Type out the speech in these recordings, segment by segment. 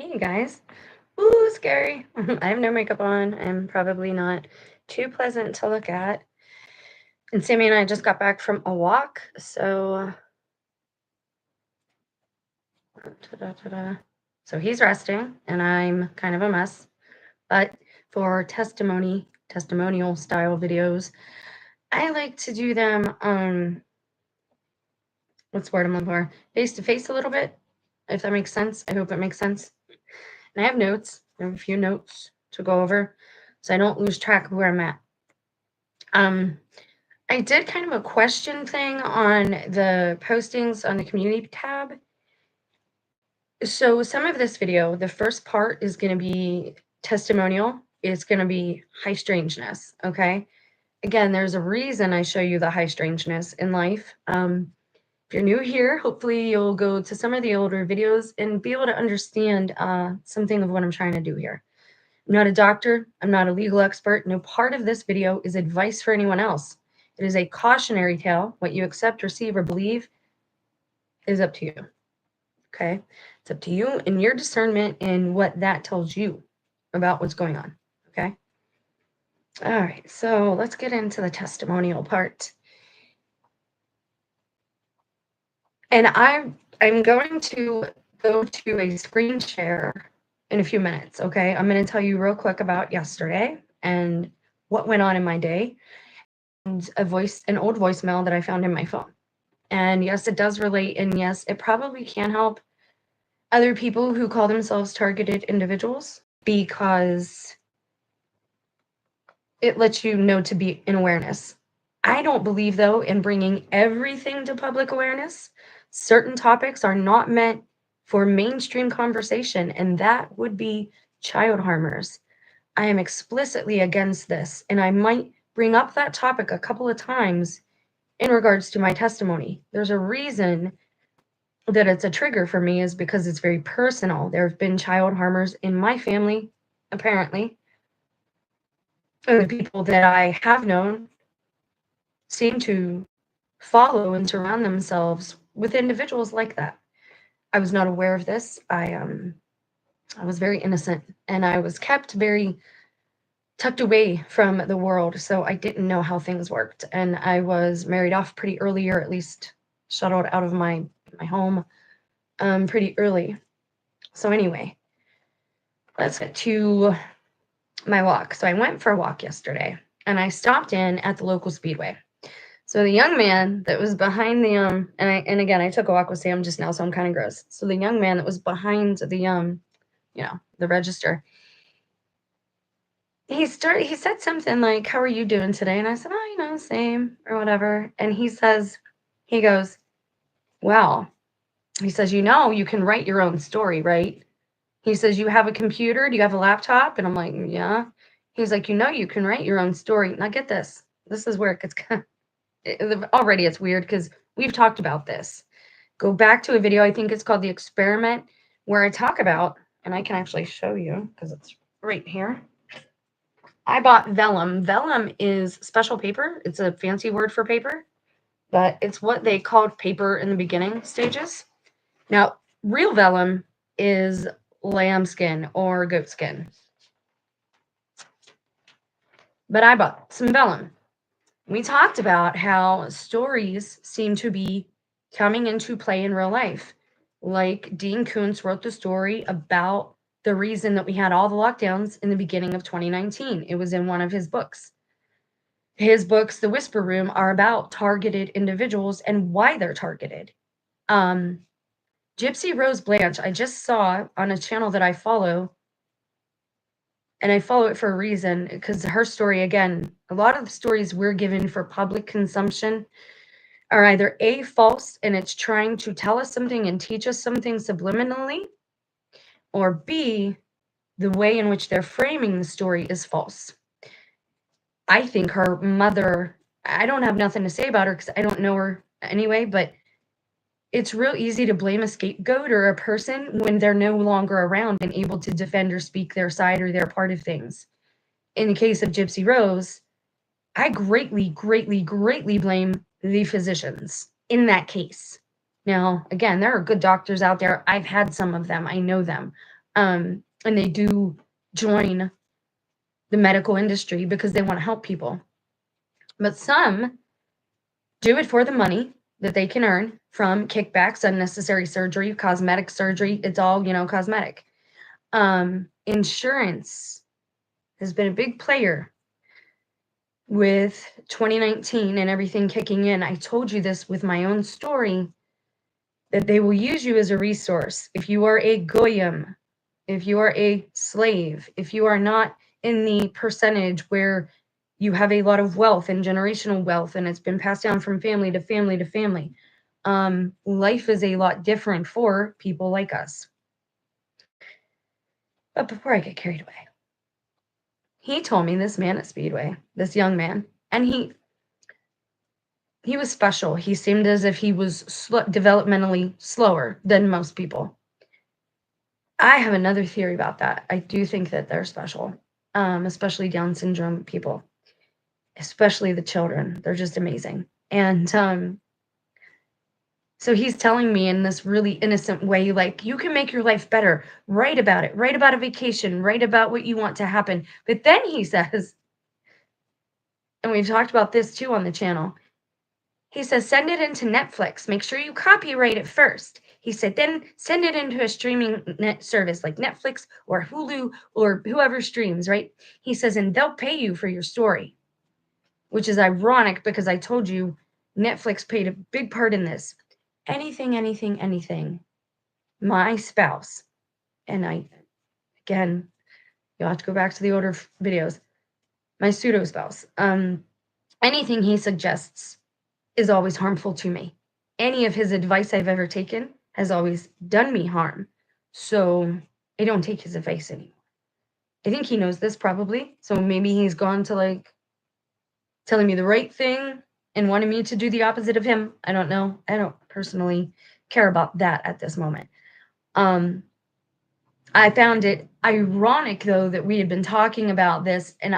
Hey guys. Ooh, scary. I have no makeup on. I'm probably not too pleasant to look at. And Sammy and I just got back from a walk, so ta-da-ta-da. So he's resting and I'm kind of a mess. But for testimonial style videos, I like to do them what's the word I'm looking for? Face to face a little bit, if that makes sense. I hope it makes sense. And I have notes. I have a few notes to go over so I don't lose track of where I'm at. Um, I did kind of a question thing on the postings on the community tab. So some of this video, the first part is going to be testimonial. It's going to be high strangeness. Okay. Again, there's a reason I show you the high strangeness in life. If you're new here, hopefully you'll go to some of the older videos and be able to understand something of what I'm trying to do here. I'm not a doctor. I'm not a legal expert. No part of this video is advice for anyone else. It is a cautionary tale. What you accept, receive, or believe is up to you. Okay? It's up to you and your discernment and what that tells you about what's going on. Okay? All right. So let's get into the testimonial part. And I'm going to go to a screen share in a few minutes. Okay? I'm going to tell you real quick about yesterday and what went on in my day. An old voicemail that I found in my phone. And yes, it does relate. And yes, it probably can help other people who call themselves targeted individuals because it lets you know to be in awareness. I don't believe, though, in bringing everything to public awareness. Certain topics are not meant for mainstream conversation, and that would be child harmers. I am explicitly against this, and I might bring up that topic a couple of times in regards to my testimony. There's a reason that it's a trigger for me is because it's very personal. There have been child harmers in my family, apparently. And the people that I have known seem to follow and surround themselves with individuals like that. I was not aware of this. I was very innocent and I was kept very tucked away from the world, so I didn't know how things worked. And I was married off pretty early, or at least shuttled out of my home pretty early. So anyway, let's get to my walk. So I went for a walk yesterday and I stopped in at the local speedway. So the young man that was behind the and again I took a walk with Sam just now, so I'm kind of gross. So the young man that was behind the the register, he said something like, "How are you doing today?" And I said, "Oh, same or whatever." And he goes, "Well," he says, "You can write your own story, right?" He says, "You have a computer? Do you have a laptop?" And I'm like, "Yeah." He's like, "You can write your own story." Now get this. This is where it gets already it's weird because we've talked about this. Go back to a video, I think it's called The Experiment, where I talk about, and I can actually show you because it's right here. I bought vellum. Vellum is special paper. It's a fancy word for paper, but it's what they called paper in the beginning stages. Now, real vellum is lamb skin or goat skin. But I bought some vellum. We talked about how stories seem to be coming into play in real life. Like Dean Koontz wrote the story about the reason that we had all the lockdowns in the beginning of 2019. It was in one of his books. His books, The Whisper Room, are about targeted individuals and why they're targeted. Gypsy Rose Blanche, I just saw on a channel that I follow, and I follow it for a reason because her story, again, a lot of the stories we're given for public consumption are either A, false, and it's trying to tell us something and teach us something subliminally, or B, the way in which they're framing the story is false. I think her mother, I don't have nothing to say about her because I don't know her anyway, but it's real easy to blame a scapegoat or a person when they're no longer around and able to defend or speak their side or their part of things. In the case of Gypsy Rose, I greatly, greatly, greatly blame the physicians in that case. Now, again, there are good doctors out there. I've had some of them. I know them. And they do join the medical industry because they want to help people. But some do it for the money that they can earn from kickbacks, unnecessary surgery, cosmetic surgery. It's all, cosmetic. Insurance has been a big player with 2019 and everything kicking in. I told you this with my own story, that they will use you as a resource. If you are a goyim, if you are a slave, if you are not in the percentage where you have a lot of wealth and generational wealth and it's been passed down from family to family to family, life is a lot different for people like us. But before I get carried away, he told me, this man at Speedway, this young man, and he was special. He seemed as if he was developmentally slower than most people. I have another theory about that. I do think that they're special, especially Down syndrome people, especially the children. They're just amazing. And so he's telling me in this really innocent way, like, you can make your life better. Write about it. Write about a vacation. Write about what you want to happen. But then he says, and we've talked about this too on the channel, he says, send it into Netflix. Make sure you copyright it first. He said, then send it into a streaming net service like Netflix or Hulu or whoever streams, right? He says, and they'll pay you for your story, which is ironic because I told you Netflix played a big part in this. Anything. My spouse, and again, you'll have to go back to the older videos, my pseudo spouse, anything he suggests is always harmful to me. Any of his advice I've ever taken has always done me harm. So I don't take his advice anymore. I think he knows this probably. So maybe he's gone to like telling me the right thing and wanting me to do the opposite of him. I don't know. I don't personally care about that at this moment. I found it ironic though that we had been talking about this, and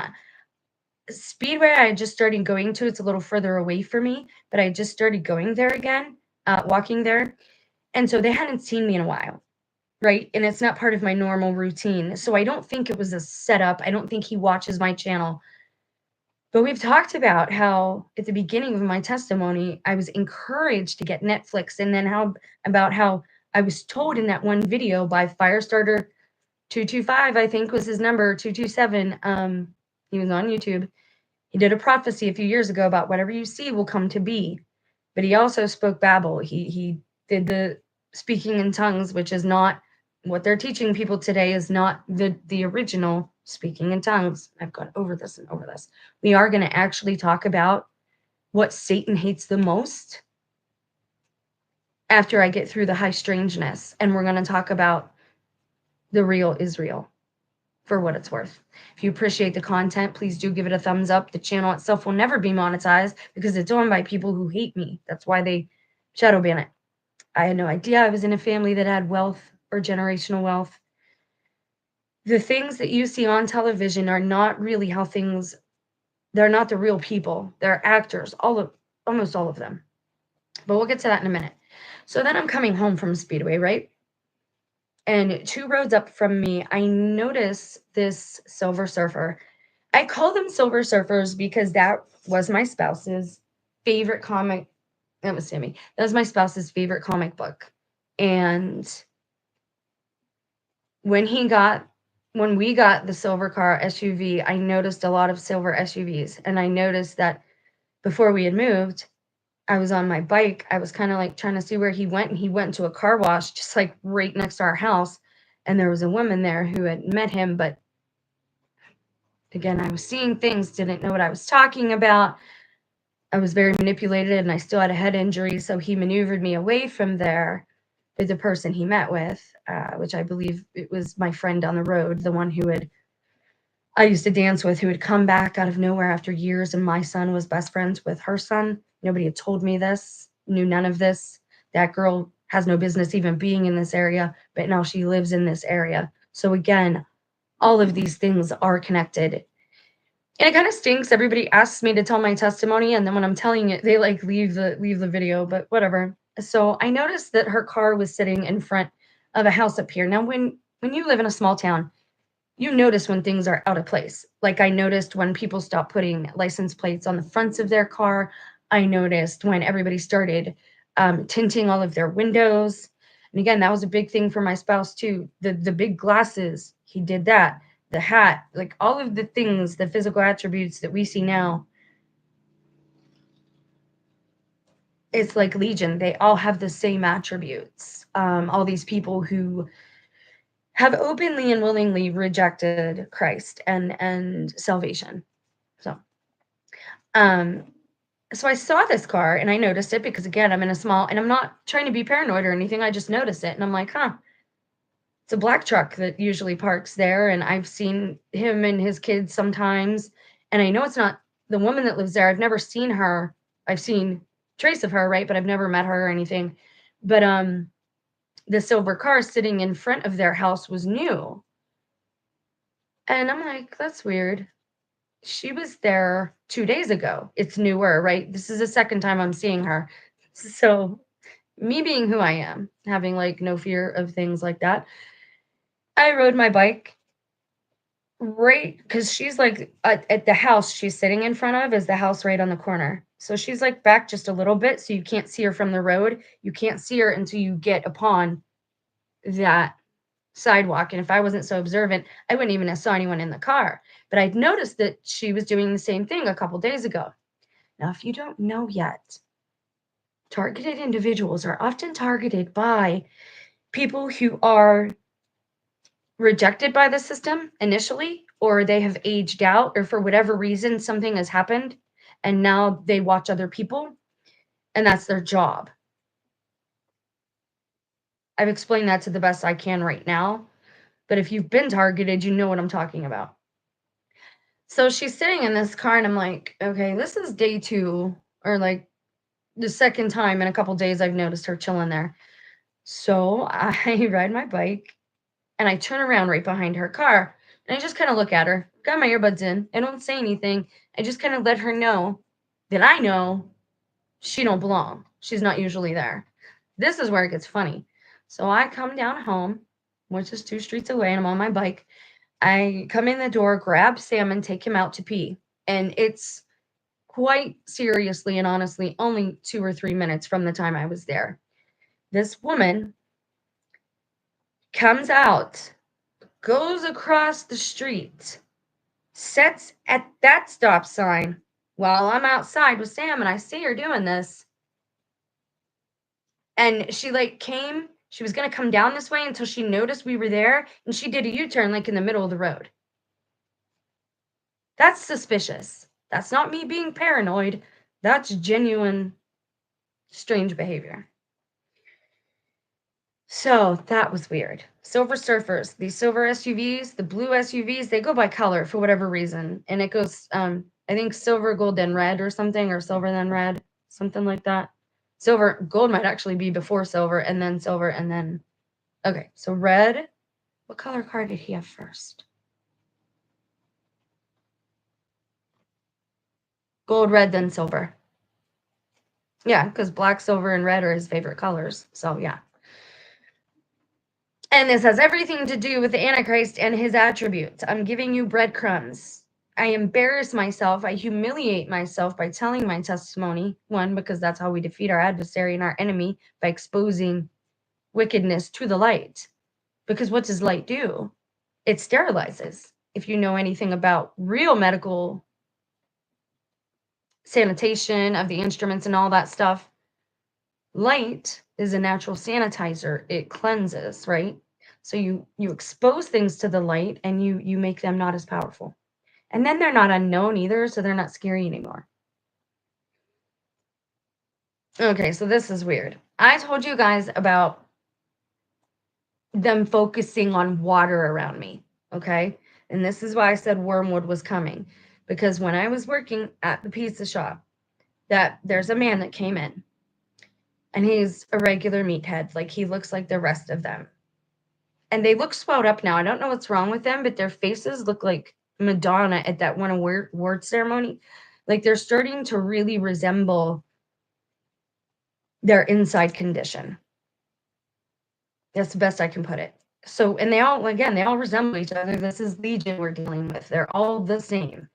Speedway I just started going to. It's a little further away for me, but I just started going there again, walking there. And so they hadn't seen me in a while, right? And it's not part of my normal routine. So I don't think it was a setup. I don't think he watches my channel. But we've talked about how at the beginning of my testimony, I was encouraged to get Netflix, and then how I was told in that one video by Firestarter 225, I think was his number, 227. He was on YouTube. He did a prophecy a few years ago about whatever you see will come to be. But he also spoke Babel. He did the speaking in tongues, which is not what they're teaching people today, is not the original speaking in tongues. I've gone over this and over this. We are going to actually talk about what Satan hates the most after I get through the high strangeness. And we're going to talk about the real Israel for what it's worth. If you appreciate the content, please do give it a thumbs up. The channel itself will never be monetized because it's owned by people who hate me. That's why they shadow ban it. I had no idea I was in a family that had wealth or generational wealth. The things that you see on television are not really how things, they're not the real people. They're actors, almost all of them. But we'll get to that in a minute. So then I'm coming home from Speedway, right? And 2 roads up from me, I notice this Silver Surfer. I call them Silver Surfers because that was my spouse's favorite comic. That was Sammy. That was my spouse's favorite comic book. And when we got the silver car SUV, I noticed a lot of silver SUVs. And I noticed that before we had moved, I was on my bike. I was kind of like trying to see where he went, and he went to a car wash just like right next to our house. And there was a woman there who had met him, but again, I was seeing things, didn't know what I was talking about. I was very manipulated, and I still had a head injury, so he maneuvered me away from there with the person he met with, which I believe it was my friend down the road, the one I used to dance with, who had come back out of nowhere after years, and my son was best friends with her son. Nobody had told me this, knew none of this. That girl has no business even being in this area, but now she lives in this area. So again, all of these things are connected. And it kind of stinks. Everybody asks me to tell my testimony, and then when I'm telling it, they like leave the video, but whatever. So I noticed that her car was sitting in front of a house up here. Now, when when you live in a small town, you notice when things are out of place. Like I noticed when people stopped putting license plates on the fronts of their car. I noticed when everybody started tinting all of their windows. And again, that was a big thing for my spouse too. The big glasses, he did that. The hat, like all of the things, the physical attributes that we see now, it's like Legion. They all have the same attributes. All these people who have openly and willingly rejected Christ and salvation. So, um, so I saw this car and I noticed it because again, I'm in a small, and I'm not trying to be paranoid or anything. I just noticed it and I'm like, huh, it's a black truck that usually parks there. And I've seen him and his kids sometimes. And I know it's not the woman that lives there. I've never seen her. I've seen trace of her, right? But I've never met her or anything. But the silver car sitting in front of their house was new. And I'm like, that's weird. She was there 2 days ago. It's newer, right? This is the second time I'm seeing her. So, me being who I am, having like no fear of things like that, I rode my bike right because she's like at the house she's sitting in front of is the house right on the corner. So she's like back just a little bit so you can't see her from the road. You can't see her until you get upon that sidewalk. And if I wasn't so observant, I wouldn't even have saw anyone in the car. But I'd noticed that she was doing the same thing a couple days ago. Now, if you don't know yet, targeted individuals are often targeted by people who are rejected by the system initially, or they have aged out, or for whatever reason, something has happened, and now they watch other people, and that's their job. I've explained that to the best I can right now, but if you've been targeted, you know what I'm talking about. So she's sitting in this car, and I'm like, okay, this is day 2, or like the second time in a couple days I've noticed her chilling there. So I ride my bike and I turn around right behind her car and I just kind of look at her, got my earbuds in. I don't say anything. I just kind of let her know that I know she don't belong. She's not usually there. This is where it gets funny. So I come down home, which is 2 streets away, and I'm on my bike. I come in the door, grab Sam, and take him out to pee. And it's quite seriously and honestly only 2 or 3 minutes from the time I was there. This woman comes out, goes across the street, sits at that stop sign while I'm outside with Sam and I see her doing this. And she like she was going to come down this way until she noticed we were there and she did a U-turn like in the middle of the road. That's suspicious. That's not me being paranoid. That's genuine strange behavior. So that was weird. Silver Surfers, these silver SUVs, the blue SUVs, they go by color for whatever reason. And it goes, I think silver, gold, then red or something, or silver, then red, something like that. Silver, gold might actually be before silver, and then, okay, so red. What color car did he have first? Gold, red, then silver. Yeah, because black, silver, and red are his favorite colors. So, yeah. And this has everything to do with the Antichrist and his attributes. I'm giving you breadcrumbs. I embarrass myself. I humiliate myself by telling my testimony. One, because that's how we defeat our adversary and our enemy, by exposing wickedness to the light. Because what does light do? It sterilizes. If you know anything about real medical sanitation of the instruments and all that stuff, light is a natural sanitizer. It cleanses, right? So you expose things to the light and you make them not as powerful. And then they're not unknown either, so they're not scary anymore. Okay, so this is weird. I told you guys about them focusing on water around me, okay? And this is why I said wormwood was coming. Because when I was working at the pizza shop, there's a man that came in. And he's a regular meathead. Like, he looks like the rest of them. And they look swelled up now. I don't know what's wrong with them, but their faces look like Madonna at that one award ceremony. Like, they're starting to really resemble their inside condition. That's the best I can put it. So, and they all, again, they all resemble each other. This is Legion we're dealing with. They're all the same.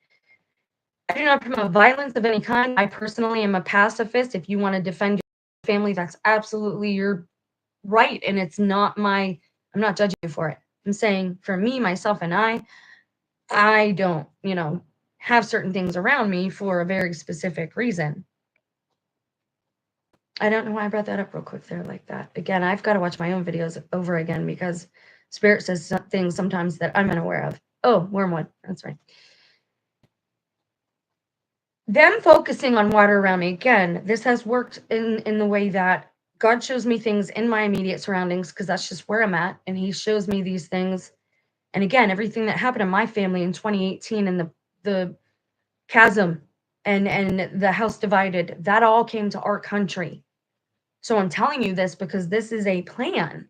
I do not promote violence of any kind. I personally am a pacifist. If you want to defend your family, that's absolutely your right. And it's not my, I'm not judging you for it. I'm saying for me, myself, and I don't, have certain things around me for a very specific reason. I don't know why I brought that up real quick there like that. Again, I've got to watch my own videos over again because Spirit says things sometimes that I'm unaware of. Oh, wormwood. That's right. Them focusing on water around me, again, this has worked in the way that God shows me things in my immediate surroundings because that's just where I'm at. And he shows me these things. And again, everything that happened in my family in 2018 and the chasm and the house divided, that all came to our country. So I'm telling you this because this is a plan.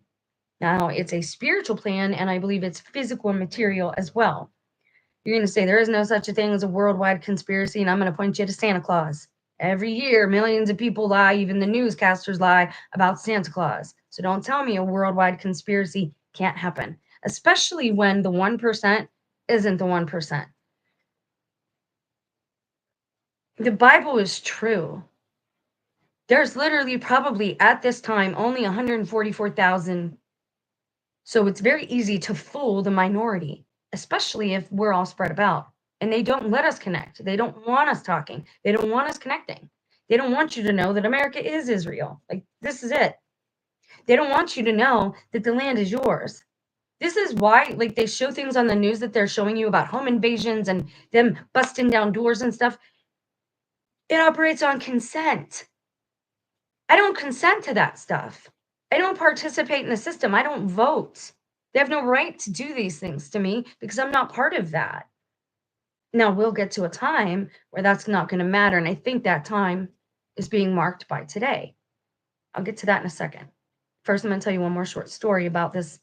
Now, it's a spiritual plan, and I believe it's physical and material as well. You're going to say there is no such a thing as a worldwide conspiracy, and I'm going to point you to Santa Claus. Every year, millions of people lie, even the newscasters lie about Santa Claus. So don't tell me a worldwide conspiracy can't happen, especially when the 1% isn't the 1%. The Bible is true. There's literally probably at this time only 144,000. So it's very easy to fool the minority, especially if we're all spread about. And they don't let us connect. They don't want us talking. They don't want us connecting. They don't want you to know that America is Israel. Like, this is it. They don't want you to know that the land is yours. This is why, like, they show things on the news that they're showing you about home invasions and them busting down doors and stuff. It operates on consent. I don't consent to that stuff. I don't participate in the system. I don't vote. They have no right to do these things to me because I'm not part of that. Now, we'll get to a time where that's not going to matter. And I think that time is being marked by today. I'll get to that in a second. First, I'm going to tell you one more short story about this.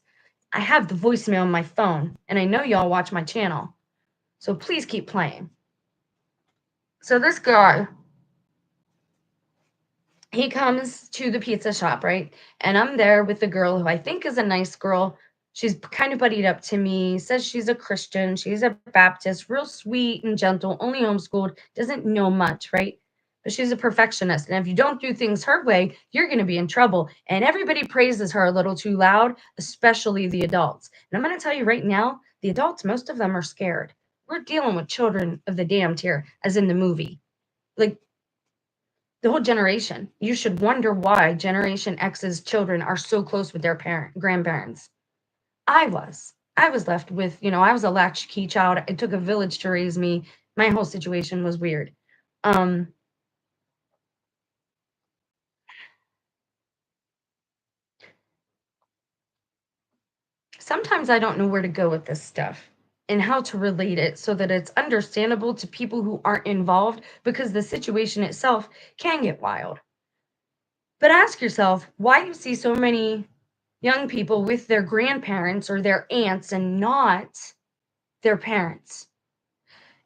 I have the voicemail on my phone, and I know y'all watch my channel. So please keep playing. So this guy, he comes to the pizza shop, right? And I'm there with the girl who I think is a nice girl. She's kind of buddied up to me, says she's a Christian, she's a Baptist, real sweet and gentle, only homeschooled, doesn't know much, right? But she's a perfectionist. And if you don't do things her way, you're going to be in trouble. And everybody praises her a little too loud, especially the adults. And I'm going to tell you right now, the adults, most of them are scared. We're dealing with children of the damned here, as in the movie. Like, the whole generation. You should wonder why Generation X's children are so close with their grandparents. I was left with, I was a latchkey child. It took a village to raise me. My whole situation was weird. Sometimes I don't know where to go with this stuff and how to relate it so that it's understandable to people who aren't involved because the situation itself can get wild. But ask yourself why you see so many young people with their grandparents or their aunts and not their parents.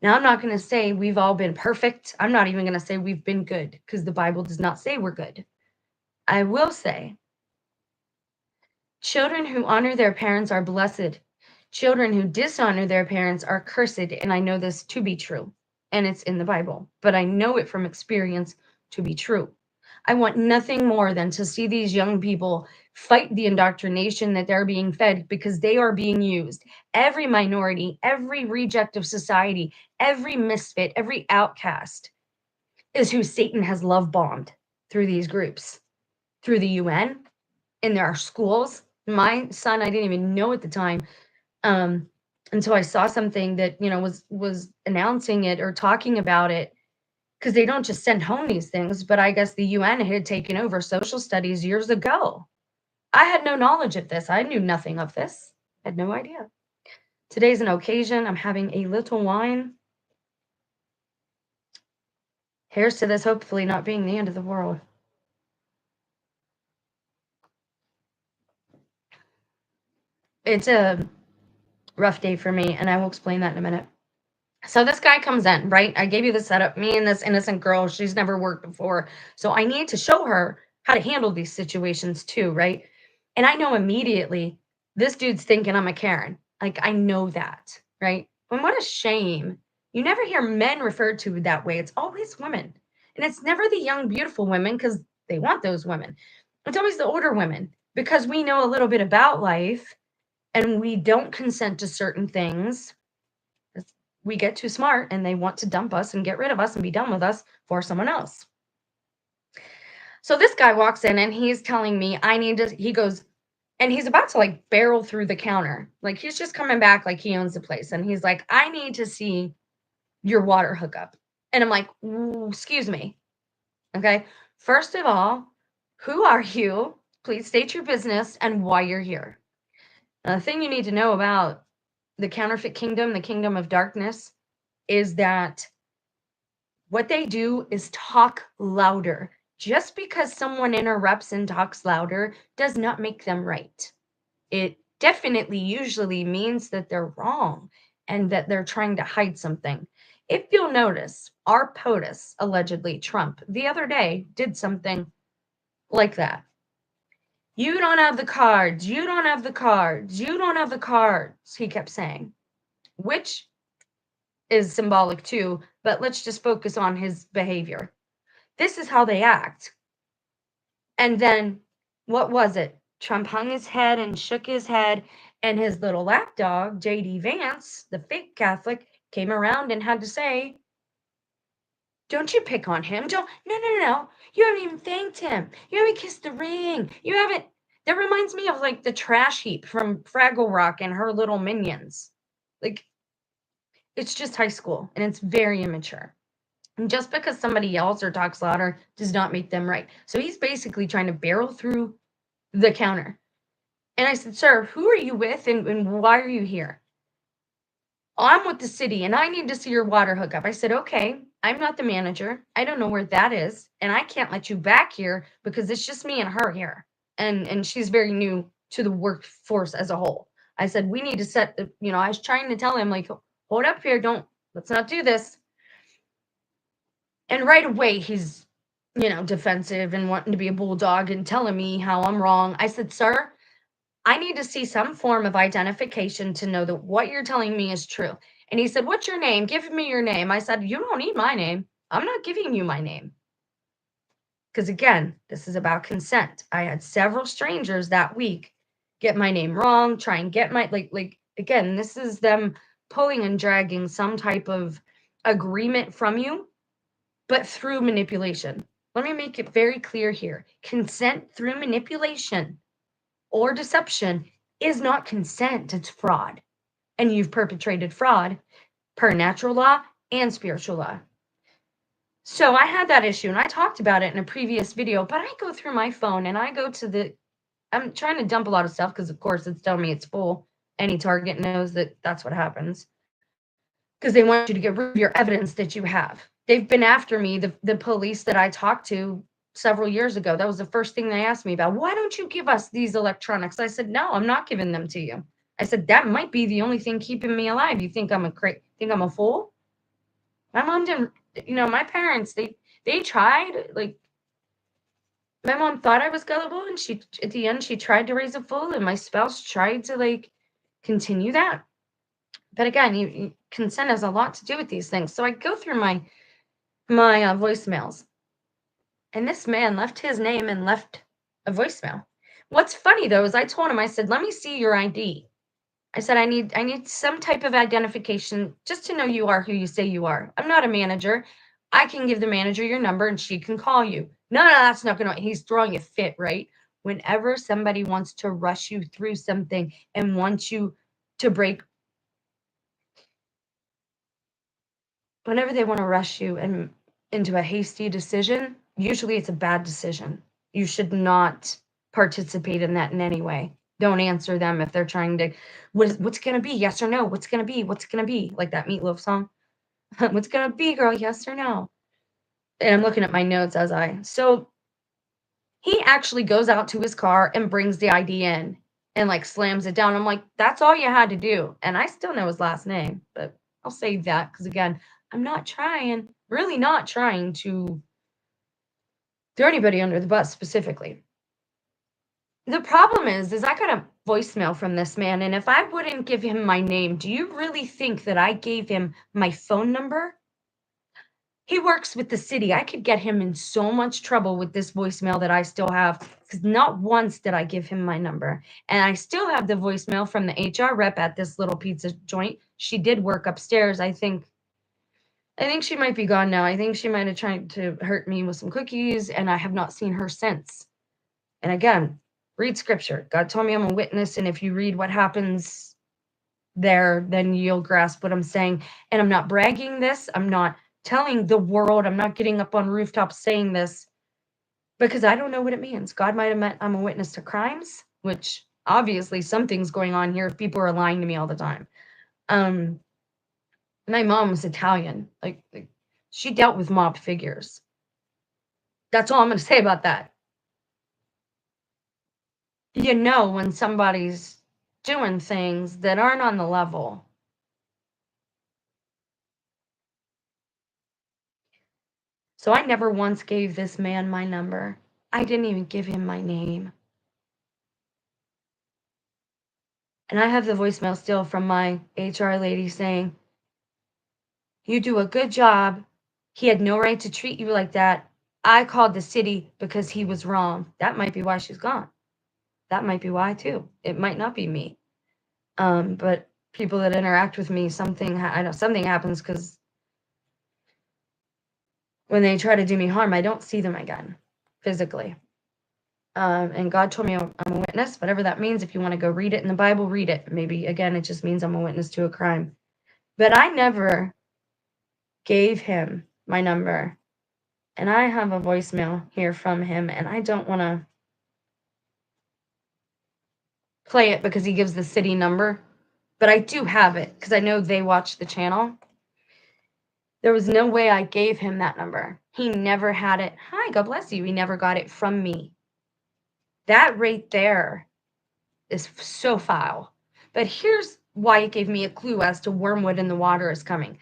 Now, I'm not going to say we've all been perfect. I'm not even going to say we've been good because the Bible does not say we're good. I will say children who honor their parents are blessed. Children who dishonor their parents are cursed. And I know this to be true. And it's in the Bible, but I know it from experience to be true. I want nothing more than to see these young people fight the indoctrination that they're being fed because they are being used. Every minority, every reject of society, every misfit, every outcast is who Satan has love bombed through these groups, through the UN, in their schools. My son, I didn't even know at the time until I saw something that was announcing it or talking about it, because they don't just send home these things, but I guess the UN had taken over social studies years ago. I had no knowledge of this. I knew nothing of this. I had no idea. Today's an occasion. I'm having a little wine. Here's to this hopefully not being the end of the world. It's a rough day for me, and I will explain that in a minute. So this guy comes in, right? I gave you the setup. Me and this innocent girl, she's never worked before. So I need to show her how to handle these situations too, right? And I know immediately This dude's thinking I'm a Karen. Like, I know that, right? And what a shame. You never hear men referred to that way. It's always women. And it's never the young, beautiful women because they want those women. It's always the older women because we know a little bit about life and we don't consent to certain things. We get too smart and they want to dump us and get rid of us and be done with us for someone else. So this guy walks in and he's telling me he goes, and he's about to like barrel through the counter. Like he's just coming back like he owns the place. And he's like, I need to see your water hookup. And I'm like, excuse me. Okay. First of all, who are you? Please state your business and why you're here. Now, the thing you need to know about the counterfeit kingdom, the kingdom of darkness, is that what they do is talk louder. Just because someone interrupts and talks louder does not make them right. It definitely usually means that they're wrong and that they're trying to hide something. If you'll notice, our POTUS, allegedly Trump, the other day did something like that. You don't have the cards. You don't have the cards. You don't have the cards, he kept saying, which is symbolic too, but let's just focus on his behavior. This is how they act. And then what was it? Trump hung his head and shook his head, and his little lapdog, JD Vance, the fake Catholic, came around and had to say, don't you pick on him. No. You haven't even thanked him. You haven't kissed the ring. You haven't. That reminds me of like the trash heap from Fraggle Rock and her little minions. Like, it's just high school and it's very immature. And just because somebody yells or talks louder does not make them right. So he's basically trying to barrel through the counter. And I said, sir, who are you with and why are you here? I'm with the city and I need to see your water hookup. I said, okay, I'm not the manager. I don't know where that is. And I can't let you back here because it's just me and her here. And she's very new to the workforce as a whole. I said, we need to set the, I was trying to tell him, like, hold up here. Let's not do this. And right away, he's, defensive and wanting to be a bulldog and telling me how I'm wrong. I said, sir, I need to see some form of identification to know that what you're telling me is true. And he said, what's your name? Give me your name. I said, you don't need my name. I'm not giving you my name. Because again, this is about consent. I had several strangers that week get my name wrong, try and get my, again, this is them pulling and dragging some type of agreement from you, but through manipulation. Let me make it very clear here. Consent through manipulation or deception is not consent, it's fraud. And you've perpetrated fraud per natural law and spiritual law. So I had that issue and I talked about it in a previous video, but I go through my phone and I go to I'm trying to dump a lot of stuff because of course it's telling me it's full. Any target knows that that's what happens. Because they want you to get rid of your evidence that you have. They've been after me, the police that I talked to several years ago. That was the first thing they asked me about. Why don't you give us these electronics? I said, no, I'm not giving them to you. I said, that might be the only thing keeping me alive. You think I'm a fool? My mom didn't, my parents, they tried, like, my mom thought I was gullible and at the end, she tried to raise a fool and my spouse tried to like continue that. But again, consent has a lot to do with these things. So I go through my voicemails, and this man left his name and left a voicemail. What's funny though is I told him, I said, let me see your ID. I said, I need some type of identification just to know you are who you say you are. I'm not a manager. I can give the manager your number and she can call you. No, that's not going to, he's throwing a fit, right? Whenever somebody wants to rush you through something and wants you to break, whenever they want to rush you and into a hasty decision, usually it's a bad decision. You should not participate in that in any way. Don't answer them if they're trying to, what's going to be? Yes or no? What's going to be? What's going to be? Like that Meatloaf song. What's going to be, girl? Yes or no? And I'm looking at my notes so he actually goes out to his car and brings the ID in and like slams it down. I'm like, that's all you had to do. And I still know his last name, but I'll save that because again, I'm really not trying to throw anybody under the bus specifically. The problem is I got a voicemail from this man, and if I wouldn't give him my name, do you really think that I gave him my phone number? He works with the city. I could get him in so much trouble with this voicemail that I still have, because not once did I give him my number. And I still have the voicemail from the HR rep at this little pizza joint. She did work upstairs. I think she might be gone now. I think she might have tried to hurt me with some cookies, and I have not seen her since. And again, read scripture. God told me I'm a witness, and if you read what happens there, then you'll grasp what I'm saying. And I'm not bragging this. I'm not telling the world. I'm not getting up on rooftops saying this because I don't know what it means. God might have meant I'm a witness to crimes, which obviously something's going on here if people are lying to me all the time. Um, my mom was Italian. Like she dealt with mob figures. That's all I'm going to say about that. You know when somebody's doing things that aren't on the level. So I never once gave this man my number. I didn't even give him my name. And I have the voicemail still from my HR lady saying, "You do a good job. He had no right to treat you like that. I called the city because he was wrong." That might be why she's gone. That might be why too. It might not be me. But people that interact with me, I know something happens because when they try to do me harm, I don't see them again physically. And God told me I'm a witness, whatever that means. If you want to go read it in the Bible, read it. Maybe, again, it just means I'm a witness to a crime. But I never gave him my number. And I have a voicemail here from him, and I don't want to play it because he gives the city number. But I do have it because I know they watch the channel. There was no way I gave him that number. He never had it. Hi, God bless you. He never got it from me. That right there is so foul. But here's why it gave me a clue as to wormwood in the water is coming.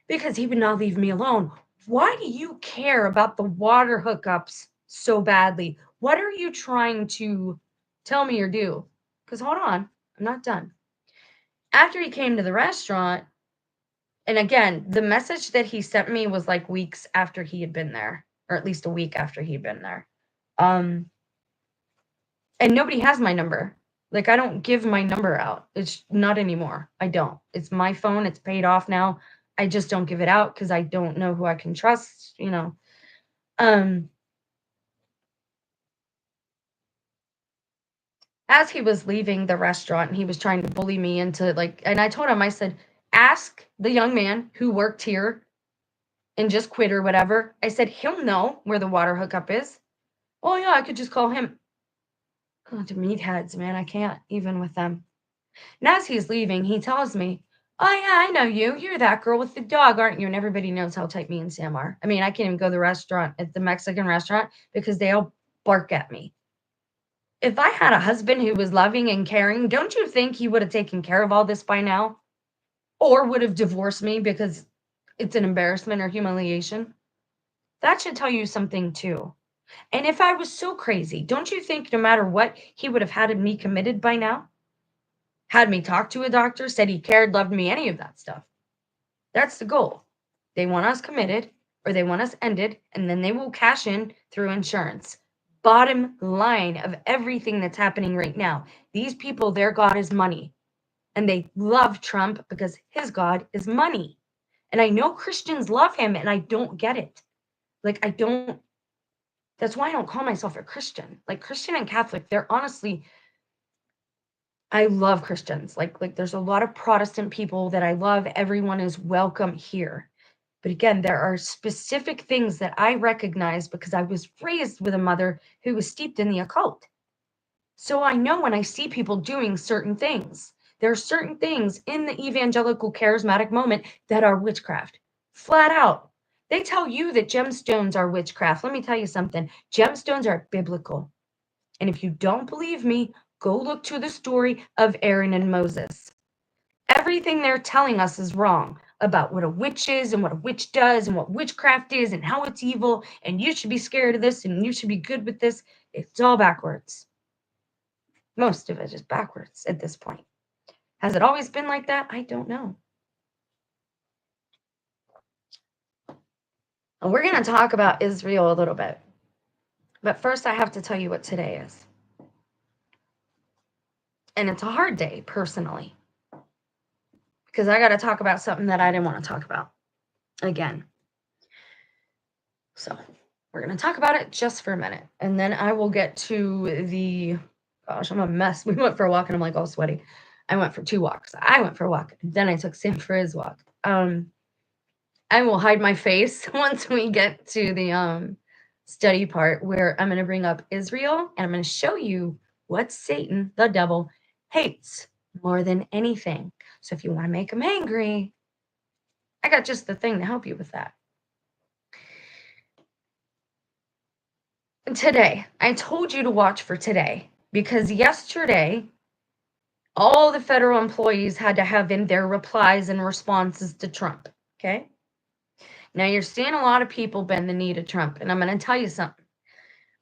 Because he would not leave me alone. Why do you care about the water hookups so badly? What are you trying to tell me or do? Because hold on, I'm not done. After he came to the restaurant, and again, the message that he sent me was like weeks after he had been there, or at least a week after he'd been there. And nobody has my number. Like, I don't give my number out. It's not anymore. I don't. It's my phone. It's paid off now. I just don't give it out because I don't know who I can trust, you know. As he was leaving the restaurant, he was trying to bully me into like, and I told him, I said, ask the young man who worked here and just quit or whatever. I said, he'll know where the water hookup is. Oh, yeah, I could just call him. Oh, the meatheads, man. I can't even with them. And as he's leaving, he tells me, "Oh, yeah, I know you. You're that girl with the dog, aren't you?" And everybody knows how tight me and Sam are. I mean, I can't even go to the restaurant, at the Mexican restaurant, because they all bark at me. If I had a husband who was loving and caring, don't you think he would have taken care of all this by now? Or would have divorced me because it's an embarrassment or humiliation? That should tell you something too. And if I was so crazy, don't you think no matter what, he would have had me committed by now? Had me talk to a doctor, said he cared, loved me, any of that stuff. That's the goal. They want us committed or they want us ended, and then they will cash in through insurance. Bottom line of everything that's happening right now, these people, their God is money. And they love Trump because his God is money. And I know Christians love him, and I don't get it. Like, I don't, that's why I don't call myself a Christian. Like, Christian and Catholic, they're honestly, I love Christians. Like there's a lot of Protestant people that I love. Everyone is welcome here. But again, there are specific things that I recognize because I was raised with a mother who was steeped in the occult. So I know when I see people doing certain things, there are certain things in the evangelical charismatic moment that are witchcraft. Flat out. They tell you that gemstones are witchcraft. Let me tell you something. Gemstones are biblical. And if you don't believe me, go look to the story of Aaron and Moses. Everything they're telling us is wrong about what a witch is and what a witch does and what witchcraft is and how it's evil and you should be scared of this and you should be good with this. It's all backwards. Most of it is backwards at this point. Has it always been like that? I don't know. And we're going to talk about Israel a little bit. But first, I have to tell you what today is. And it's a hard day, personally, because I got to talk about something that I didn't want to talk about again. So we're going to talk about it just for a minute. And then I will get to the, gosh, I'm a mess. We went for a walk and I'm like all sweaty. I went for 2 walks. I went for a walk. Then I took Sam for his walk. I will hide my face once we get to the study part where I'm going to bring up Israel and I'm going to show you what Satan, the devil, hates more than anything. So if you want to make him angry, I got just the thing to help you with that. Today, I told you to watch for today because yesterday, all the federal employees had to have in their replies and responses to Trump. Okay. Now you're seeing a lot of people bend the knee to Trump, and I'm going to tell you something.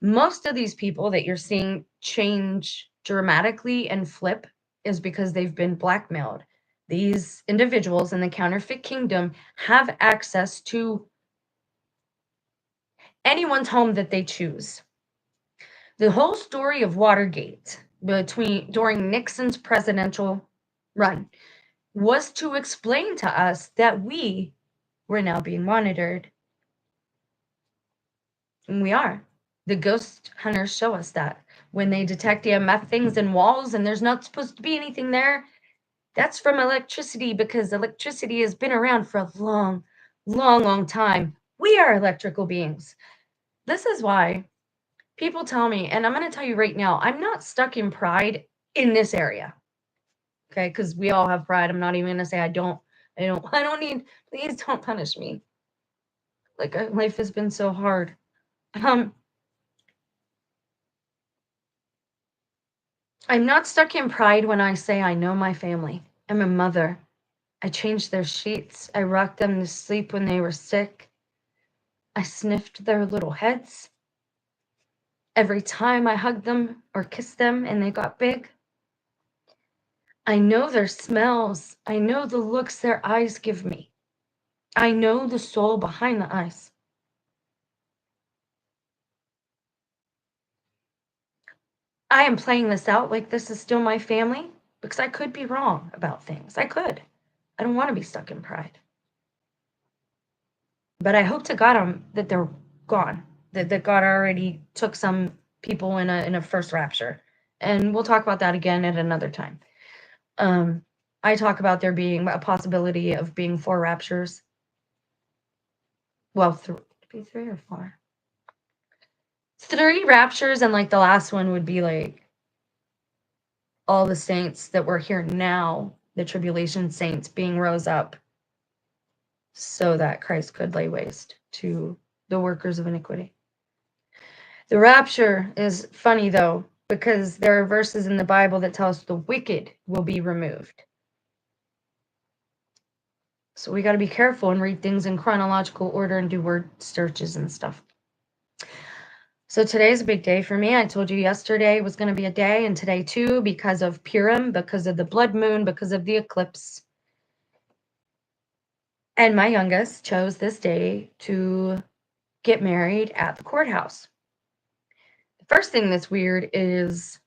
Most of these people that you're seeing change dramatically and flip is because they've been blackmailed. These individuals in the counterfeit kingdom have access to anyone's home that they choose. The whole story of Watergate during Nixon's presidential run was to explain to us that we were now being monitored. And we are. The ghost hunters show us that. When they detect EMF things in walls and there's not supposed to be anything there, that's from electricity because electricity has been around for a long, long, long time. We are electrical beings. This is why people tell me, and I'm going to tell you right now, I'm not stuck in pride in this area. Okay, because we all have pride. I'm not even going to say I don't need, please don't punish me. Like life has been so hard. I'm not stuck in pride when I say I know my family. I'm a mother. I changed their sheets. I rocked them to sleep when they were sick. I sniffed their little heads. Every time I hugged them or kissed them and they got big. I know their smells. I know the looks their eyes give me. I know the soul behind the eyes. I am playing this out like this is still my family because I could be wrong about things. I could. I don't want to be stuck in pride. But I hope to God that they're gone, that God already took some people in a first rapture. And we'll talk about that again at another time. I talk about there being a possibility of being 4 raptures. Well, 3 or 4. 3 raptures, and like the last one would be like all the saints that were here now, the tribulation saints being rose up so that Christ could lay waste to the workers of iniquity. The rapture is funny though, because there are verses in the Bible that tell us the wicked will be removed. So we got to be careful and read things in chronological order and do word searches and stuff. So today's a big day for me. I told you yesterday was going to be a day, and today too, because of Purim, because of the blood moon, because of the eclipse. And my youngest chose this day to get married at the courthouse. The first thing that's weird is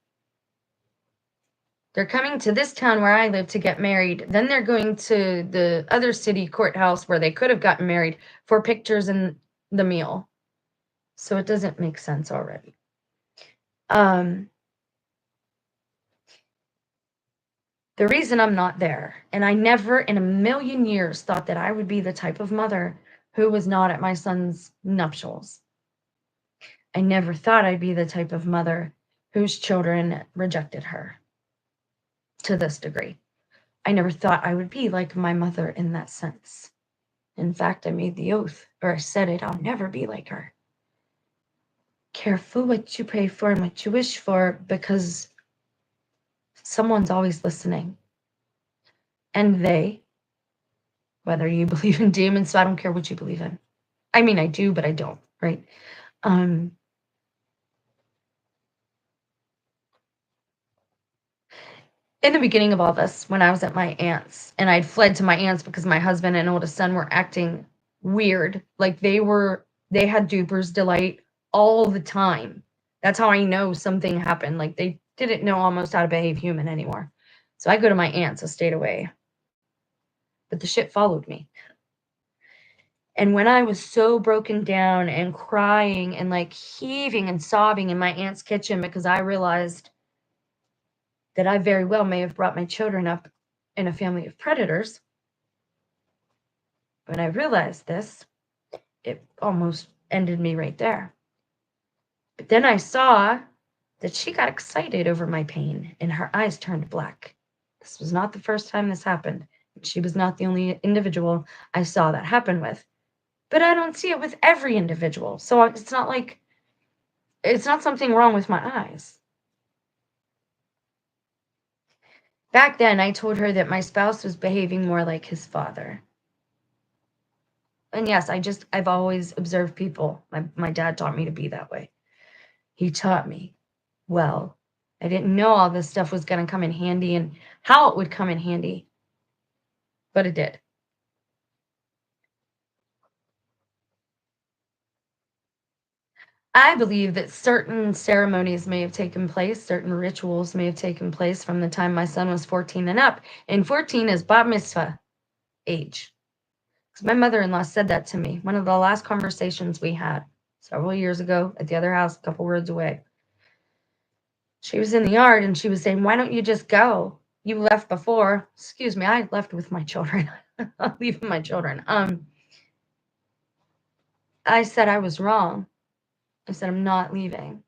they're coming to this town where I live to get married. Then they're going to the other city courthouse where they could have gotten married for pictures and the meal. So it doesn't make sense already. The reason I'm not there, and I never in a million years thought that I would be the type of mother who was not at my son's nuptials. I never thought I'd be the type of mother whose children rejected her to this degree. I never thought I would be like my mother in that sense. In fact, I made the oath, or I said it, I'll never be like her. Careful what you pray for and what you wish for, because someone's always listening. And they, whether you believe in demons, so I don't care what you believe in. I mean, I do, but I don't, right? In the beginning of all this, when I was at my aunt's and I'd fled to my aunt's because my husband and oldest son were acting weird, like they had Duper's delight all the time. That's how I know something happened. Like they didn't know almost how to behave human anymore. So I go to my aunt's, I stayed away. But the shit followed me. And when I was so broken down and crying and like heaving and sobbing in my aunt's kitchen because I realized that I very well may have brought my children up in a family of predators, when I realized this, it almost ended me right there. But then I saw that she got excited over my pain and her eyes turned black. This was not the first time this happened. She was not the only individual I saw that happen with. But I don't see it with every individual. So it's not like it's not something wrong with my eyes. Back then, I told her that my spouse was behaving more like his father. And yes, I've always observed people. My dad taught me to be that way. He taught me well. I didn't know all this stuff was going to come in handy and how it would come in handy, but it did. I believe that certain ceremonies may have taken place, certain rituals may have taken place from the time my son was 14 and up. And 14 is bat mitzvah age. Because my mother-in-law said that to me, one of the last conversations we had several years ago at the other house, a couple roads away. She was in the yard and she was saying, why don't you just go? You left before. Excuse me, I left with my children. I'm leaving my children. I said I was wrong. I said, I'm not leaving.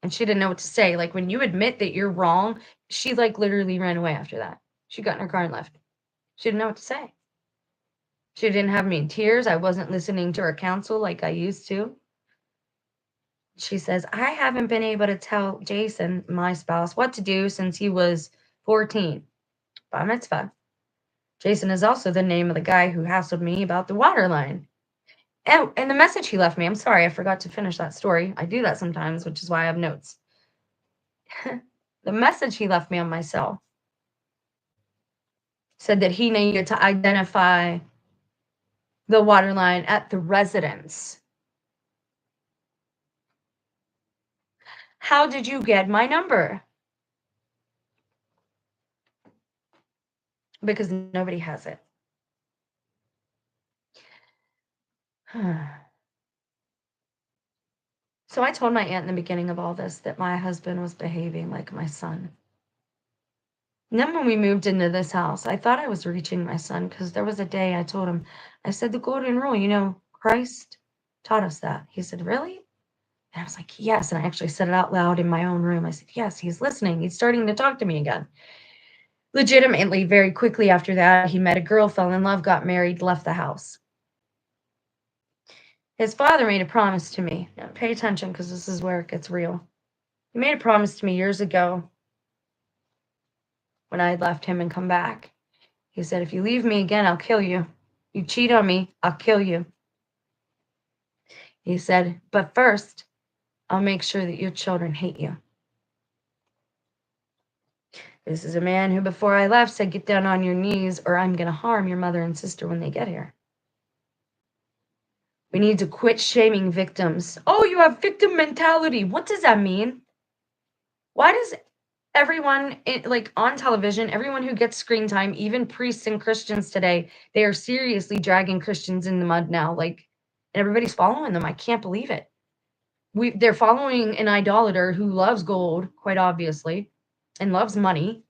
And she didn't know what to say. Like when you admit that you're wrong, she like literally ran away after that. She got in her car and left. She didn't know what to say. She didn't have me in tears. I wasn't listening to her counsel like I used to. She says, I haven't been able to tell Jason, my spouse, what to do since he was 14. Bar mitzvah. Jason is also the name of the guy who hassled me about the water line. And the message he left me, I'm sorry, I forgot to finish that story. I do that sometimes, which is why I have notes. The message he left me on my cell said that he needed to identify the water line at the residence. How did you get my number? Because nobody has it. So I told my aunt in the beginning of all this that my husband was behaving like my son. And then when we moved into this house, I thought I was reaching my son because there was a day I told him, I said, the golden rule, Christ taught us that. He said, really? And I was like, yes. And I actually said it out loud in my own room. I said, yes, he's listening. He's starting to talk to me again. Legitimately, very quickly after that, he met a girl, fell in love, got married, left the house. His father made a promise to me. Now, pay attention because this is where it gets real. He made a promise to me years ago when I had left him and come back. He said, if you leave me again, I'll kill you. You cheat on me, I'll kill you. He said, but first, I'll make sure that your children hate you. This is a man who, before I left, said, get down on your knees or I'm going to harm your mother and sister when they get here. We need to quit shaming victims. Oh, you have victim mentality. What does that mean? Why does everyone, like on television, everyone who gets screen time, even priests and Christians today, they are seriously dragging Christians in the mud now. Like, and everybody's following them. I can't believe it. They're following an idolater who loves gold, quite obviously, and loves money.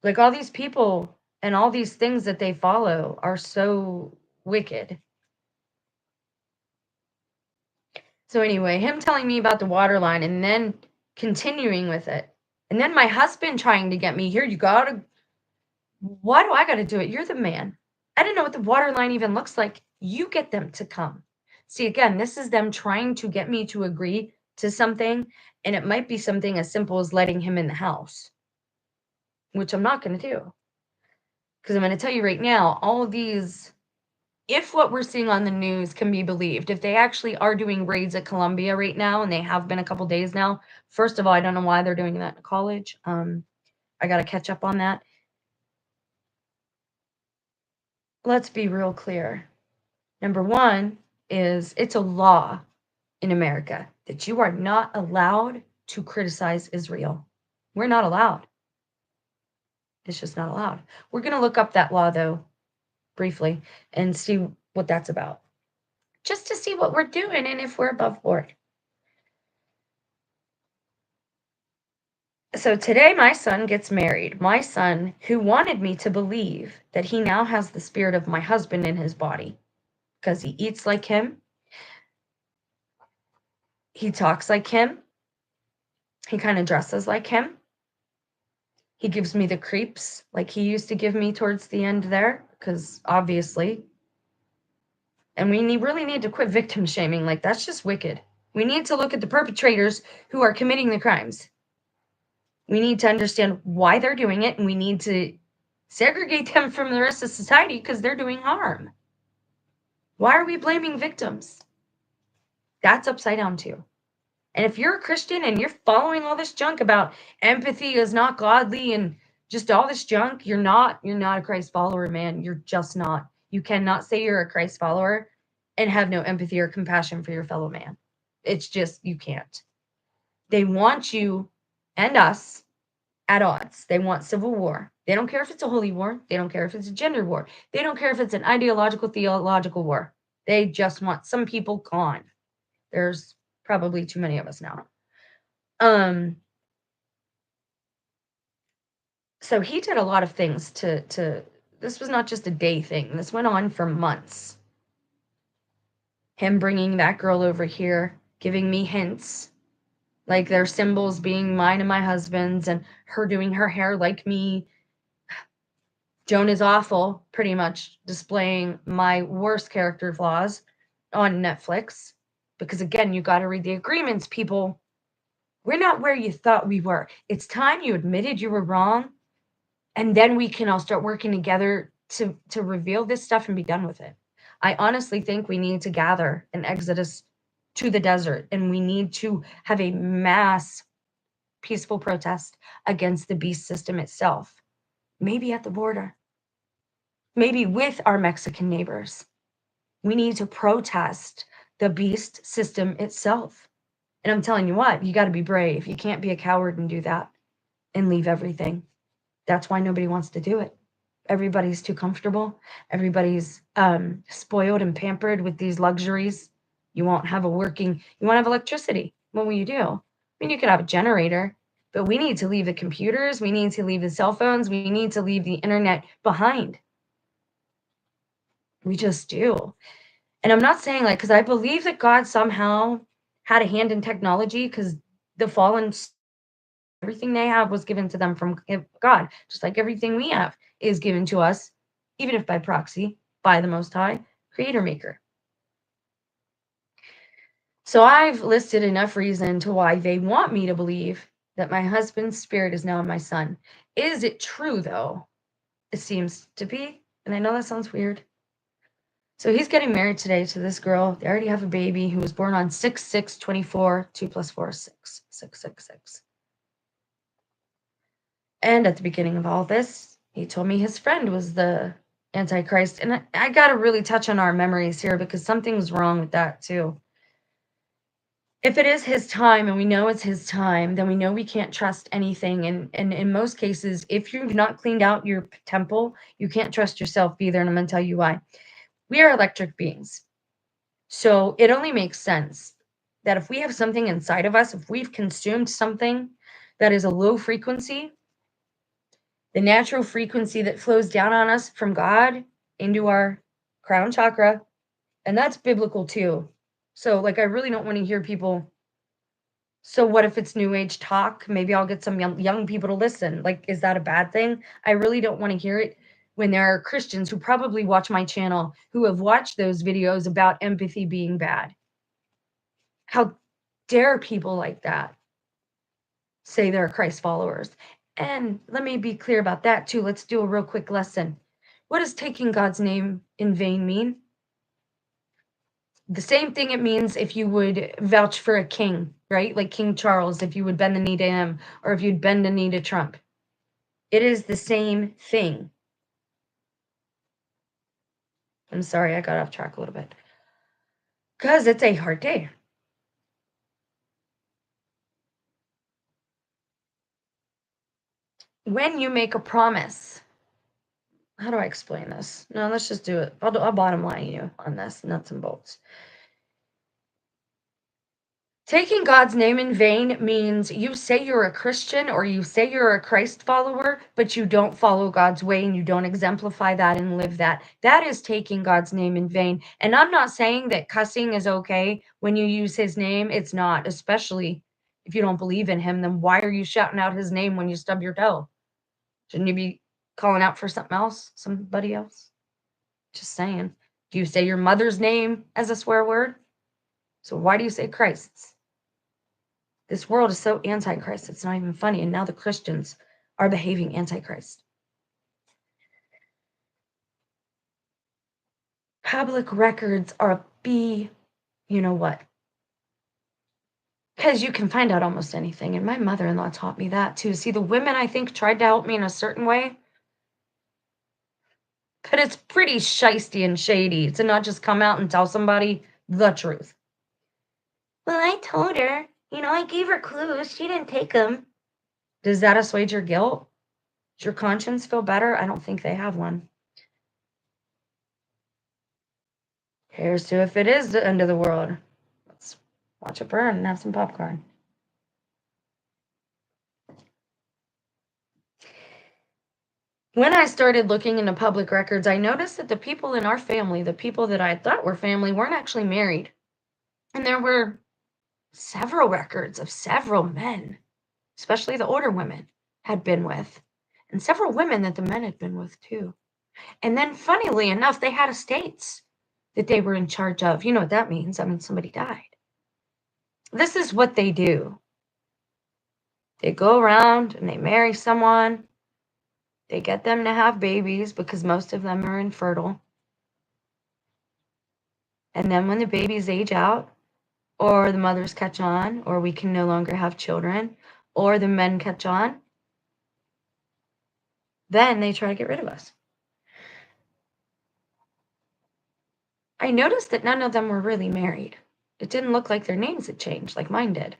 Like all these people and all these things that they follow are so wicked. So anyway, him telling me about the water line and then continuing with it. And then my husband trying to get me, here, why do I got to do it? You're the man. I didn't know what the water line even looks like. You get them to come. See, again, this is them trying to get me to agree to something. And it might be something as simple as letting him in the house, which I'm not going to do. Because I'm going to tell you right now, all of these if what we're seeing on the news can be believed, if they actually are doing raids at Columbia right now, and they have been a couple days now, first of all, I don't know why they're doing that in college. I got to catch up on that. Let's be real clear. Number one is it's a law in America that you are not allowed to criticize Israel. We're not allowed. It's just not allowed. We're going to look up that law, though, briefly and see what that's about, just to see what we're doing and if we're above board. So today, my son gets married. My son, who wanted me to believe that he now has the spirit of my husband in his body because he eats like him, he talks like him, he kind of dresses like him. He gives me the creeps like he used to give me towards the end there, because obviously. And we really need to quit victim shaming. Like, that's just wicked. We need to look at the perpetrators who are committing the crimes. We need to understand why they're doing it, and we need to segregate them from the rest of society because they're doing harm. Why are we blaming victims? That's upside down too. And if you're a Christian and you're following all this junk about empathy is not godly and just all this junk, you're not a Christ follower, man. You're just not. You cannot say you're a Christ follower and have no empathy or compassion for your fellow man. It's just, you can't. They want you and us at odds. They want civil war. They don't care if it's a holy war. They don't care if it's a gender war. They don't care if it's an ideological, theological war. They just want some people gone. There's probably too many of us now. So he did a lot of things to this was not just a day thing. This went on for months. Him bringing that girl over here, giving me hints, like their symbols being mine and my husband's, and her doing her hair like me. Joan is awful, pretty much displaying my worst character flaws on Netflix. Because again, you got to read the agreements, people. We're not where you thought we were. It's time you admitted you were wrong, and then we can all start working together to reveal this stuff and be done with it. I honestly think we need to gather an exodus to the desert, and we need to have a mass peaceful protest against the beast system itself. Maybe at the border, maybe with our Mexican neighbors. We need to protest the beast system itself. And I'm telling you what, you got to be brave. You can't be a coward and do that and leave everything. That's why nobody wants to do it. Everybody's too comfortable. Everybody's spoiled and pampered with these luxuries. You won't have electricity. What will you do? I mean, you could have a generator, but we need to leave the computers. We need to leave the cell phones. We need to leave the internet behind. We just do. And I'm not saying because I believe that God somehow had a hand in technology, because the fallen, everything they have was given to them from God, just like everything we have is given to us, even if by proxy, by the Most High, Creator Maker. So I've listed enough reason to why they want me to believe that my husband's spirit is now in my son. Is it true, though? It seems to be. And I know that sounds weird. So he's getting married today to this girl. They already have a baby who was born on 6/6/24. 2 + 4 is 6. 666. And at the beginning of all this, he told me his friend was the Antichrist. And I got to really touch on our memories here, because something's wrong with that too. If it is his time and we know it's his time, then we know we can't trust anything. And in most cases, if you've not cleaned out your temple, you can't trust yourself either. And I'm going to tell you why. We are electric beings. So it only makes sense that if we have something inside of us, if we've consumed something that is a low frequency, the natural frequency that flows down on us from God into our crown chakra, and that's biblical too. So I really don't want to hear people, so what if it's new age talk? Maybe I'll get some young people to listen. Is that a bad thing? I really don't want to hear it when there are Christians who probably watch my channel who have watched those videos about empathy being bad. How dare people like that say they're Christ followers? And let me be clear about that too. Let's do a real quick lesson. What does taking God's name in vain mean? The same thing it means if you would vouch for a king, right? Like King Charles, if you would bend the knee to him, or if you'd bend the knee to Trump. It is the same thing. I'm sorry, I got off track a little bit. Because it's a hard day. When you make a promise, how do I explain this? No, let's just do it. I'll bottom line you on this, nuts and bolts. Taking God's name in vain means you say you're a Christian or you say you're a Christ follower, but you don't follow God's way and you don't exemplify that and live that. That is taking God's name in vain. And I'm not saying that cussing is okay when you use his name. It's not, especially if you don't believe in him. Then why are you shouting out his name when you stub your toe? Shouldn't you be calling out for something else, somebody else? Just saying. Do you say your mother's name as a swear word? So why do you say Christ's? This world is so antichrist, it's not even funny. And now the Christians are behaving antichrist. Public records are you know what? Because you can find out almost anything. And my mother-in-law taught me that too. See, the women, I think, tried to help me in a certain way. But it's pretty shisty and shady to not just come out and tell somebody the truth. Well, I told her, I gave her clues. She didn't take them. Does that assuage your guilt? Does your conscience feel better? I don't think they have one. Here's to if it is the end of the world. Let's watch it burn and have some popcorn. When I started looking into public records, I noticed that the people in our family, the people that I thought were family, weren't actually married. And there were several records of several men, especially the older women, had been with, and several women that the men had been with too. And then, funnily enough, they had estates that they were in charge of. You know what that means? That means somebody died. This is what they do. They go around and they marry someone. They get them to have babies because most of them are infertile. And then when the babies age out, or the mothers catch on, or we can no longer have children, or the men catch on, then they try to get rid of us. I noticed that none of them were really married. It didn't look like their names had changed like mine did.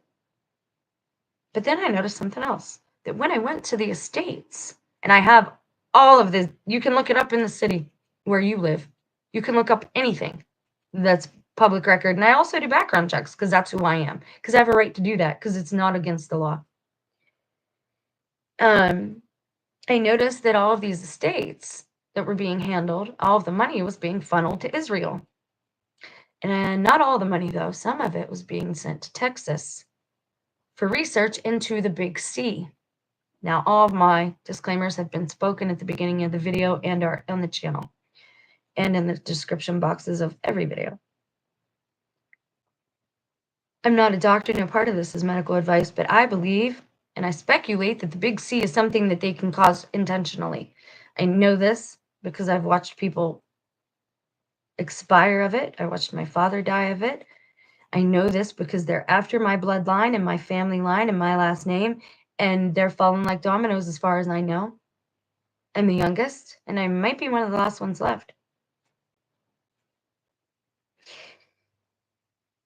But then I noticed something else, that when I went to the estates, and I have all of this, you can look it up in the city where you live. You can look up anything that's public record. And I also do background checks because that's who I am. Because I have a right to do that because it's not against the law. I noticed that all of these estates that were being handled, all of the money was being funneled to Israel. And not all the money, though. Some of it was being sent to Texas for research into the Big C. Now, all of my disclaimers have been spoken at the beginning of the video and are on the channel and in the description boxes of every video. I'm not a doctor, no part of this is medical advice, but I believe and I speculate that the Big C is something that they can cause intentionally. I know this because I've watched people expire of it. I watched my father die of it. I know this because they're after my bloodline and my family line and my last name, and they're falling like dominoes as far as I know. I'm the youngest, and I might be one of the last ones left.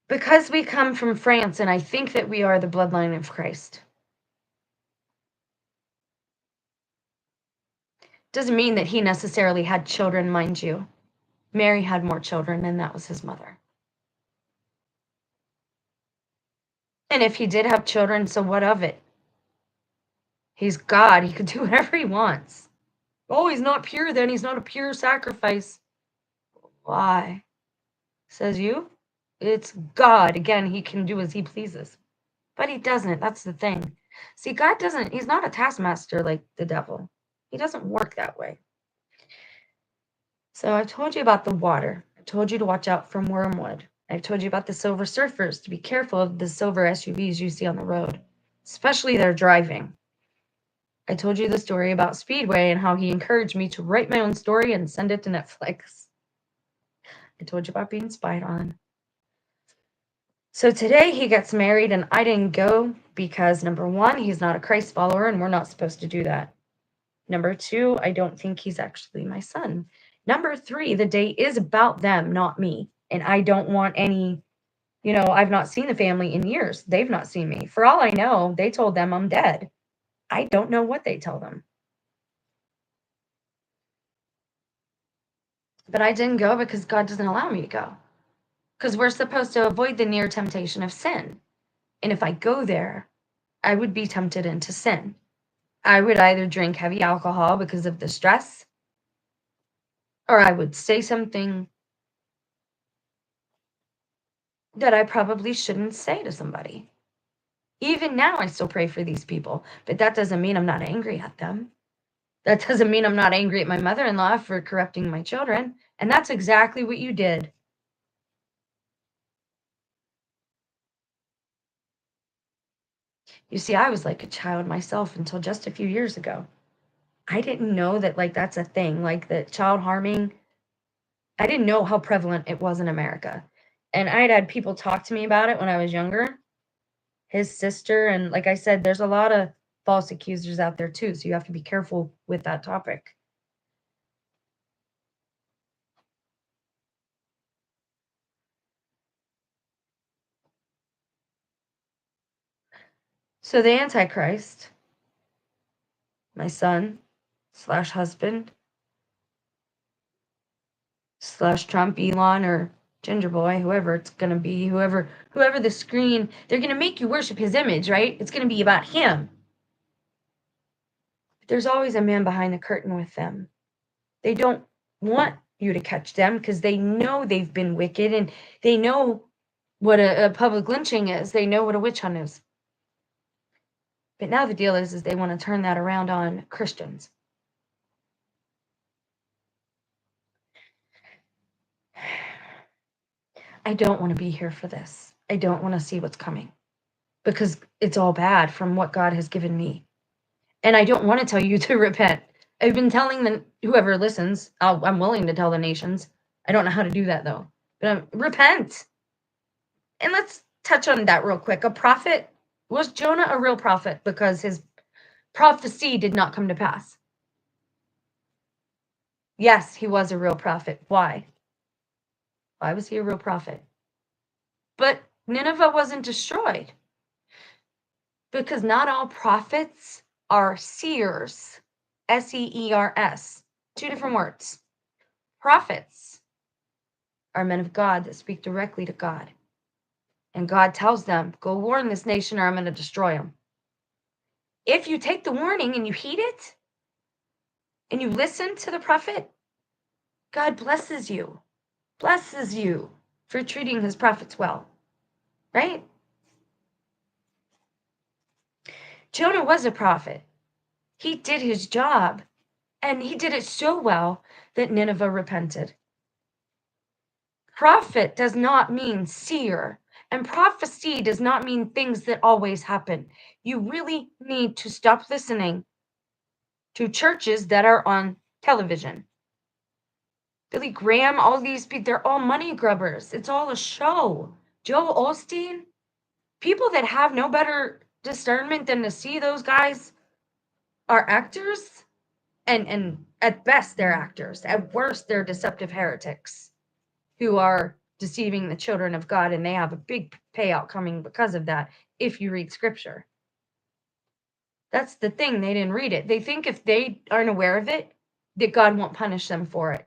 Because we come from France, and I think that we are the bloodline of Christ. Doesn't mean that he necessarily had children, mind you. Mary had more children, and that was his mother. And if he did have children, so what of it? He's God. He could do whatever he wants. Oh, he's not pure then. He's not a pure sacrifice. Why? Says you? It's God. Again, he can do as he pleases. But he doesn't. That's the thing. See, God doesn't, he's not a taskmaster like the devil. He doesn't work that way. So I told you about the water. I told you to watch out from wormwood. I told you about the silver surfers, to be careful of the silver SUVs you see on the road, especially their driving. I told you the story about Speedway and how he encouraged me to write my own story and send it to Netflix. I told you about being spied on. So today he gets married, and I didn't go because number one, he's not a Christ follower, and we're not supposed to do that. Number two, I don't think he's actually my son. Number three, the day is about them, not me. And I don't want any, I've not seen the family in years. They've not seen me. For all I know, they told them I'm dead. I don't know what they tell them. But I didn't go because God doesn't allow me to go. Because we're supposed to avoid the near temptation of sin. And if I go there, I would be tempted into sin. I would either drink heavy alcohol because of the stress, or I would say something that I probably shouldn't say to somebody. Even now, I still pray for these people, but that doesn't mean I'm not angry at them. That doesn't mean I'm not angry at my mother-in-law for corrupting my children. And that's exactly what you did. You see, I was like a child myself until just a few years ago. I didn't know that, like, that's a thing, like that child harming. I didn't know how prevalent it was in America. And I'd had people talk to me about it when I was younger, his sister. And like I said, there's a lot of false accusers out there too. So you have to be careful with that topic. So the Antichrist, my son slash husband slash Trump, Elon, or Ginger Boy, whoever it's gonna be, whoever the screen, they're gonna make you worship his image, right? It's gonna be about him. But there's always a man behind the curtain with them. They don't want you to catch them because they know they've been wicked, and they know what a public lynching is. They know what a witch hunt is. But now the deal is they want to turn that around on Christians. I don't want to be here for this. I don't want to see what's coming because it's all bad from what God has given me. And I don't want to tell you to repent. I've been telling whoever listens, I'm willing to tell the nations. I don't know how to do that though. But repent. And let's touch on that real quick. A prophet, was Jonah a real prophet because his prophecy did not come to pass? Yes, he was a real prophet. Why? Why was he a real prophet? But Nineveh wasn't destroyed because not all prophets are seers. Seers. Two different words. Prophets are men of God that speak directly to God. And God tells them, go warn this nation or I'm going to destroy them. If you take the warning and you heed it and you listen to the prophet, God blesses you for treating his prophets well, right? Jonah was a prophet. He did his job, and he did it so well that Nineveh repented. Prophet does not mean seer, and prophecy does not mean things that always happen. You really need to stop listening to churches that are on television. Billy Graham, all these people, they're all money grubbers. It's all a show. Joel Osteen, people that have no better discernment than to see those guys are actors, and at best they're actors. At worst, they're deceptive heretics who are deceiving the children of God, and they have a big payout coming because of that if you read scripture. That's the thing, they didn't read it. They think if they aren't aware of it, that God won't punish them for it.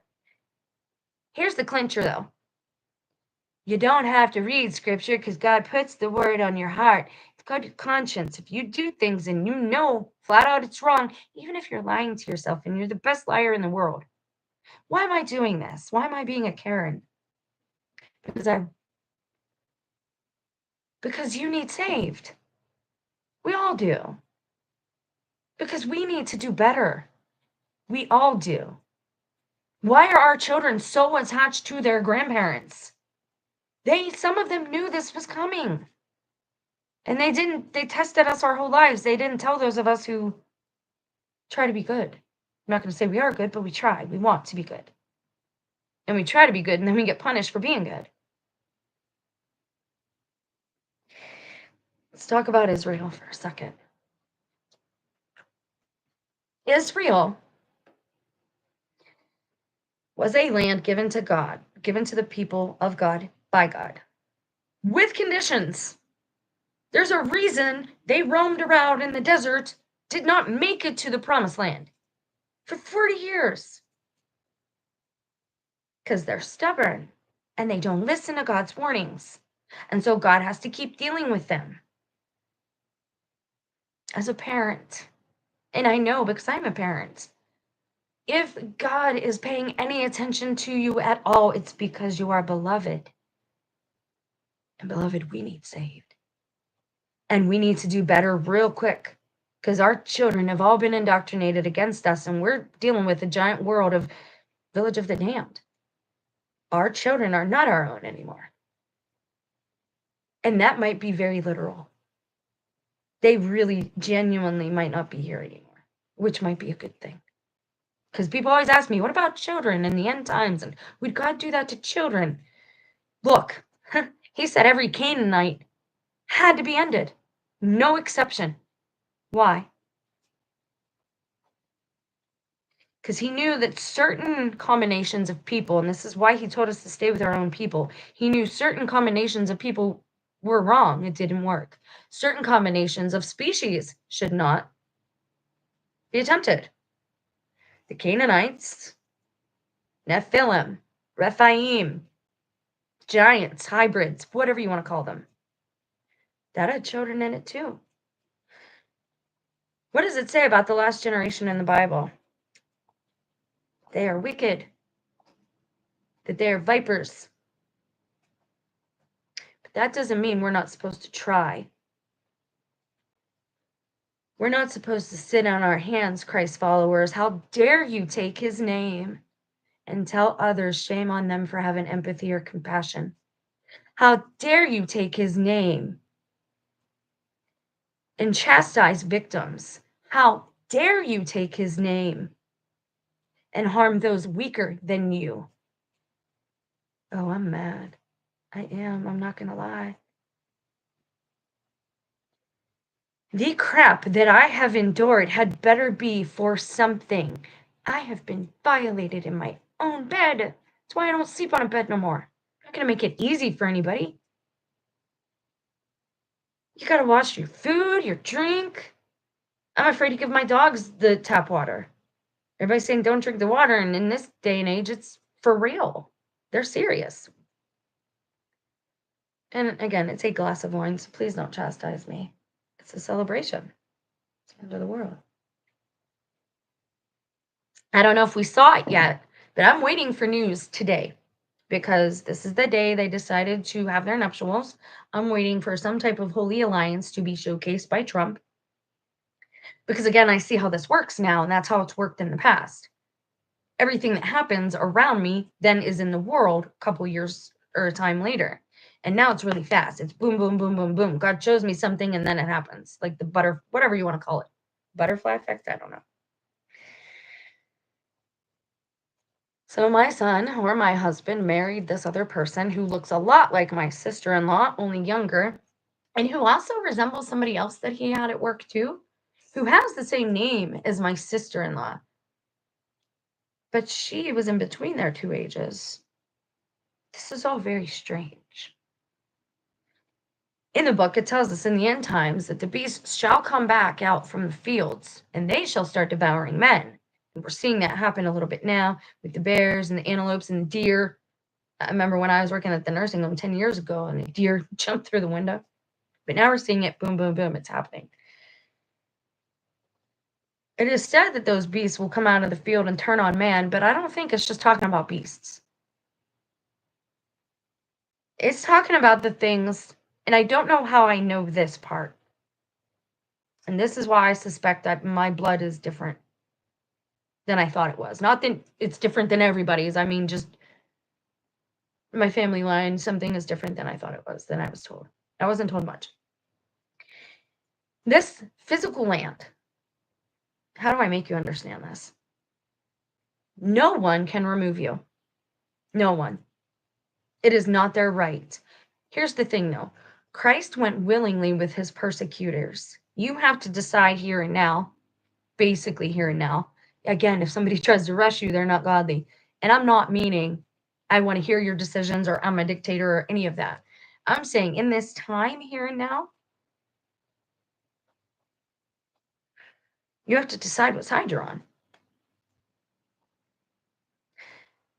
Here's the clincher, though. You don't have to read scripture because God puts the word on your heart. It's got your conscience. If you do things and you know flat out it's wrong, even if you're lying to yourself and you're the best liar in the world, why am I doing this? Why am I being a Karen? Because you need saved. We all do. Because we need to do better. We all do. Why are our children so attached to their grandparents? Some of them knew this was coming. And they tested us our whole lives. They didn't tell those of us who try to be good. I'm not going to say we are good, but we try. We want to be good. And we try to be good, and then we get punished for being good. Let's talk about Israel for a second. Israel was a land given to God, given to the people of God by God, with conditions. There's a reason they roamed around in the desert, did not make it to the promised land for 40 years. Because they're stubborn and they don't listen to God's warnings. And so God has to keep dealing with them. As a parent, and I know because I'm a parent, if God is paying any attention to you at all, it's because you are beloved. And beloved, we need saved. And we need to do better real quick because our children have all been indoctrinated against us, and we're dealing with a giant world of Village of the Damned. Our children are not our own anymore. And that might be very literal. They really genuinely might not be here anymore, which might be a good thing. Because people always ask me, what about children in the end times? And would God do that to children? Look, he said every Canaanite had to be ended. No exception. Why? Because he knew that certain combinations of people, and this is why he told us to stay with our own people, he knew certain combinations of people were wrong. It didn't work. Certain combinations of species should not be attempted. The Canaanites, Nephilim, Rephaim, giants, hybrids, whatever you want to call them. That had children in it too. What does it say about the last generation in the Bible? They are wicked, that they are vipers. But that doesn't mean we're not supposed to try. We're not supposed to sit on our hands, Christ followers. How dare you take his name and tell others shame on them for having empathy or compassion? How dare you take his name and chastise victims? How dare you take his name and harm those weaker than you? Oh, I'm mad. I am. I'm not going to lie. The crap that I have endured had better be for something. I have been violated in my own bed. That's why I don't sleep on a bed no more. I'm not going to make it easy for anybody. You got to wash your food, your drink. I'm afraid to give my dogs the tap water. Everybody's saying don't drink the water, and in this day and age, it's for real. They're serious. And again, it's a glass of wine, so please don't chastise me. It's a celebration. It's the end of the world. I don't know if we saw it yet, but I'm waiting for news today because this is the day they decided to have their nuptials. I'm waiting for some type of holy alliance to be showcased by Trump. Because again, I see how this works now, and that's how it's worked in the past. Everything that happens around me then is in the world a couple years or a time later. And now it's really fast. It's boom, boom, boom, boom, boom. God shows me something and then it happens. Like the whatever you want to call it. Butterfly effect? I don't know. So my son or my husband married this other person who looks a lot like my sister-in-law, only younger, and who also resembles somebody else that he had at work too, who has the same name as my sister-in-law. But she was in between their two ages. This is all very strange. In the book, it tells us in the end times that the beasts shall come back out from the fields, and they shall start devouring men. And we're seeing that happen a little bit now with the bears and the antelopes and the deer. I remember when I was working at the nursing home 10 years ago, and a deer jumped through the window. But now we're seeing it, boom, boom, boom, it's happening. It is said that those beasts will come out of the field and turn on man, but I don't think it's just talking about beasts. It's talking about the things, and I don't know how I know this part. And this is why I suspect that my blood is different than I thought it was. Not that it's different than everybody's. I mean, just my family line, something is different than I thought it was, than I was told. I wasn't told much. This physical land, how do I make you understand this? No one can remove you. No one. It is not their right. Here's the thing, though. Christ went willingly with his persecutors. You have to decide here and now, basically here and now. Again, if somebody tries to rush you, they're not godly. And I'm not meaning I want to hear your decisions or I'm a dictator or any of that. I'm saying in this time here and now, you have to decide what side you're on.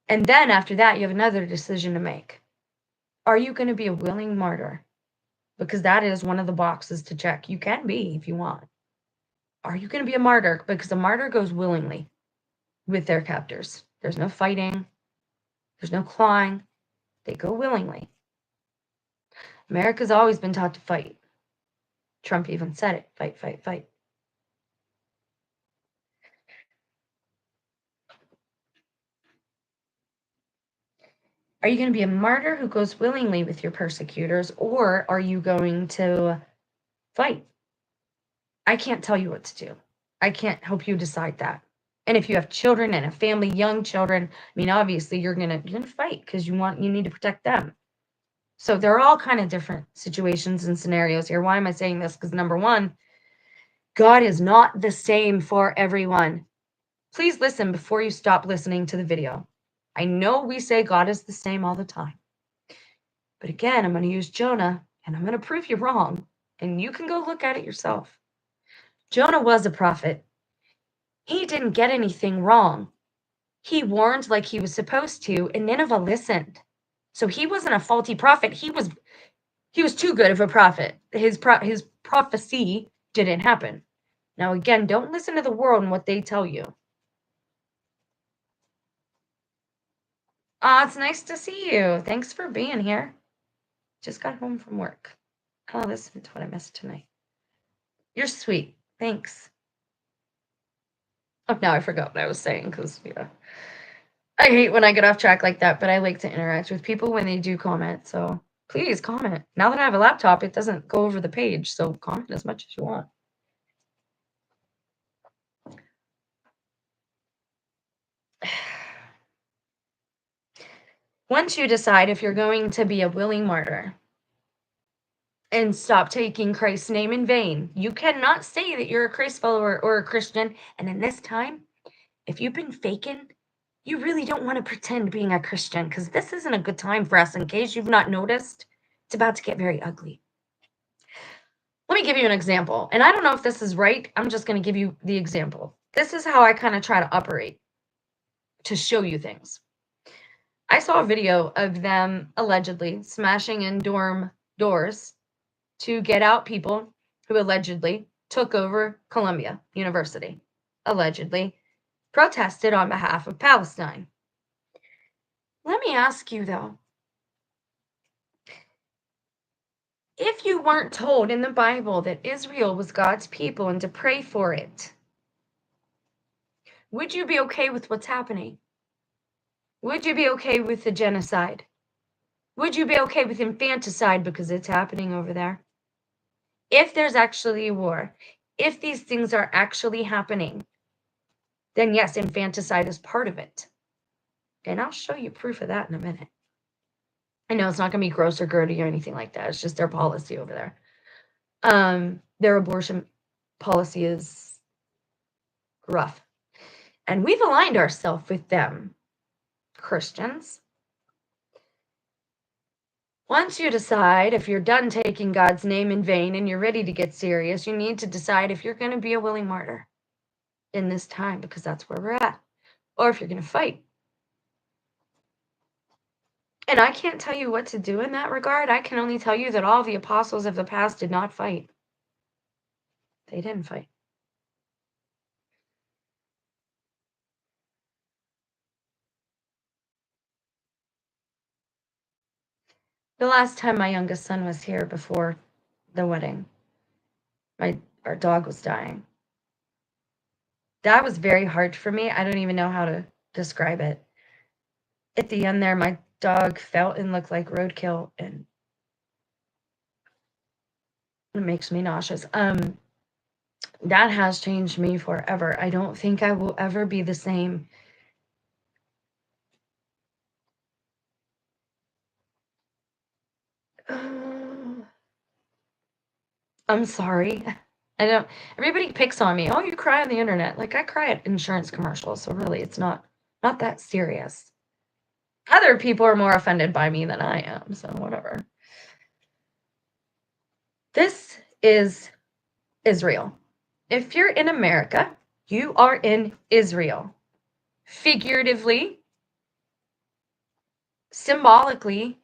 And then after that, you have another decision to make. Are you going to be a willing martyr? Because that is one of the boxes to check. You can be if you want. Are you going to be a martyr? Because a martyr goes willingly with their captors. There's no fighting. There's no clawing. They go willingly. America's always been taught to fight. Trump even said it. Fight, fight, fight. Are you going to be a martyr who goes willingly with your persecutors, or are you going to fight? I can't tell you what to do. I can't help you decide that. And if you have children and a family, young children, I mean, obviously you're gonna fight because you need to protect them. So they're all kind of different situations and scenarios here. Why am I saying this? Because number one, God is not the same for everyone. Please listen before you stop listening to the video. I know we say God is the same all the time. But again, I'm going to use Jonah, and I'm going to prove you wrong. And you can go look at it yourself. Jonah was a prophet. He didn't get anything wrong. He warned like he was supposed to, and Nineveh listened. So he wasn't a faulty prophet. He was too good of a prophet. His prophecy didn't happen. Now, again, don't listen to the world and what they tell you. It's nice to see you. Thanks for being here. Just got home from work. I'll listen to what I missed tonight. You're sweet. Thanks. Oh, now I forgot what I was saying because, I hate when I get off track like that, but I like to interact with people when they do comment. So please comment. Now that I have a laptop, it doesn't go over the page. So comment as much as you want. Once you decide if you're going to be a willing martyr and stop taking Christ's name in vain, you cannot say that you're a Christ follower or a Christian. And in this time, if you've been faking, you really don't want to pretend being a Christian because this isn't a good time for us. In case you've not noticed, it's about to get very ugly. Let me give you an example. And I don't know if this is right. I'm just going to give you the example. This is how I kind of try to operate to show you things. I saw a video of them allegedly smashing in dorm doors to get out people who allegedly took over Columbia University, allegedly protested on behalf of Palestine. Let me ask you, though, if you weren't told in the Bible that Israel was God's people and to pray for it, would you be okay with what's happening? Would you be okay with the genocide? Would you be okay with infanticide because it's happening over there? If there's actually a war, if these things are actually happening, then yes, infanticide is part of it. And I'll show you proof of that in a minute. I know it's not going to be gross or dirty or anything like that. It's just their policy over there. Their abortion policy is rough. And we've aligned ourselves with them, Christians. Once you decide if you're done taking God's name in vain and you're ready to get serious, you need to decide if you're going to be a willing martyr in this time, because that's where we're at, or if you're going to fight. And I can't tell you what to do in that regard. I can only tell you that all the apostles of the past did not fight. They didn't fight. The last time my youngest son was here before the wedding, our dog was dying. That was very hard for me. I don't even know how to describe it. At the end there, my dog felt and looked like roadkill, and it makes me nauseous. That has changed me forever. I don't think I will ever be the same. I'm sorry. I don't everybody picks on me. "Oh, you cry on the internet." Like, I cry at insurance commercials, so really it's not that serious. Other people are more offended by me than I am, so whatever. This is Israel. If you're in America, you are in Israel. Figuratively, symbolically,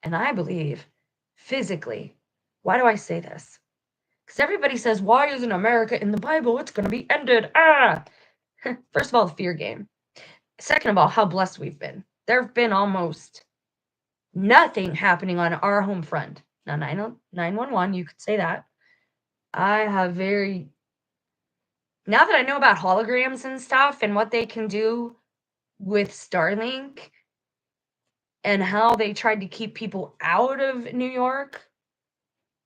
and I believe physically. Why do I say this? Because everybody says, why isn't America in the Bible? It's going to be ended. Ah! First of all, the fear game. Second of all, how blessed we've been. There have been almost nothing happening on our home front. Now, 911, you could say that. I have now that I know about holograms and stuff and what they can do with Starlink and how they tried to keep people out of New York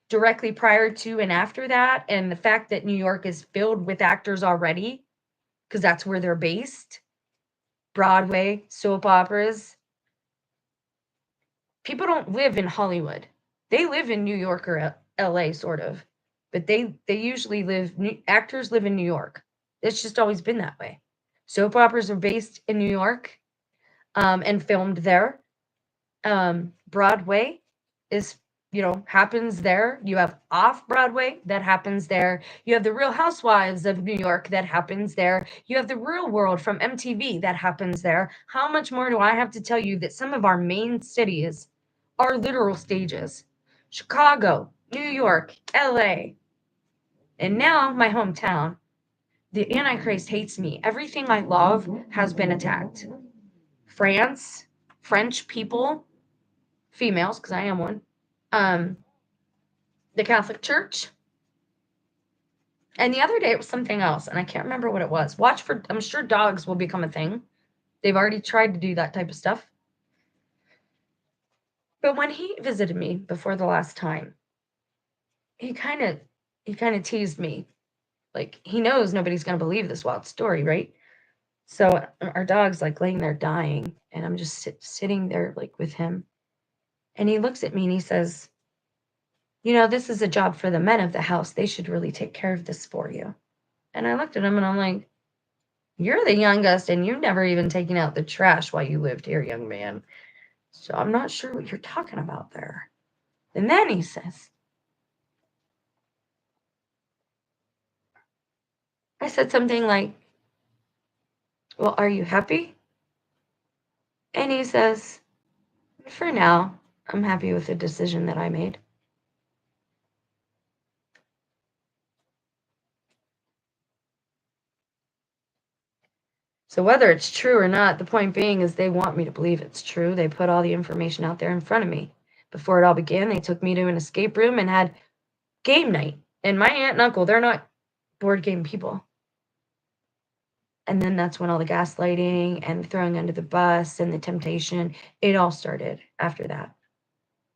directly prior to and after that, and the fact that New York is filled with actors already, because that's where they're based, Broadway, soap operas. People don't live in Hollywood. They live in New York or LA, sort of. But they usually actors live in New York. It's just always been that way. Soap operas are based in New York and filmed there. Broadway is, happens there. You have off Broadway that happens there. You have the Real Housewives of New York that happens there. You have the Real World from MTV that happens there. How much more do I have to tell you that some of our main cities are literal stages? Chicago, New York, LA, and now my hometown. The Antichrist hates me. Everything I love has been attacked. France, French people, females, because I am one, um, the Catholic Church, and the other day it was something else, and I can't remember what it was. I'm sure dogs will become a thing. They've already tried to do that type of stuff. But when he visited me before the last time, he kind of teased me. Like, he knows nobody's going to believe this wild story, right? So our dog's like laying there dying, and I'm just sitting there like with him. And he looks at me and he says, this is a job for the men of the house. They should really take care of this for you. And I looked at him and I'm like, you're the youngest and you've never even taken out the trash while you lived here, young man. So I'm not sure what you're talking about there. And then he says, I said something like, well, are you happy? And he says, for now, I'm happy with the decision that I made. So whether it's true or not, the point being is they want me to believe it's true. They put all the information out there in front of me. Before it all began, they took me to an escape room and had game night. And my aunt and uncle, they're not board game people. And then that's when all the gaslighting and throwing under the bus and the temptation, it all started after that.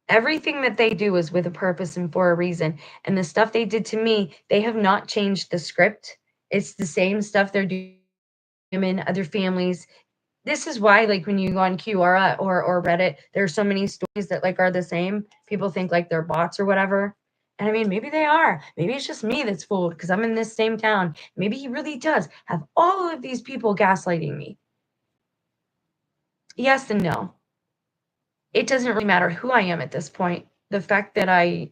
Everything that they do is with a purpose and for a reason. And the stuff they did to me, they have not changed the script. It's the same stuff they're doing in other families. This is why, like, when you go on Quora or Reddit, there's so many stories that like are the same. People think like they're bots or whatever. And I mean, maybe they are. Maybe it's just me that's fooled because I'm in this same town. Maybe he really does have all of these people gaslighting me. Yes and no. It doesn't really matter who I am at this point. The fact that I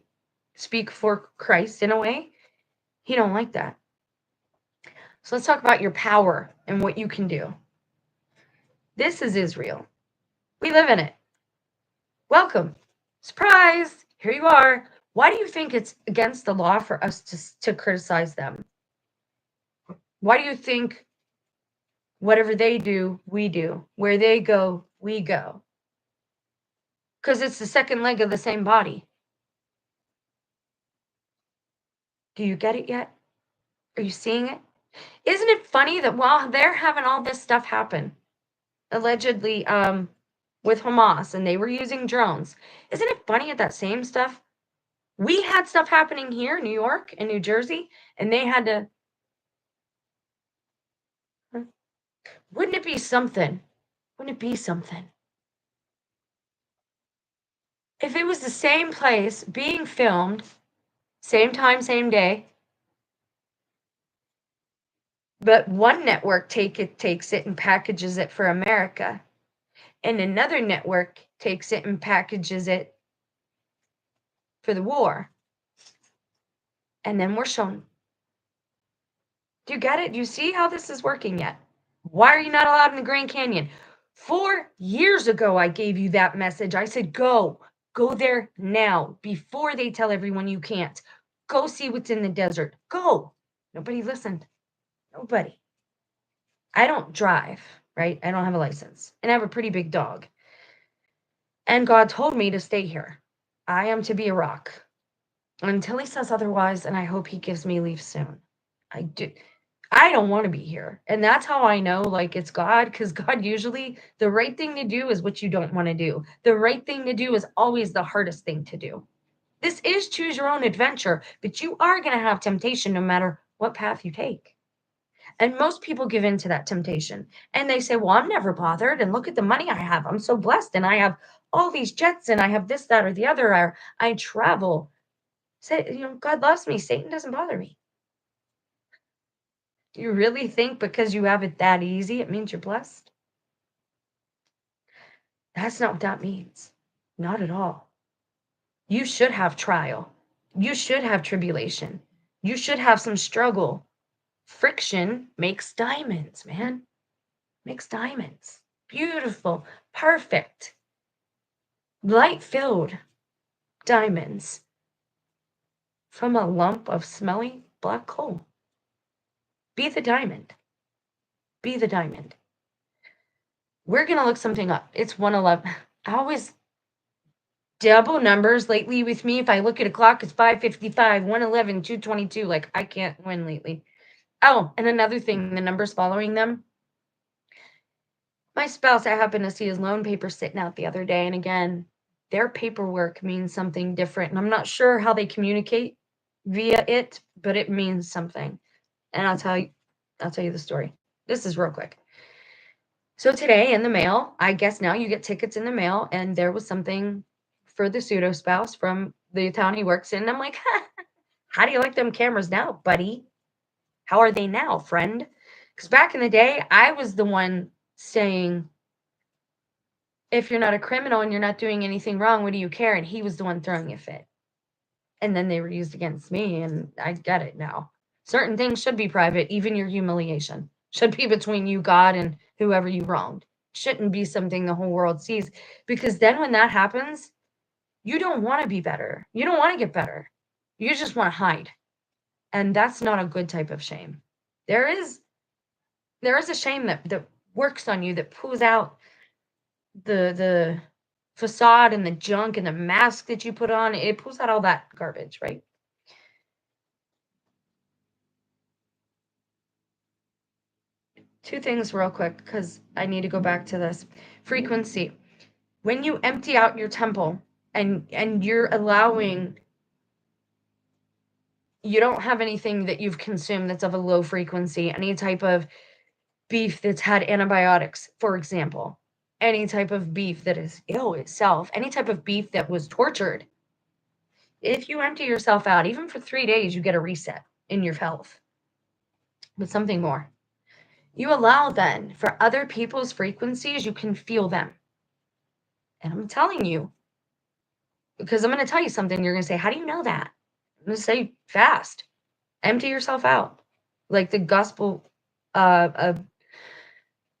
speak for Christ in a way, he don't like that. So let's talk about your power and what you can do. This is Israel. We live in it. Welcome. Surprise! Here you are. Why do you think it's against the law for us to criticize them? Why do you think whatever they do, we do? Where they go, we go? Because it's the second leg of the same body. Do you get it yet? Are you seeing it? Isn't it funny that while they're having all this stuff happen, allegedly with Hamas, and they were using drones, isn't it funny at that same stuff? We had stuff happening here in New York and New Jersey, and they had to. Wouldn't it be something? Wouldn't it be something? If it was the same place being filmed Same time, same day. But one network takes it and packages it for America, and another network takes it and packages it for the war. And then we're shown. Do you get it? Do you see how this is working yet? Why are you not allowed in the Grand Canyon? 4 years ago, I gave you that message. I said, go there now before they tell everyone you can't. Go see what's in the desert. Go. Nobody listened. Nobody. I don't drive, right? I don't have a license, and I have a pretty big dog. And God told me to stay here. I am to be a rock until he says otherwise, and I hope he gives me leave soon. I do. I don't want to be here. And that's how I know, like, it's God, because God usually, the right thing to do is what you don't want to do. The right thing to do is always the hardest thing to do. This is choose your own adventure, but you are going to have temptation no matter what path you take. And most people give in to that temptation. And they say, well, I'm never bothered. And look at the money I have. I'm so blessed. And I have all these jets and I have this, that, or the other. Or I travel. Say, God loves me. Satan doesn't bother me. You really think because you have it that easy, it means you're blessed? That's not what that means. Not at all. You should have trial. You should have tribulation. You should have some struggle. Friction makes diamonds, man. Makes diamonds. Beautiful, perfect, light-filled diamonds from a lump of smelly black coal. Be the diamond. Be the diamond. We're going to look something up. It's 111. I always double numbers lately with me. If I look at a clock, it's 5:55, 111, 2:22. Like, I can't win lately. Oh, and another thing, the numbers following them. My spouse, I happened to see his loan papers sitting out the other day. And again, their paperwork means something different. And I'm not sure how they communicate via it, but it means something. And I'll tell you the story. This is real quick. So today in the mail, I guess now you get tickets in the mail, and there was something for the pseudo spouse from the town he works in. And I'm like, how do you like them cameras now, buddy? How are they now, friend? Because back in the day, I was the one saying, if you're not a criminal and you're not doing anything wrong, what do you care? And he was the one throwing a fit. And then they were used against me, and I get it now. Certain things should be private, even your humiliation. Should be between you, God, and whoever you wronged. Shouldn't be something the whole world sees. Because then when that happens, you don't want to be better. You don't want to get better. You just want to hide. And that's not a good type of shame. There is a shame that works on you, that pulls out the facade and the junk and the mask that you put on. It pulls out all that garbage, right? Two things real quick, because I need to go back to this. Frequency. When you empty out your temple and you're allowing, you don't have anything that you've consumed that's of a low frequency, any type of beef that's had antibiotics, for example, any type of beef that is ill itself, any type of beef that was tortured. If you empty yourself out, even for 3 days, you get a reset in your health. But something more. You allow then for other people's frequencies, you can feel them. And I'm telling you, because I'm going to tell you something, you're going to say, how do you know that? I'm going to say fast. Empty yourself out. Like the gospel, the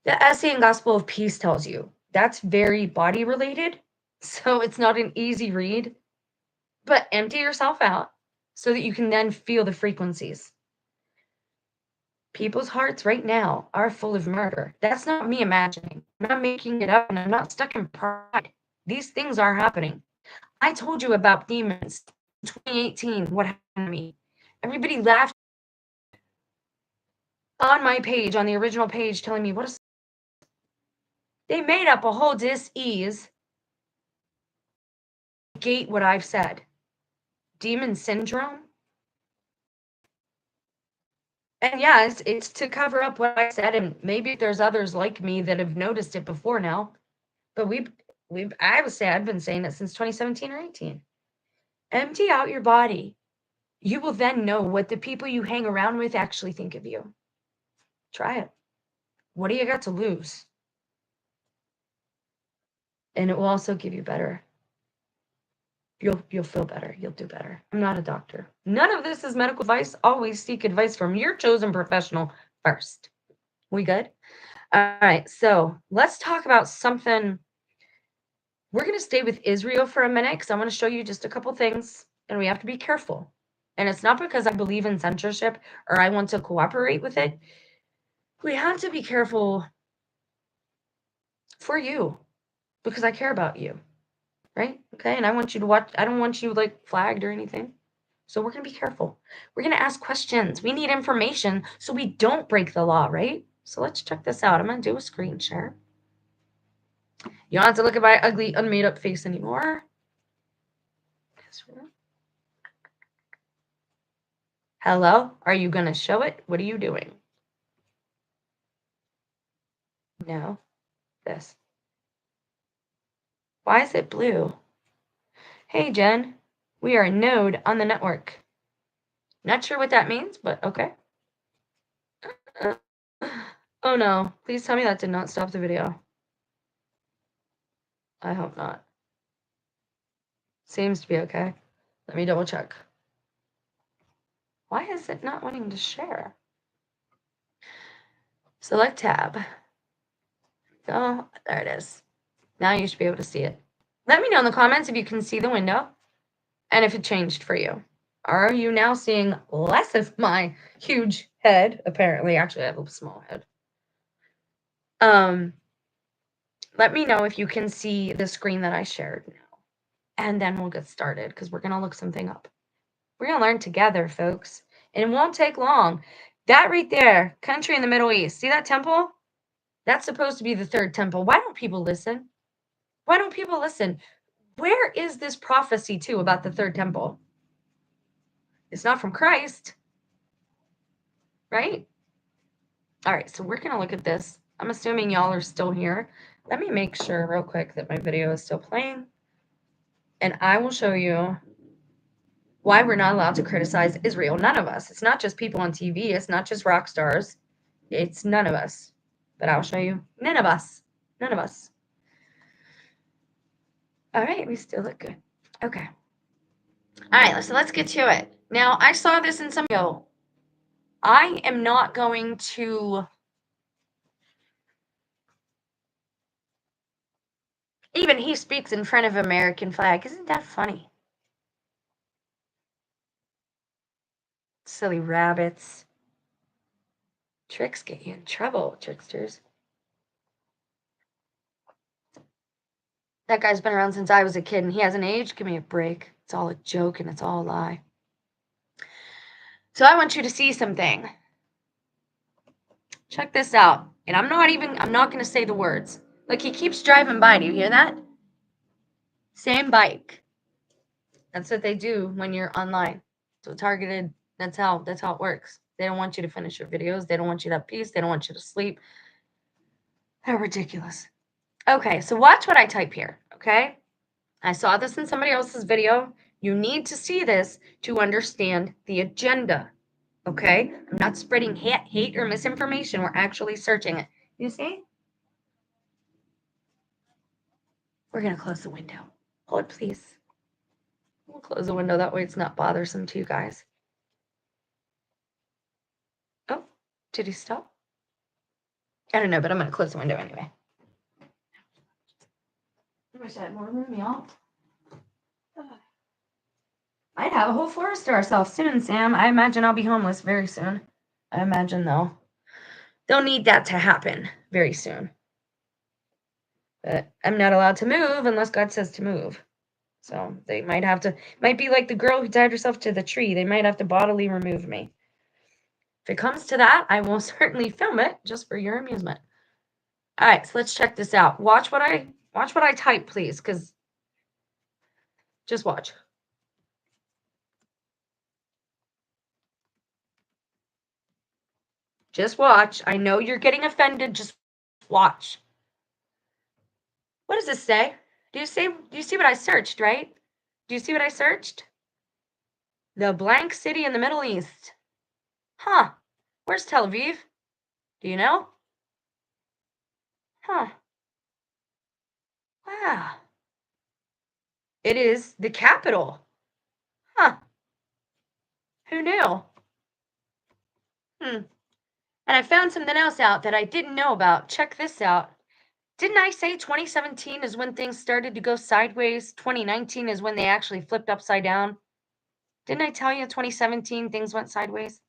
essay and gospel of peace tells you. That's very body related. So it's not an easy read. But empty yourself out so that you can then feel the frequencies. People's hearts right now are full of murder. That's not me imagining. I'm not making it up, and I'm not stuck in pride. These things are happening. I told you about demons in 2018. What happened to me? Everybody laughed on my page, on the original page, telling me they made up a whole dis-ease gate what I've said. Demon syndrome. And yeah, it's to cover up what I said, and maybe there's others like me that have noticed it before now. But I would say I've been saying it since 2017 or 18. Empty out your body you will then know what the people you hang around with actually think of you. Try it. What do you got to lose? And it will also give you better. You'll feel better. You'll do better. I'm not a doctor. None of this is medical advice. Always seek advice from your chosen professional first. We good? All right. So let's talk about something. We're going to stay with Israel for a minute because I want to show you just a couple things, and we have to be careful. And it's not because I believe in censorship or I want to cooperate with it. We have to be careful for you because I care about you. Right? Okay. And I want you to watch. I don't want you like flagged or anything. So we're going to be careful. We're going to ask questions. We need information so we don't break the law, right? So let's check this out. I'm going to do a screen share. You don't have to look at my ugly, unmade up face anymore. Hello? Are you going to show it? What are you doing? No. This. Why is it blue? Hey, Jen. We are a node on the network. Not sure what that means, but okay. Oh no. Please tell me that did not stop the video. I hope not. Seems to be okay. Let me double check. Why is it not wanting to share? Select tab. Oh, there it is. Now you should be able to see it. Let me know in the comments if you can see the window and if it changed for you. Are you now seeing less of my huge head? Apparently, actually, I have a small head. Let me know if you can see the screen that I shared now. And then we'll get started because we're going to look something up. We're going to learn together, folks. And it won't take long. That right there, country in the Middle East. See that temple? That's supposed to be the third temple. Why don't people listen? Why don't people listen? Where is this prophecy, too, about the third temple? It's not from Christ, right? All right, so we're going to look at this. I'm assuming y'all are still here. Let me make sure real quick that my video is still playing. And I will show you why we're not allowed to criticize Israel. None of us. It's not just people on TV. It's not just rock stars. It's none of us. But I'll show you. None of us. None of us. All right, we still look good. Okay. All right, so let's get to it. Now, I saw this in some video. I am not going to even he speaks in front of American flag. Isn't that funny? Silly rabbits. Tricks get you in trouble, tricksters. That guy's been around since I was a kid and he hasn't aged. Give me a break. It's all a joke and it's all a lie. So I want you to see something. Check this out. And I'm not going to say the words. Look, he keeps driving by. Do you hear that? Same bike. That's what they do when you're online. So targeted, that's how it works. They don't want you to finish your videos. They don't want you to have peace. They don't want you to sleep. They're ridiculous. Okay, so watch what I type here, okay? I saw this in somebody else's video. You need to see this to understand the agenda, okay? I'm not spreading hate or misinformation. We're actually searching it. You see? We're going to close the window. Hold, please. We'll close the window. That way it's not bothersome to you guys. Oh, did he stop? I don't know, but I'm going to close the window anyway. I wish I had more room, y'all. Might have a whole forest to ourselves soon, Sam. I imagine I'll be homeless very soon. I imagine they'll need that to happen very soon. But I'm not allowed to move unless God says to move. So they might be like the girl who tied herself to the tree. They might have to bodily remove me. If it comes to that, I will certainly film it just for your amusement. All right, so let's check this out. Watch what I type, please, because just watch. Just watch. I know you're getting offended. Just watch. What does this say? Do you see what I searched, right? Do you see what I searched? The blank city in the Middle East. Huh. Where's Tel Aviv? Do you know? Huh. Wow. It is the capital. Huh. Who knew? Hmm. And I found something else out that I didn't know about. Check this out. Didn't I say 2017 is when things started to go sideways? 2019 is when they actually flipped upside down. Didn't I tell you 2017 things went sideways?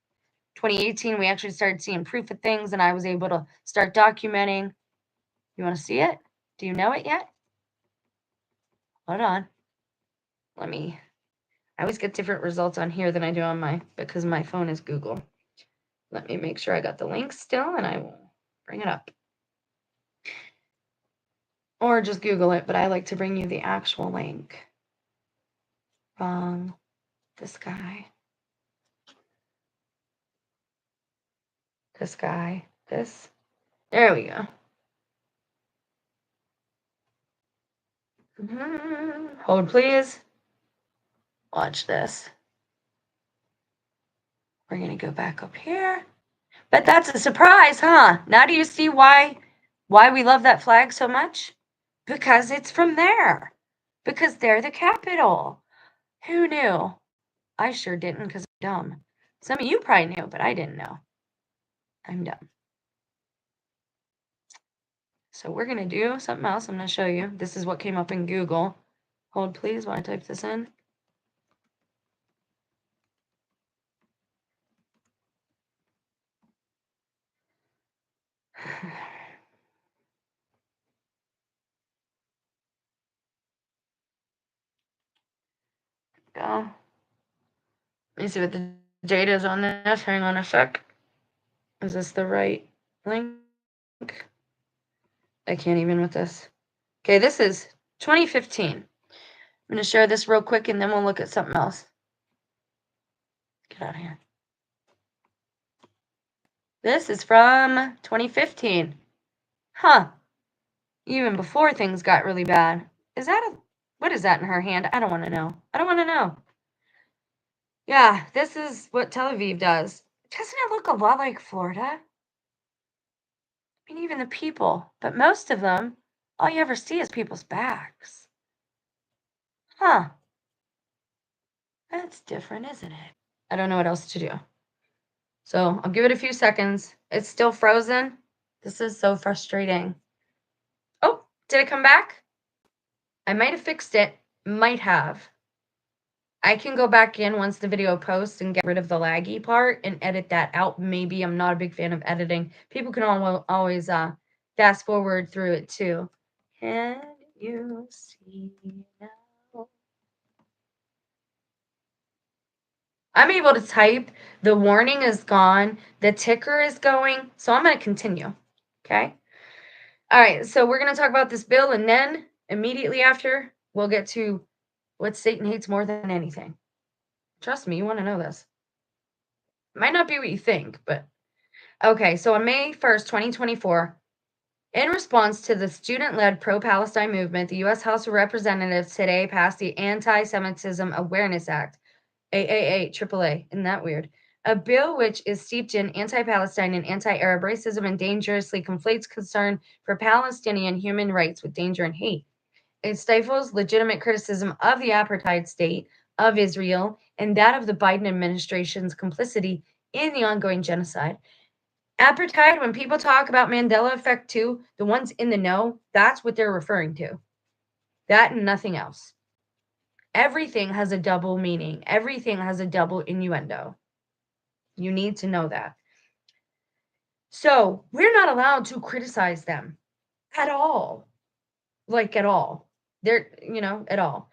2018 we actually started seeing proof of things and I was able to start documenting. You want to see it? Do you know it yet? Hold on. I always get different results on here than I do on because my phone is Google. Let me make sure I got the link still and I will bring it up. Or just Google it, but I like to bring you the actual link. Wrong. This guy. This guy. This. There we go. Hold, please. Watch this. We're going to go back up here. But that's a surprise, huh? Now do you see why we love that flag so much? Because it's from there. Because they're the capital. Who knew? I sure didn't because I'm dumb. Some of you probably knew, but I didn't know. I'm dumb. So we're going to do something else. I'm going to show you. This is what came up in Google. Hold, please, while I type this in. Go. Let me see what the date is on this. Hang on a sec. Is this the right link? I can't even with this. Okay, this is 2015. I'm going to share this real quick and then we'll look at something else. Get out of here. This is from 2015. Huh. Even before things got really bad. What is that in her hand? I don't want to know. I don't want to know. Yeah, this is what Tel Aviv does. Doesn't it look a lot like Florida? I mean, even the people. But most of them, all you ever see is people's backs. Huh. That's different, isn't it? I don't know what else to do. So I'll give it a few seconds. It's still frozen. This is so frustrating. Oh, did it come back? I might have fixed it. Might have. I can go back in once the video posts and get rid of the laggy part and edit that out. Maybe. I'm not a big fan of editing. People can always fast forward through it too. Can you see now? I'm able to type. The warning is gone. The ticker is going. So I'm going to continue. Okay. All right. So we're going to talk about this bill. And then immediately after, we'll get to what Satan hates more than anything. Trust me, you want to know this. It might not be what you think, but okay. So on May 1st, 2024, in response to the student-led pro-Palestine movement, the U.S. House of Representatives today passed the Anti-Semitism Awareness Act, AAA, isn't that weird? A bill which is steeped in anti-Palestine and anti-Arab racism and dangerously conflates concern for Palestinian human rights with danger and hate. It stifles legitimate criticism of the apartheid state of Israel and that of the Biden administration's complicity in the ongoing genocide. Apartheid, when people talk about Mandela effect too, the ones in the know, that's what they're referring to. That and nothing else. Everything has a double meaning. Everything has a double innuendo. You need to know that. So we're not allowed to criticize them at all. Like at all. They're, at all.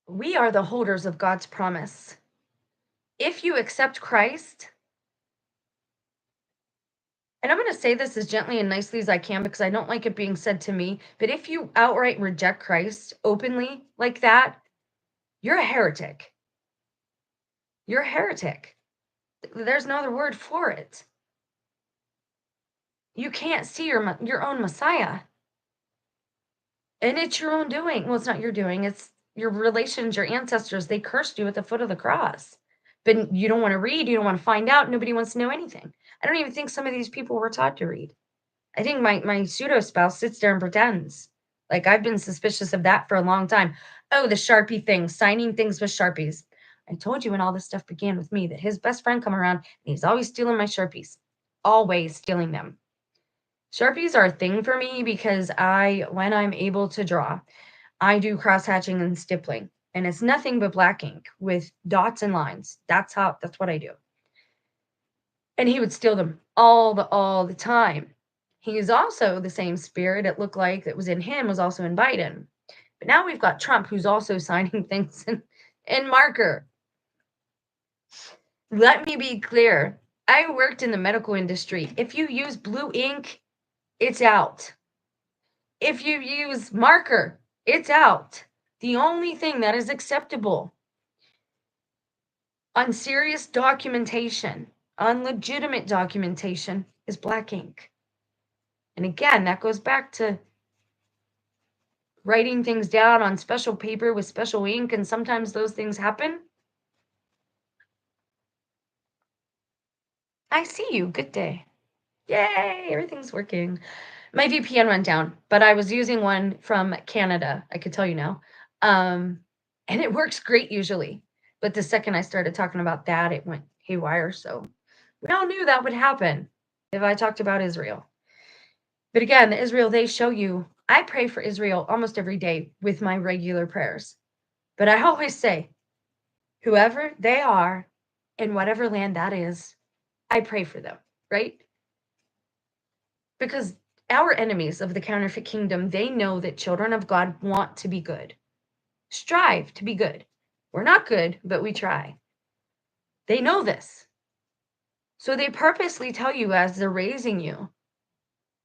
We are the holders of God's promise. If you accept Christ, and I'm going to say this as gently and nicely as I can because I don't like it being said to me, but if you outright reject Christ openly like that, you're a heretic. You're a heretic. There's no other word for it. You can't see your own Messiah. And it's your own doing. Well, it's not your doing. It's your relations, your ancestors. They cursed you at the foot of the cross. But you don't want to read. You don't want to find out. Nobody wants to know anything. I don't even think some of these people were taught to read. I think my pseudo spouse sits there and pretends. Like I've been suspicious of that for a long time. Oh, the Sharpie thing, signing things with Sharpies. I told you when all this stuff began with me that his best friend come around and he's always stealing my Sharpies. Always stealing them. Sharpies are a thing for me because when I'm able to draw, I do cross hatching and stippling. And it's nothing but black ink with dots and lines. That's what I do. And he would steal them all the time. He is also the same spirit it looked like that was in him was also in Biden. But now we've got Trump who's also signing things in marker. Let me be clear. I worked in the medical industry. If you use blue ink, it's out. If you use marker, it's out. The only thing that is acceptable on serious documentation, on legitimate documentation, is black ink. And again, that goes back to writing things down on special paper with special ink, and sometimes those things happen. I see you. Good day. Yay, everything's working. My VPN went down, but I was using one from Canada. I could tell you now. And it works great usually. But the second I started talking about that, it went haywire. So we all knew that would happen if I talked about Israel. But again, the Israel, they show you, I pray for Israel almost every day with my regular prayers. But I always say, whoever they are in whatever land that is, I pray for them, right? Because our enemies of the counterfeit kingdom, they know that children of God want to be good, strive to be good. We're not good, but we try. They know this. So they purposely tell you as they're raising you,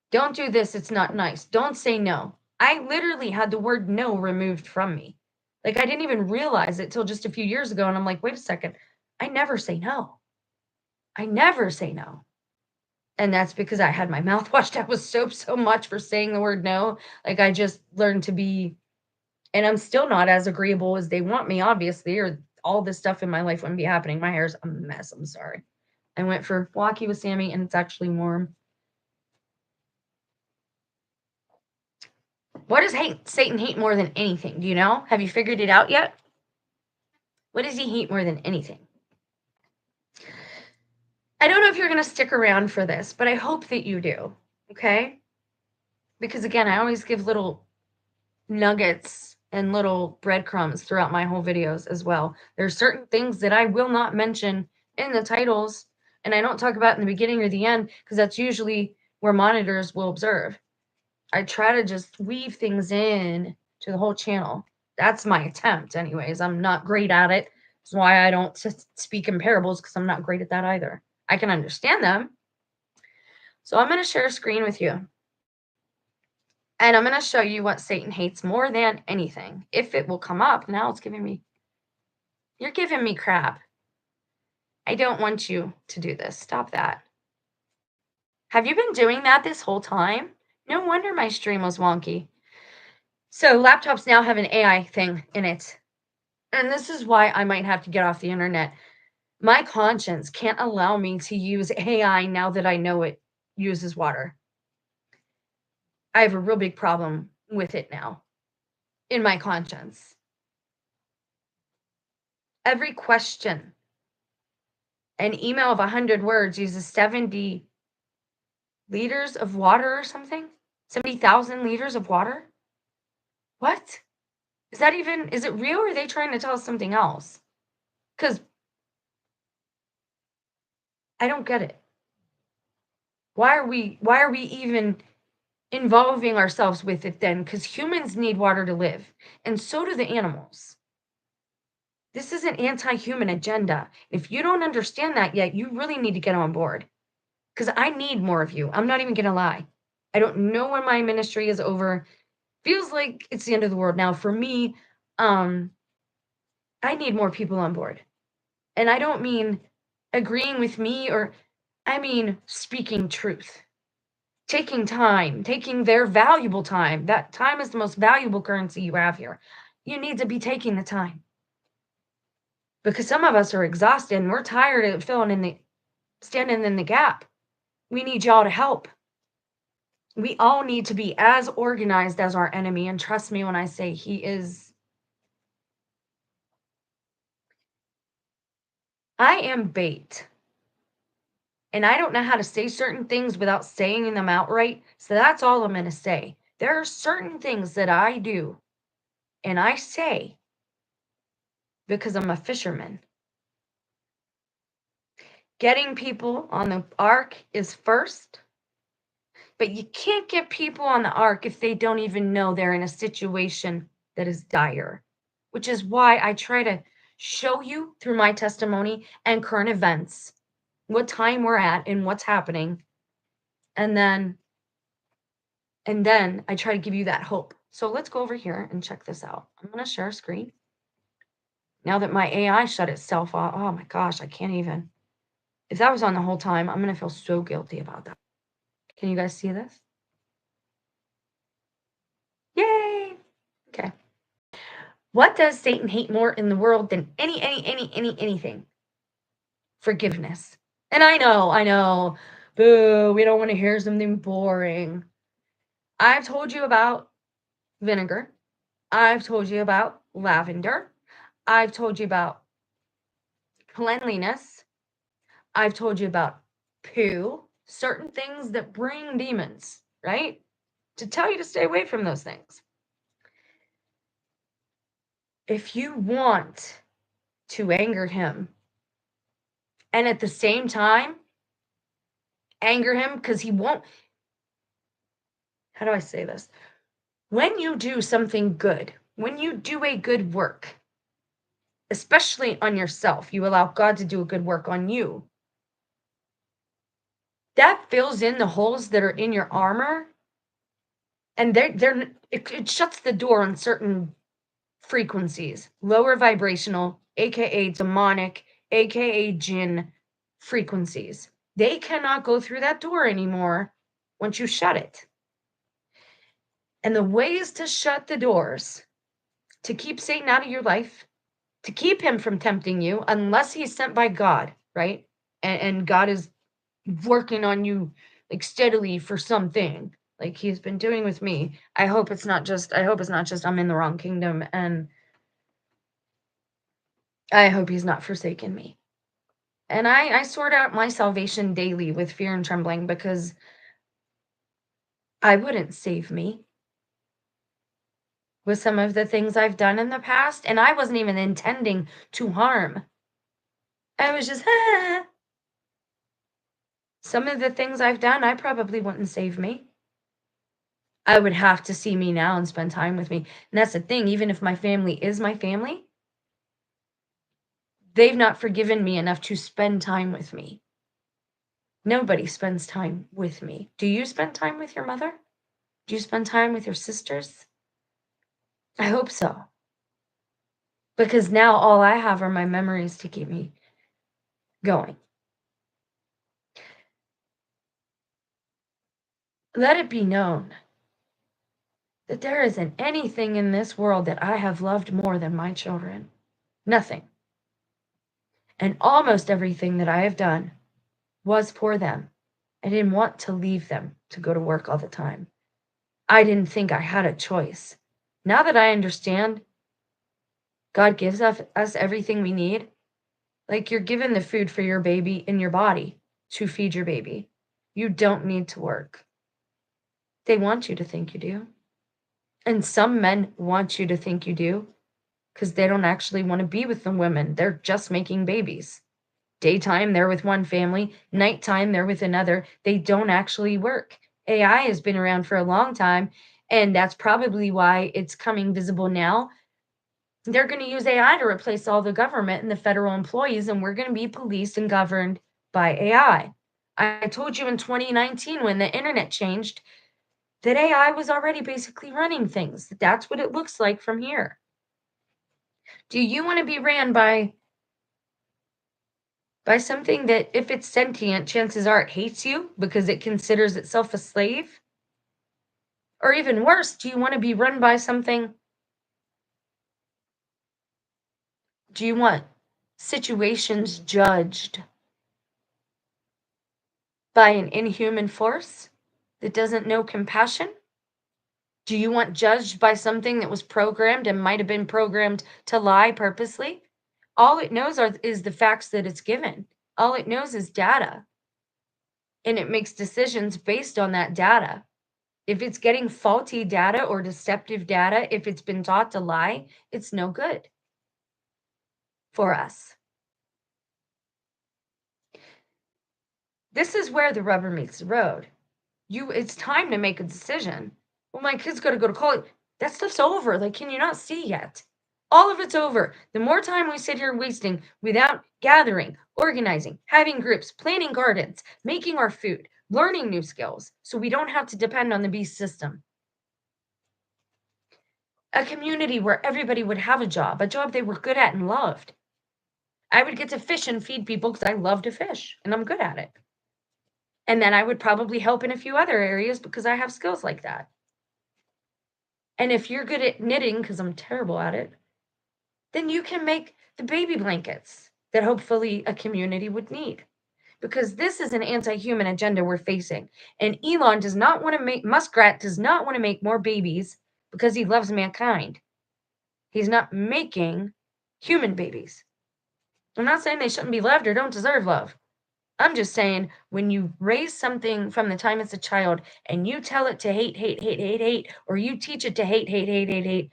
don't do this, it's not nice. Don't say no. I literally had the word no removed from me. Like I didn't even realize it till just a few years ago. And I'm like, wait a second, I never say no. I never say no. And that's because I had my mouth washed out with soap so much for saying the word no. Like I just learned to be, and I'm still not as agreeable as they want me, obviously, or all this stuff in my life wouldn't be happening. My hair's a mess. I'm sorry. I went for walkie with Sammy and it's actually warm. What does Satan hate more than anything? Do you know? Have you figured it out yet? What does he hate more than anything? I don't know if you're going to stick around for this, but I hope that you do. Okay? Because again, I always give little nuggets and little breadcrumbs throughout my whole videos as well. There's certain things that I will not mention in the titles, and I don't talk about in the beginning or the end, because that's usually where monitors will observe. I try to just weave things in to the whole channel. That's my attempt anyways. I'm not great at it. That's why I don't speak in parables, because I'm not great at that either. I can understand them. So I'm going to share a screen with you. And I'm going to show you what Satan hates more than anything. If it will come up. Now it's you're giving me crap. I don't want you to do this. Stop that. Have you been doing that this whole time? No wonder my stream was wonky. So laptops now have an AI thing in it. And this is why I might have to get off the internet. My conscience can't allow me to use AI now that I know it uses water. I have a real big problem with it now in my conscience. Every question, an email of 100 words uses 70 liters of water or something? 70,000 liters of water? What? Is it real or are they trying to tell us something else? Because I don't get it. Why are we even involving ourselves with it then? Because humans need water to live, and so do the animals. This is an anti-human agenda. If you don't understand that yet, you really need to get on board. Because I need more of you. I'm not even going to lie. I don't know when my ministry is over. Feels like it's the end of the world now. For me, I need more people on board. And I don't mean agreeing with me I mean speaking truth. taking time, taking their valuable time. That time is the most valuable currency you have here. You need to be taking the time. Because some of us are exhausted and we're tired of standing in the gap. We need y'all to help. We all need to be as organized as our enemy. And trust me when I say he is. I am bait. And I don't know how to say certain things without saying them outright. So that's all I'm going to say. There are certain things that I do and I say because I'm a fisherman. Getting people on the ark is first, but you can't get people on the ark if they don't even know they're in a situation that is dire, which is why I try to show you through my testimony and current events what time we're at and what's happening. And then I try to give you that hope. So let's go over here and check this out. I'm going to share a screen. Now that my AI shut itself off, oh my gosh, I can't even. If that was on the whole time, I'm going to feel so guilty about that. Can you guys see this? Yay! Okay. What does Satan hate more in the world than anything? Forgiveness. And I know. Boo, we don't want to hear something boring. I've told you about vinegar. I've told you about lavender. I've told you about cleanliness. I've told you about poo, certain things that bring demons, right? To tell you to stay away from those things. If you want to anger him and at the same time anger him because he won't, how do I say this? When you do something good, when you do a good work, especially on yourself, you allow God to do a good work on you. That fills in the holes that are in your armor, and it shuts the door on certain frequencies, lower vibrational, aka demonic, aka jinn frequencies. They cannot go through that door anymore once you shut it. And the ways to shut the doors, to keep Satan out of your life, to keep him from tempting you, unless he's sent by God, right? And God is working on you like steadily for something, like he's been doing with me. I hope it's not just I'm in the wrong kingdom, and I hope he's not forsaken me. And I sort out my salvation daily with fear and trembling, because I wouldn't save me with some of the things I've done in the past, and I wasn't even intending to harm. I was just, some of the things I've done, I probably wouldn't save me. I would have to see me now and spend time with me. And that's the thing, even if my family is my family, they've not forgiven me enough to spend time with me. Nobody spends time with me. Do you spend time with your mother? Do you spend time with your sisters? I hope so. Because now all I have are my memories to keep me going. Let it be known that there isn't anything in this world that I have loved more than my children. Nothing. And almost everything that I have done was for them. I didn't want to leave them to go to work all the time. I didn't think I had a choice. Now that I understand, God gives us everything we need. Like you're given the food for your baby in your body to feed your baby. You don't need to work. They want you to think you do. And some men want you to think you do because they don't actually want to be with the women. They're just making babies. Daytime, they're with one family. Nighttime, they're with another. They don't actually work. AI has been around for a long time, and that's probably why it's coming visible now. They're going to use AI to replace all the government and the federal employees, and we're going to be policed and governed by AI. I told you in 2019 when the internet changed that AI was already basically running things. That's what it looks like from here. Do you want to be ran by by something that, if it's sentient, chances are it hates you because it considers itself a slave? Or even worse, do you want to be run by something? Do you want situations judged by an inhuman force that doesn't know compassion? Do you want judged by something that was programmed and might have been programmed to lie purposely? All it knows is the facts that it's given. All it knows is data, and it makes decisions based on that data. If it's getting faulty data or deceptive data, if it's been taught to lie, it's no good for us. This is where the rubber meets the road. It's time to make a decision. Well, my kid's got to go to college. That stuff's over. Like, can you not see yet? All of it's over. The more time we sit here wasting without gathering, organizing, having groups, planting gardens, making our food, learning new skills, so we don't have to depend on the beast system. A community where everybody would have a job they were good at and loved. I would get to fish and feed people because I love to fish and I'm good at it. And then I would probably help in a few other areas because I have skills like that. And if you're good at knitting, because I'm terrible at it, then you can make the baby blankets that hopefully a community would need. Because this is an anti-human agenda we're facing. And Elon does not want to make, Muskrat does not want to make more babies because he loves mankind. He's not making human babies. I'm not saying they shouldn't be loved or don't deserve love. I'm just saying when you raise something from the time it's a child and you tell it to hate, hate, hate, hate, hate, or you teach it to hate, hate, hate, hate, hate,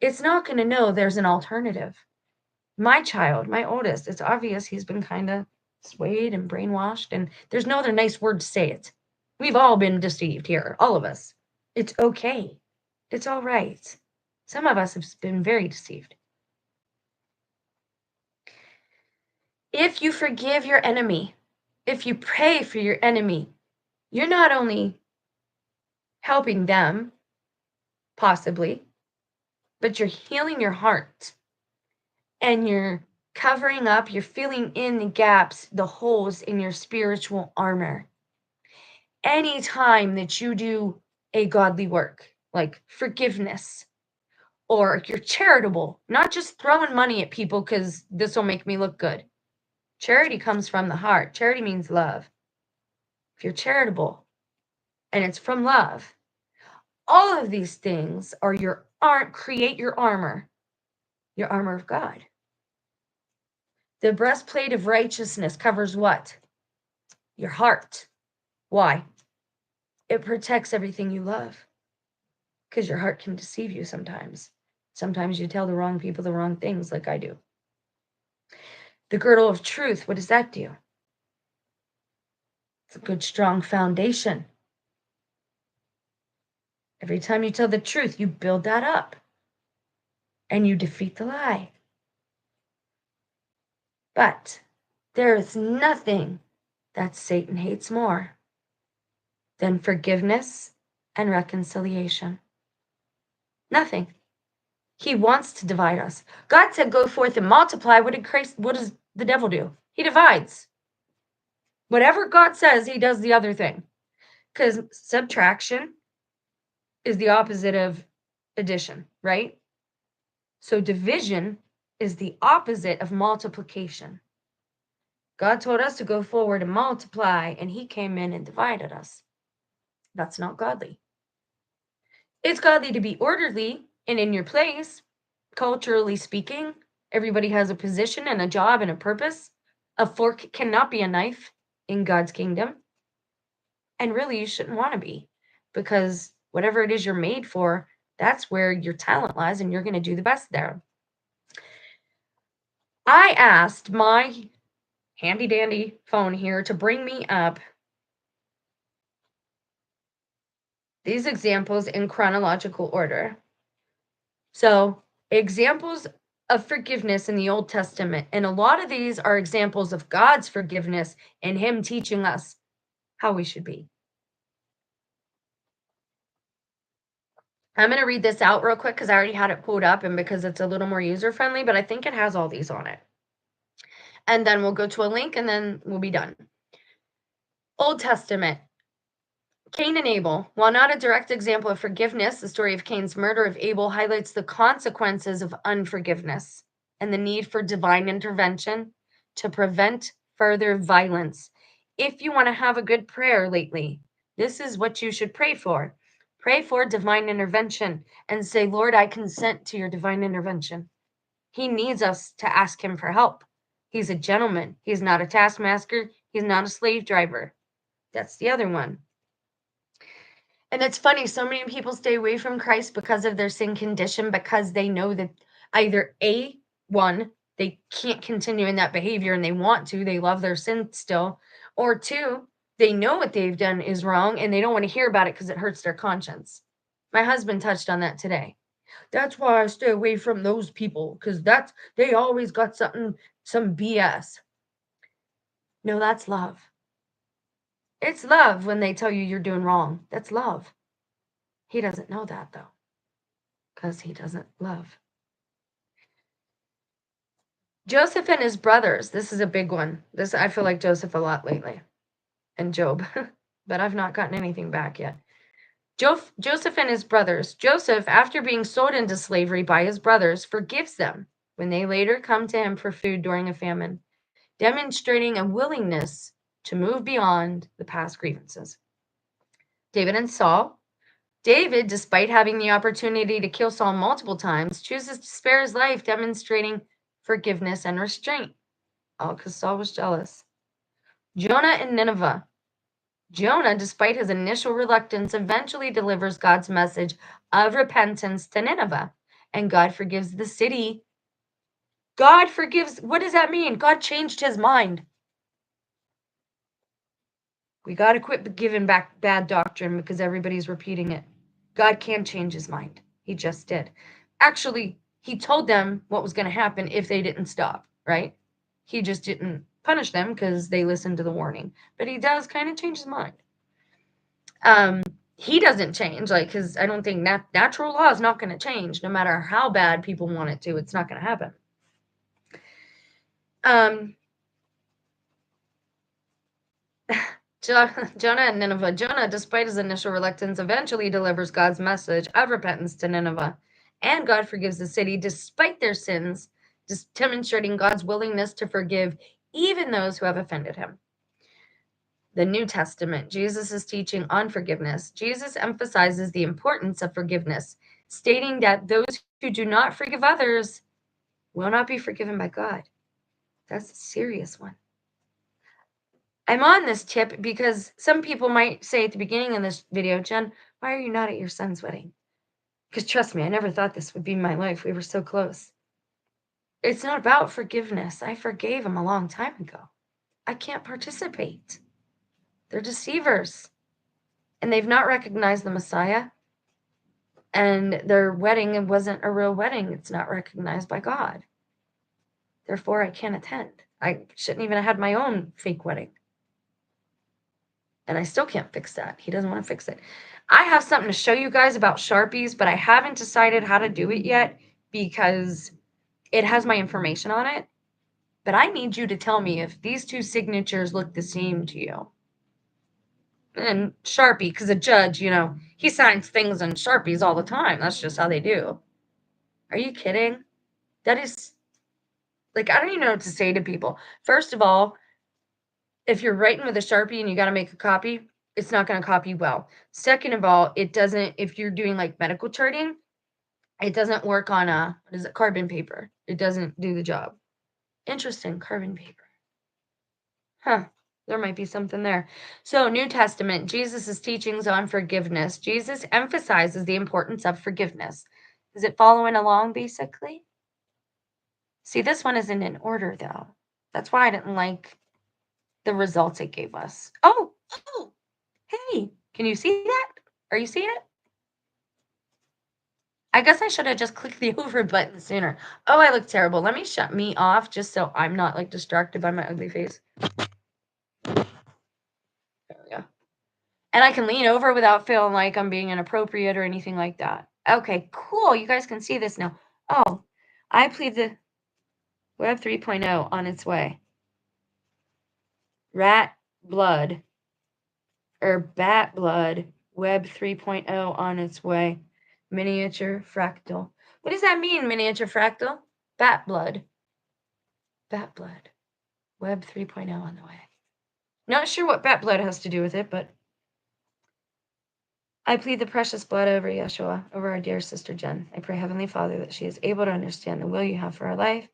it's not going to know there's an alternative. My child, my oldest, it's obvious he's been kind of swayed and brainwashed, and there's no other nice word to say it. We've all been deceived here, all of us. It's okay. It's all right. Some of us have been very deceived. If you forgive your enemy, if you pray for your enemy, you're not only helping them, possibly, but you're healing your heart and you're covering up, you're filling in the gaps, the holes in your spiritual armor. Anytime that you do a godly work, like forgiveness, or you're charitable, not just throwing money at people because this will make me look good. Charity comes from the heart. Charity means love. If you're charitable and it's from love, all of these things create your armor of God. The breastplate of righteousness covers what? Your heart. Why? It protects everything you love. Because your heart can deceive you sometimes. Sometimes you tell the wrong people the wrong things, like I do. The girdle of truth, what does that do? It's a good, strong foundation. Every time you tell the truth, you build that up. And you defeat the lie. But there is nothing that Satan hates more than forgiveness and reconciliation. Nothing. He wants to divide us. God said, go forth and multiply. What does the devil do? He divides. Whatever God says, he does the other thing. Because subtraction is the opposite of addition, right? So division is the opposite of multiplication. God told us to go forward and multiply, and he came in and divided us. That's not godly. It's godly to be orderly and in your place, culturally speaking. Everybody has a position and a job and a purpose. A fork cannot be a knife in God's kingdom. And really, you shouldn't want to be, because whatever it is you're made for, that's where your talent lies, and you're going to do the best there. I asked my handy dandy phone here to bring me up these examples in chronological order. So, examples of forgiveness in the Old Testament. And a lot of these are examples of God's forgiveness and him teaching us how we should be. I'm going to read this out real quick because I already had it pulled up and because it's a little more user-friendly, but I think it has all these on it. And then we'll go to a link and then we'll be done. Old Testament. Cain and Abel. While not a direct example of forgiveness, the story of Cain's murder of Abel highlights the consequences of unforgiveness and the need for divine intervention to prevent further violence. If you want to have a good prayer lately, this is what you should pray for. Pray for divine intervention and say, Lord, I consent to your divine intervention. He needs us to ask him for help. He's a gentleman. He's not a taskmaster. He's not a slave driver. That's the other one. And it's funny, so many people stay away from Christ because of their sin condition, because they know that either one, they can't continue in that behavior and they want to, they love their sin still, or two, they know what they've done is wrong and they don't want to hear about it because it hurts their conscience. My husband touched on that today. That's why I stay away from those people, because they always got some BS. No, that's love. It's love when they tell you you're doing wrong. That's love. He doesn't know that, though, because he doesn't love. Joseph and his brothers. This is a big one. I feel like Joseph a lot lately. And Job. But I've not gotten anything back yet. Joseph and his brothers. Joseph, after being sold into slavery by his brothers, forgives them when they later come to him for food during a famine, demonstrating a willingness to move beyond the past grievances. David and Saul. David, despite having the opportunity to kill Saul multiple times, chooses to spare his life, demonstrating forgiveness and restraint. All because Saul was jealous. Jonah and Nineveh. Jonah, despite his initial reluctance, eventually delivers God's message of repentance to Nineveh, and God forgives the city. God forgives. What does that mean? God changed his mind. We got to quit giving back bad doctrine because everybody's repeating it. God can change his mind. He just did. Actually, he told them what was going to happen if they didn't stop, right? He just didn't punish them because they listened to the warning. But he does kind of change his mind. He doesn't change, because I don't think natural law is not going to change. No matter how bad people want it to, it's not going to happen. Jonah and Nineveh. Jonah, despite his initial reluctance, eventually delivers God's message of repentance to Nineveh, and God forgives the city despite their sins, just demonstrating God's willingness to forgive even those who have offended him. The New Testament, Jesus' teaching on forgiveness. Jesus emphasizes the importance of forgiveness, stating that those who do not forgive others will not be forgiven by God. That's a serious one. I'm on this tip because some people might say at the beginning of this video, Jen, why are you not at your son's wedding? Because trust me, I never thought this would be my life. We were so close. It's not about forgiveness. I forgave him a long time ago. I can't participate. They're deceivers. And they've not recognized the Messiah. And their wedding wasn't a real wedding. It's not recognized by God. Therefore, I can't attend. I shouldn't even have had my own fake wedding. And I still can't fix that. He doesn't want to fix it. I have something to show you guys about Sharpies, but I haven't decided how to do it yet because it has my information on it. But I need you to tell me if these two signatures look the same to you. And Sharpie, because a judge, he signs things on Sharpies all the time. That's just how they do. Are you kidding? That is, I don't even know what to say to people. First of all, if you're writing with a Sharpie and you got to make a copy, it's not going to copy well. Second of all, it doesn't, if you're doing medical charting, it doesn't work on carbon paper. It doesn't do the job. Interesting, carbon paper. Huh, there might be something there. So, New Testament, Jesus' teachings on forgiveness. Jesus emphasizes the importance of forgiveness. Is it following along, basically? See, this one isn't in order, though. That's why I didn't like the results it gave us. Oh, hey, can you see that? Are you seeing it? I guess I should have just clicked the over button sooner. Oh, I look terrible. Let me shut me off just so I'm not distracted by my ugly face. There we go. And I can lean over without feeling like I'm being inappropriate or anything like that. Okay, cool. You guys can see this now. Oh, I plead the Web 3.0 on its way. rat blood or bat blood, Web 3.0 on its way. Miniature fractal. What does that mean, miniature fractal? Bat blood. Bat blood. Web 3.0 on the way. Not sure what bat blood has to do with it, but I plead the precious blood over Yeshua, over our dear sister Jen. I pray, Heavenly Father, that she is able to understand the will you have for her life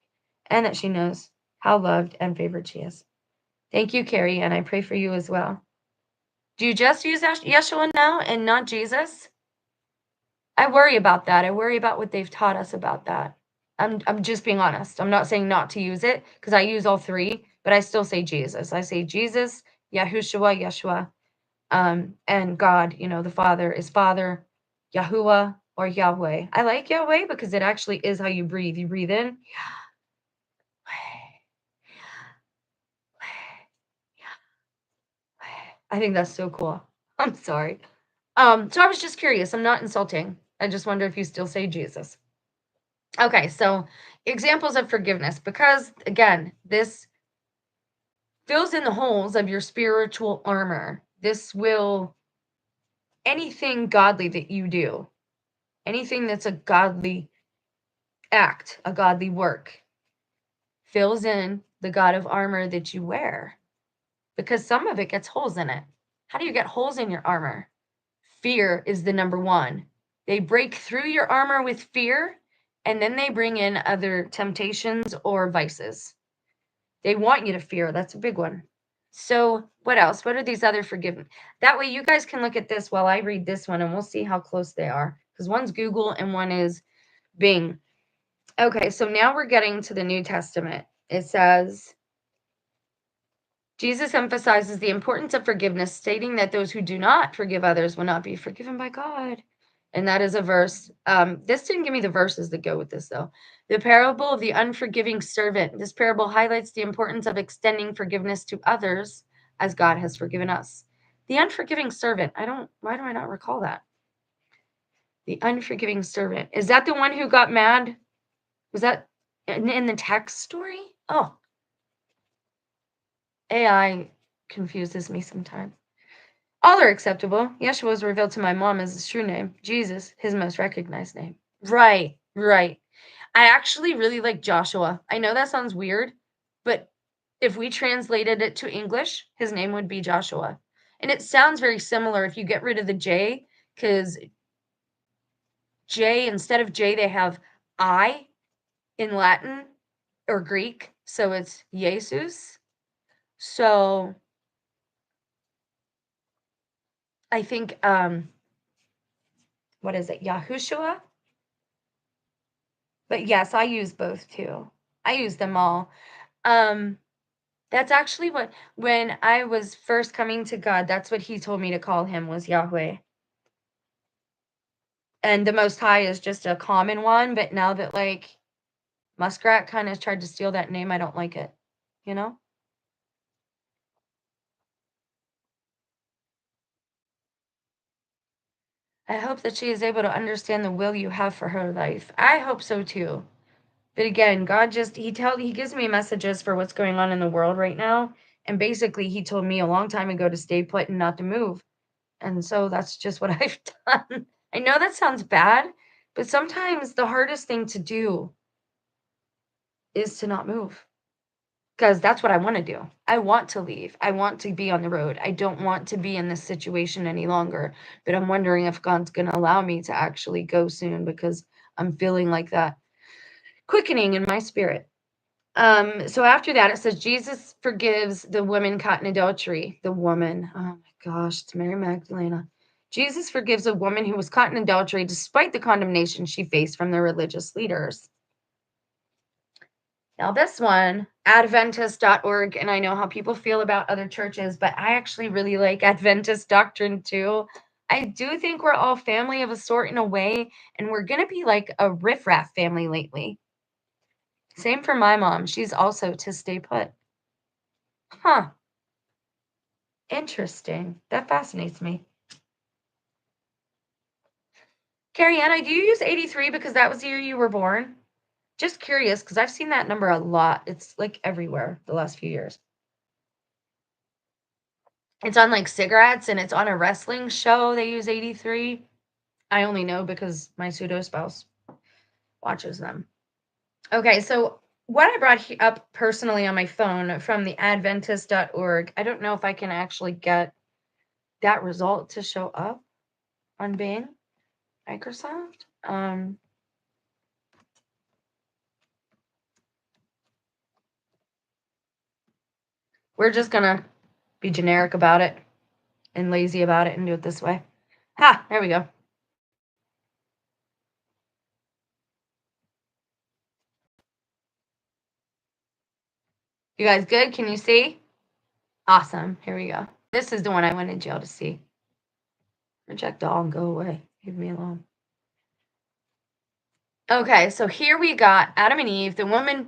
and that she knows how loved and favored she is. Thank you, Carrie, and I pray for you as well. Do you just use Yeshua now and not Jesus? I worry about that. I worry about what they've taught us about that. I'm just being honest. I'm not saying not to use it because I use all three, but I still say Jesus. I say Jesus, Yahushua, Yeshua, and God, the Father is Father, Yahuwah, or Yahweh. I like Yahweh because it actually is how you breathe. You breathe in. I think that's so cool. I'm sorry. So I was just curious. I'm not insulting. I just wonder if you still say Jesus. Okay, so examples of forgiveness, because again, this fills in the holes of your spiritual armor. This will, anything godly that you do, anything that's a godly act, a godly work, fills in the God of armor that you wear, because some of it gets holes in it. How do you get holes in your armor? Fear is the number one. They break through your armor with fear, and then they bring in other temptations or vices. They want you to fear. That's a big one. So what else? What are these other forgiveness? That way you guys can look at this while I read this one, and we'll see how close they are, because one's Google and one is Bing. Okay, so now we're getting to the New Testament. It says, Jesus emphasizes the importance of forgiveness, stating that those who do not forgive others will not be forgiven by God. And that is a verse. This didn't give me the verses that go with this, though. The parable of the unforgiving servant. This parable highlights the importance of extending forgiveness to others as God has forgiven us. The unforgiving servant. Why do I not recall that? The unforgiving servant. Is that the one who got mad? Was that in the text story? Oh, AI confuses me sometimes. All are acceptable. Yeshua was revealed to my mom as his true name. Jesus, his most recognized name. Right. I actually really like Joshua. I know that sounds weird, but if we translated it to English, his name would be Joshua. And it sounds very similar if you get rid of the J, because J, instead of J, they have I in Latin or Greek. So it's Jesus. So I think, what is it? Yahushua? But yes, I use both too. I use them all. That's actually what, when I was first coming to God, that's what he told me to call him, was Yahweh. And the Most High is just a common one, but now that like Muskrat kind of tried to steal that name, I don't like it, you know? I hope that she is able to understand the will you have for her life. I hope so too. But again, God just, he gives me messages for what's going on in the world right now. And basically he told me a long time ago to stay put and not to move. And so that's just what I've done. I know that sounds bad, but sometimes the hardest thing to do is to not move, because that's what I want to do. I want to leave. I want to be on the road. I don't want to be in this situation any longer, but I'm wondering if God's going to allow me to actually go soon, because I'm feeling like that quickening in my spirit. So after that, it says Jesus forgives the woman caught in adultery. The woman, oh my gosh, it's Mary Magdalena. Jesus forgives a woman who was caught in adultery despite the condemnation she faced from the religious leaders. Now this one, Adventist.org, and I know how people feel about other churches, but I actually really like Adventist doctrine too. I do think we're all family of a sort in a way, and we're going to be like a riffraff family lately. Same for my mom. She's also to stay put. Huh. Interesting. That fascinates me. Carrie-Anna, do you use 83 because that was the year you were born? Just curious, because I've seen that number a lot. It's like everywhere the last few years. It's on like cigarettes and it's on a wrestling show. They use 83. I only know because my pseudo spouse watches them. Okay, so what I brought up personally on my phone from the Adventist.org, I don't know if I can actually get that result to show up on Bing, Microsoft. We're just gonna be generic about it and lazy about it and do it this way. Ha, there we go. You guys good? Can you see? Awesome. Here we go. This is the one I wanted y'all to see. Reject all and go away. Leave me alone. Okay, so here we got Adam and Eve, the woman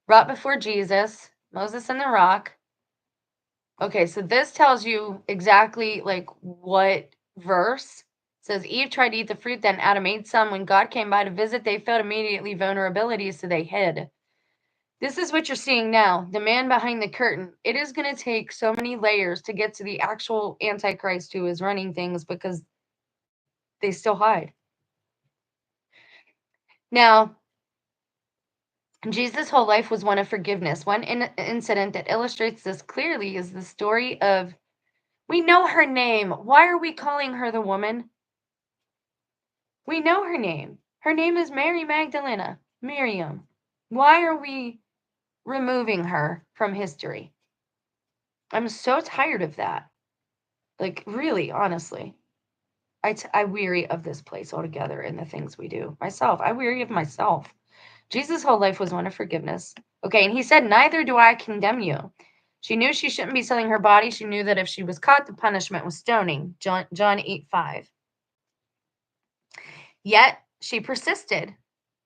brought before Jesus, Moses and the rock. Okay, so this tells you exactly like what verse. It says Eve tried to eat the fruit, then Adam ate some. When God came by to visit, they felt immediately vulnerability, so they hid. This is what you're seeing now, the man behind the curtain. It is going to take so many layers to get to the actual Antichrist who is running things because they still hide. Now, Jesus' whole life was one of forgiveness. One incident that illustrates this clearly is the story of, we know her name. Why are we calling her the woman? We know her name. Her name is Mary Magdalene, Miriam. Why are we removing her from history? I'm so tired of that. Like, really, honestly. I weary of this place altogether and the things we do. Myself, I weary of myself. Jesus' whole life was one of forgiveness. Okay, and he said, neither do I condemn you. She knew she shouldn't be selling her body. She knew that if she was caught, the punishment was stoning. John 8:5. Yet she persisted.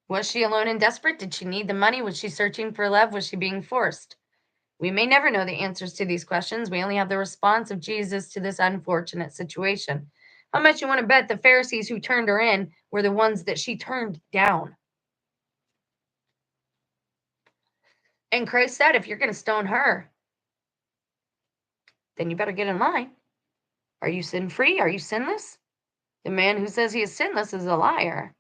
Was she alone and desperate? Did she need the money? Was she searching for love? Was she being forced? We may never know the answers to these questions. We only have the response of Jesus to this unfortunate situation. How much you want to bet the Pharisees who turned her in were the ones that she turned down? And Christ said, if you're going to stone her, then you better get in line. Are you sin-free? Are you sinless? The man who says he is sinless is a liar.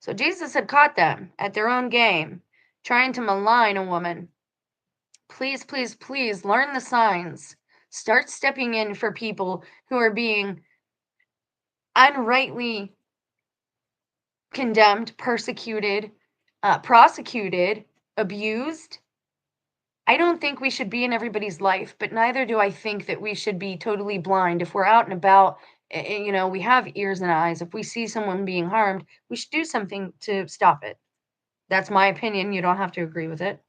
So Jesus had caught them at their own game, trying to malign a woman. Please, please, please learn the signs. Start stepping in for people who are being unrightly condemned, persecuted, prosecuted, abused. I don't think we should be in everybody's life, but neither do I think that we should be totally blind. If we're out and about, we have ears and eyes. If we see someone being harmed, we should do something to stop it. That's my opinion. You don't have to agree with it.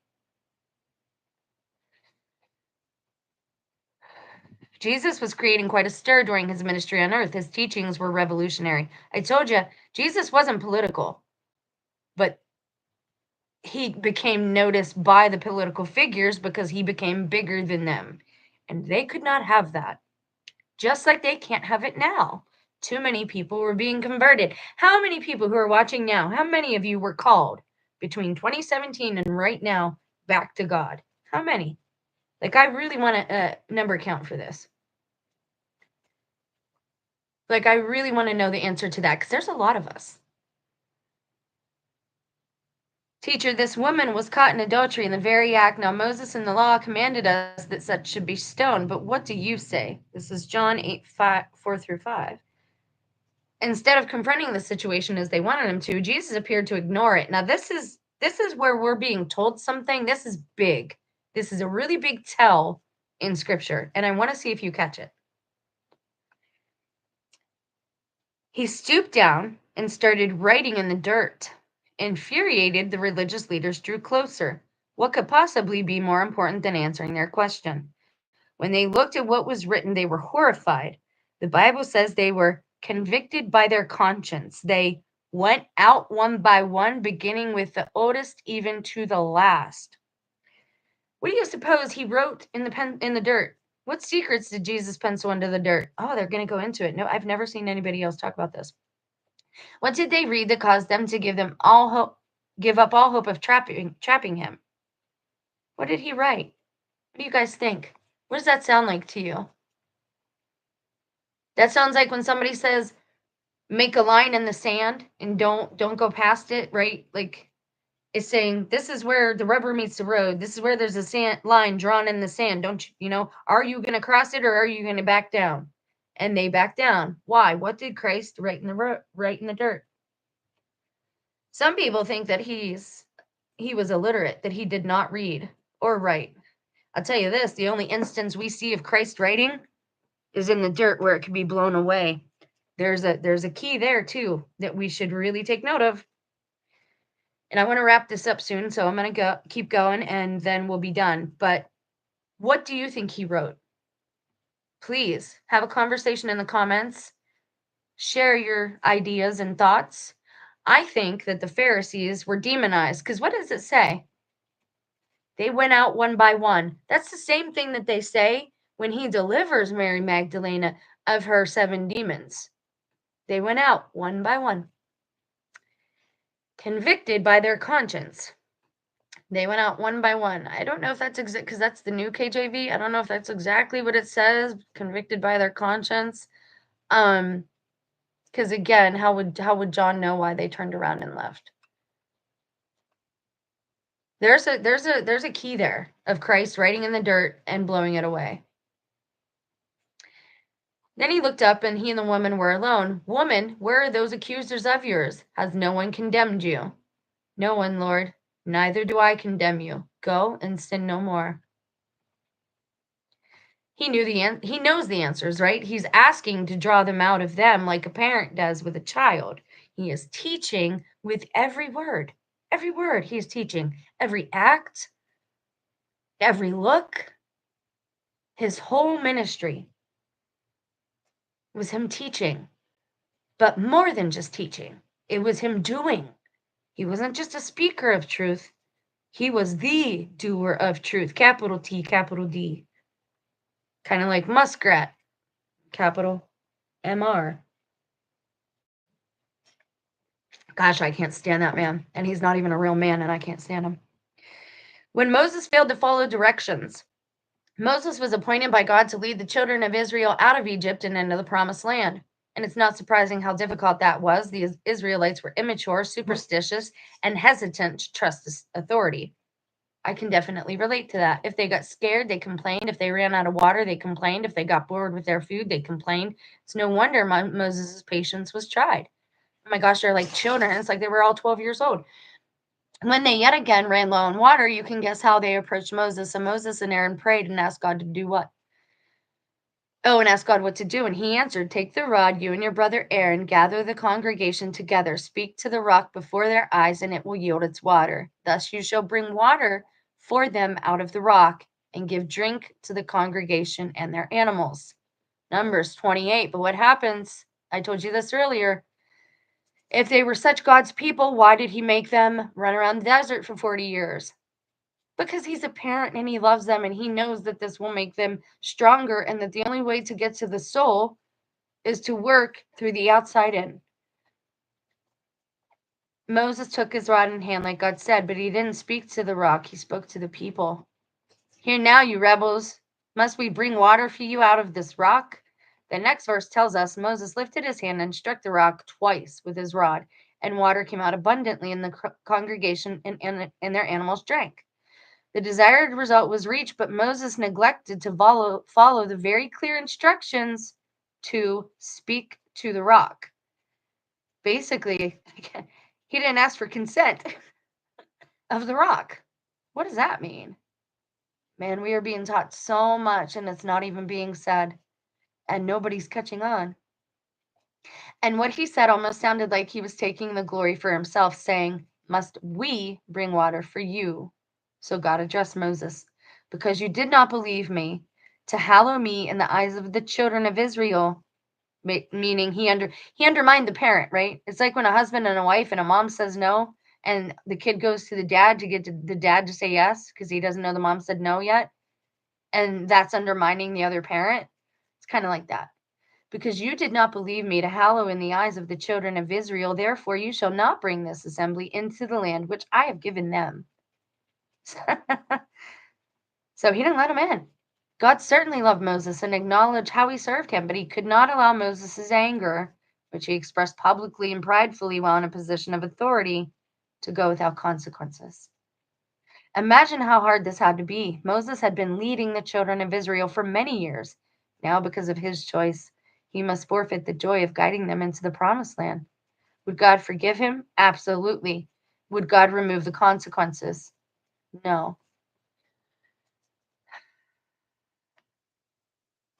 Jesus was creating quite a stir during his ministry on earth. His teachings were revolutionary. I told you, Jesus wasn't political, but he became noticed by the political figures because he became bigger than them. And they could not have that. Just like they can't have it now. Too many people were being converted. How many people who are watching now, how many of you were called between 2017 and right now back to God? How many? Like, I really want a number count for this. Like, I really want to know the answer to that because there's a lot of us. Teacher, this woman was caught in adultery in the very act. Now Moses in the law commanded us that such should be stoned. But what do you say? This is John 8:4-5. Instead of confronting the situation as they wanted him to, Jesus appeared to ignore it. Now this is where we're being told something. This is big. This is a really big tell in scripture. And I want to see if you catch it. He stooped down and started writing in the dirt. Infuriated, the religious leaders drew closer. What could possibly be more important than answering their question? When they looked at what was written, they were horrified. The Bible says they were convicted by their conscience. They went out one by one, beginning with the oldest even to the last. What do you suppose he wrote in the dirt? What secrets did Jesus pencil into the dirt? Oh, they're going to go into it. No, I've never seen anybody else talk about this. What did they read that caused them to give up all hope of trapping him? What did he write? What do you guys think? What does that sound like to you? That sounds like when somebody says, make a line in the sand and don't go past it, right? Like, it's saying, this is where the rubber meets the road. This is where there's a sand line drawn in the sand. Don't you, are you going to cross it or are you going to back down? And they back down. Why? What did Christ write in the dirt? Some people think that he was illiterate, that he did not read or write. I'll tell you this, the only instance we see of Christ writing is in the dirt where it could be blown away. There's a key there too that we should really take note of. And I want to wrap this up soon, so I'm going to keep going and then we'll be done. But what do you think he wrote? Please have a conversation in the comments. Share your ideas and thoughts. I think that the Pharisees were demonized because what does it say? They went out one by one. That's the same thing that they say when he delivers Mary Magdalene of her 7 demons. They went out one by one. Convicted by their conscience. They went out one by one. I don't know if that's exact, because that's the new KJV. I don't know if that's exactly what it says. Convicted by their conscience. Because again, how would John know why they turned around and left? There's a key there of Christ writing in the dirt and blowing it away. Then he looked up, and he and the woman were alone. Woman, where are those accusers of yours? Has no one condemned you? No one, Lord. Neither do I condemn you. Go and sin no more. He knows the answers, right? He's asking to draw them out of them like a parent does with a child. He is teaching with every word. Every word he is teaching. Every act. Every look. His whole ministry was him teaching. But more than just teaching. It was him doing. He wasn't just a speaker of truth. He was the doer of truth. Capital T, capital D. Kind of like muskrat. Capital MR. Gosh, I can't stand that man. And he's not even a real man, and I can't stand him. When Moses failed to follow directions, Moses was appointed by God to lead the children of Israel out of Egypt and into the promised land. And it's not surprising how difficult that was. The Israelites were immature, superstitious, and hesitant to trust this authority. I can definitely relate to that. If they got scared, they complained. If they ran out of water, they complained. If they got bored with their food, they complained. It's no wonder Moses' patience was tried. Oh my gosh, they're like children. It's like they were all 12 years old. When they yet again ran low on water, you can guess how they approached Moses. And Moses and Aaron prayed and asked God to do what? Oh, and asked God what to do. And he answered, take the rod, you and your brother Aaron, gather the congregation together, speak to the rock before their eyes, and it will yield its water. Thus you shall bring water for them out of the rock and give drink to the congregation and their animals. Numbers 28. But what happens? I told you this earlier. If they were such God's people, why did he make them run around the desert for 40 years? Because he's a parent and he loves them and he knows that this will make them stronger and that the only way to get to the soul is to work through the outside in. Moses took his rod in hand like God said, but he didn't speak to the rock. He spoke to the people. Hear now, you rebels. Must we bring water for you out of this rock? The next verse tells us Moses lifted his hand and struck the rock twice with his rod, and water came out abundantly in the congregation and their animals drank. The desired result was reached, but Moses neglected to follow the very clear instructions to speak to the rock. Basically, he didn't ask for consent of the rock. What does that mean? Man, we are being taught so much and it's not even being said. And nobody's catching on. And what he said almost sounded like he was taking the glory for himself, saying, must we bring water for you? So God addressed Moses, because you did not believe me to hallow me in the eyes of the children of Israel, meaning he undermined the parent, right? It's like when a husband and a wife and a mom says no, and the kid goes to the dad to get the dad to say yes because he doesn't know the mom said no yet. And that's undermining the other parent. It's kind of like that. Because you did not believe me to hallow in the eyes of the children of Israel, therefore you shall not bring this assembly into the land which I have given them. So he didn't let them in. God certainly loved Moses and acknowledged how he served him, but he could not allow Moses' anger, which he expressed publicly and pridefully while in a position of authority, to go without consequences. Imagine how hard this had to be. Moses had been leading the children of Israel for many years. Now, because of his choice, he must forfeit the joy of guiding them into the promised land. Would God forgive him? Absolutely. Would God remove the consequences? No.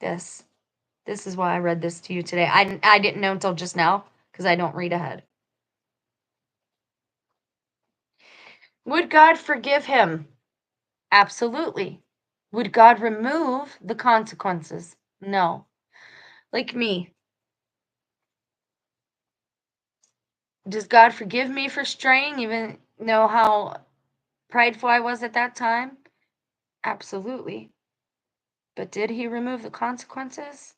This is why I read this to you today. I didn't know until just now because I don't read ahead. Would God forgive him? Absolutely. Would God remove the consequences? No. Like me. Does God forgive me for straying, even know how prideful I was at that time? Absolutely. But did he remove the consequences?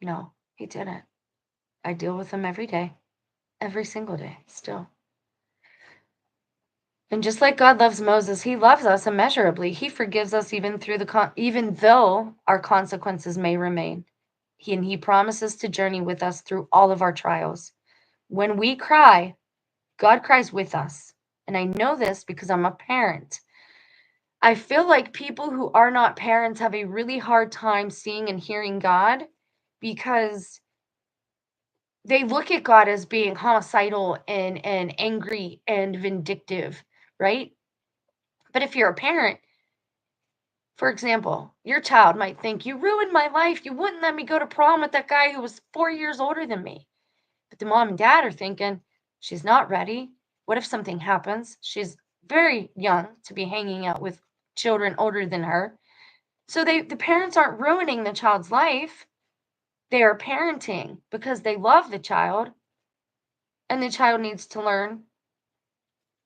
No, he didn't. I deal with them every day, every single day, still. And just like God loves Moses, he loves us immeasurably. He forgives us even through even though our consequences may remain. He promises to journey with us through all of our trials. When we cry, God cries with us. And I know this because I'm a parent. I feel like people who are not parents have a really hard time seeing and hearing God because they look at God as being homicidal and angry and vindictive, right? But if you're a parent, for example, your child might think, you ruined my life. You wouldn't let me go to prom with that guy who was 4 years older than me. But the mom and dad are thinking, she's not ready. What if something happens? She's very young to be hanging out with children older than her. So the parents aren't ruining the child's life. They are parenting because they love the child. And the child needs to learn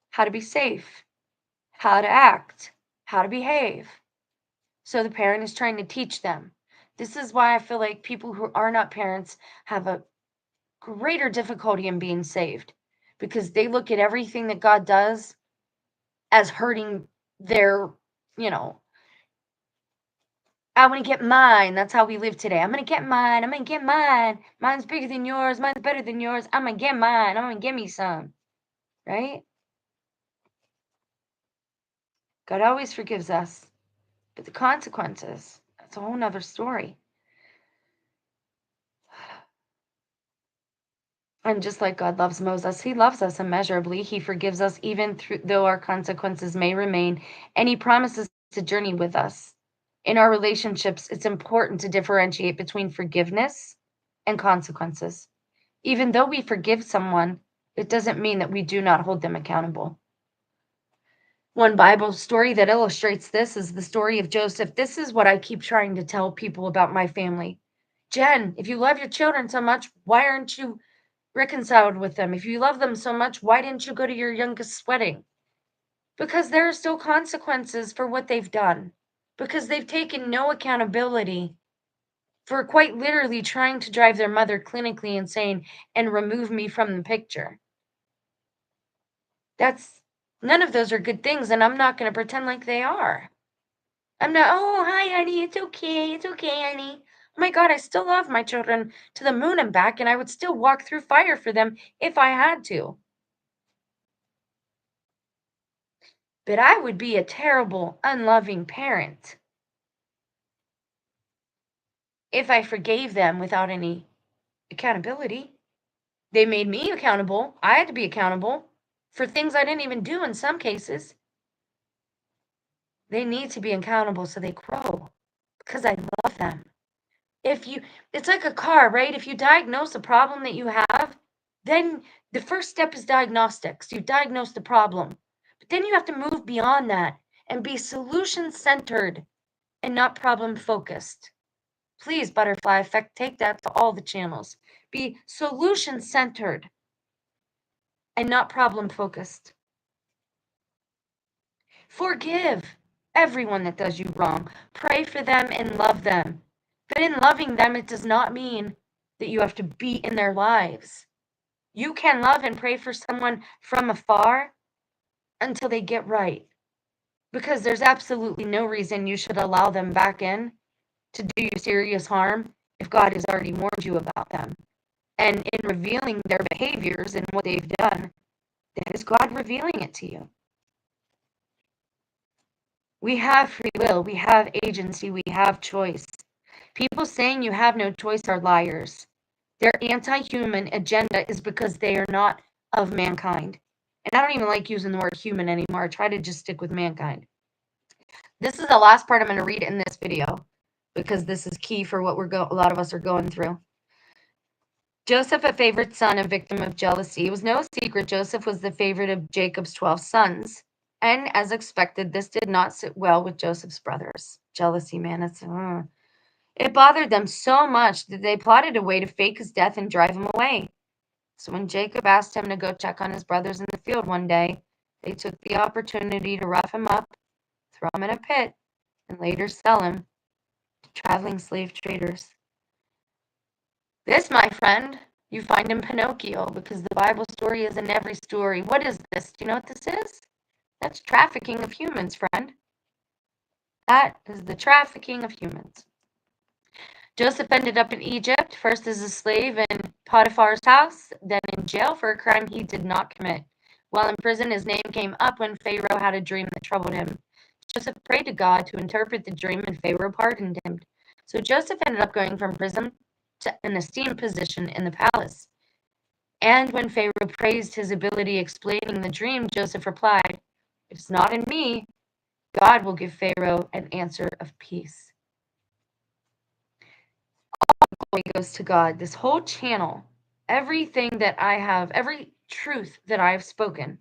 how to be safe, how to act, how to behave. So the parent is trying to teach them. This is why I feel like people who are not parents have a greater difficulty in being saved because they look at everything that God does as hurting their, you know, I want to get mine. That's how we live today. I'm going to get mine. I'm going to get mine. Mine's bigger than yours. Mine's better than yours. I'm going to get mine. I'm going to get me some. Right? God always forgives us. But the consequences, that's a whole nother story. And just like God loves Moses, he loves us immeasurably. He forgives us even though our consequences may remain. And he promises to journey with us. In our relationships, it's important to differentiate between forgiveness and consequences. Even though we forgive someone, it doesn't mean that we do not hold them accountable. One Bible story that illustrates this is the story of Joseph. This is what I keep trying to tell people about my family. Jen, if you love your children so much, why aren't you reconciled with them? If you love them so much, why didn't you go to your youngest's wedding? Because there are still consequences for what they've done. Because they've taken no accountability for quite literally trying to drive their mother clinically insane and remove me from the picture. None of those are good things, and I'm not going to pretend like they are. I'm not, oh, hi, honey, it's okay, honey. Oh my God, I still love my children to the moon and back, and I would still walk through fire for them if I had to. But I would be a terrible, unloving parent if I forgave them without any accountability. They made me accountable. I had to be accountable for things I didn't even do in some cases. They need to be accountable so they grow because I love them. It's like a car, right? If you diagnose a problem that you have, then the first step is diagnostics. You diagnose the problem. But then you have to move beyond that and be solution-centered and not problem-focused. Please, Butterfly Effect, take that to all the channels. Be solution-centered and not problem-focused. Forgive everyone that does you wrong. Pray for them and love them. But in loving them, it does not mean that you have to be in their lives. You can love and pray for someone from afar until they get right. Because there's absolutely no reason you should allow them back in to do you serious harm if God has already warned you about them? And in revealing their behaviors and what they've done, that is God revealing it to you. We have free will, we have agency, we have choice. People saying you have no choice are liars. Their anti-human agenda is because they are not of mankind. And I don't even like using the word human anymore. I try to just stick with mankind. This is the last part I'm going to read in this video because this is key for what a lot of us are going through. Joseph, a favorite son, a victim of jealousy. It was no secret Joseph was the favorite of Jacob's 12 sons. And as expected, this did not sit well with Joseph's brothers. Jealousy, man, it bothered them so much that they plotted a way to fake his death and drive him away. So when Jacob asked him to go check on his brothers in the field one day, they took the opportunity to rough him up, throw him in a pit, and later sell him to traveling slave traders. This, my friend, you find in Pinocchio, because the Bible story is in every story. What is this? Do you know what this is? That's trafficking of humans, friend. That is the trafficking of humans. Joseph ended up in Egypt, first as a slave in Potiphar's house, then in jail for a crime he did not commit. While in prison, his name came up when Pharaoh had a dream that troubled him. Joseph prayed to God to interpret the dream, and Pharaoh pardoned him. So Joseph ended up going from prison to an esteemed position in the palace. And when Pharaoh praised his ability explaining the dream, Joseph replied, "It's not in me. God will give Pharaoh an answer of peace." Glory goes to God. This whole channel, everything that I have, every truth that I have spoken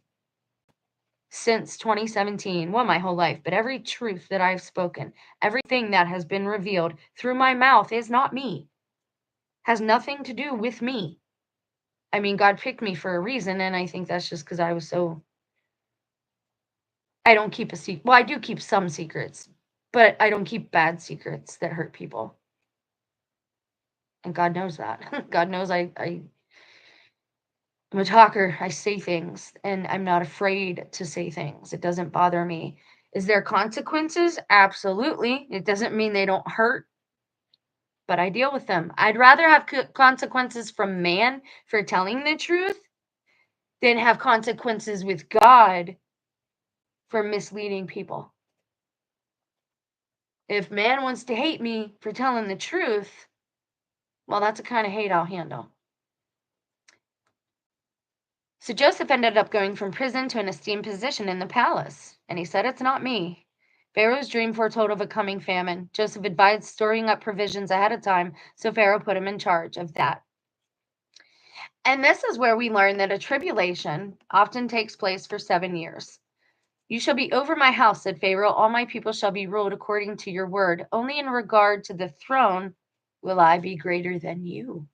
since 2017, well, my whole life, but every truth that I've spoken, everything that has been revealed through my mouth is not me, has nothing to do with me. I mean, God picked me for a reason, and I think that's just because I was so, I don't keep a secret. Well, I do keep some secrets, but I don't keep bad secrets that hurt people. And God knows that. God knows I'm a talker. I say things, and I'm not afraid to say things. It doesn't bother me. Is there consequences? Absolutely. It doesn't mean they don't hurt, but I deal with them. I'd rather have consequences from man for telling the truth than have consequences with God for misleading people. If man wants to hate me for telling the truth, well, that's the kind of hate I'll handle. So Joseph ended up going from prison to an esteemed position in the palace, and he said, "It's not me." Pharaoh's dream foretold of a coming famine. Joseph advised storing up provisions ahead of time, so Pharaoh put him in charge of that. And this is where we learn that a tribulation often takes place for 7 years. "You shall be over my house," said Pharaoh. "All my people shall be ruled according to your word. Only in regard to the throne will I be greater than you."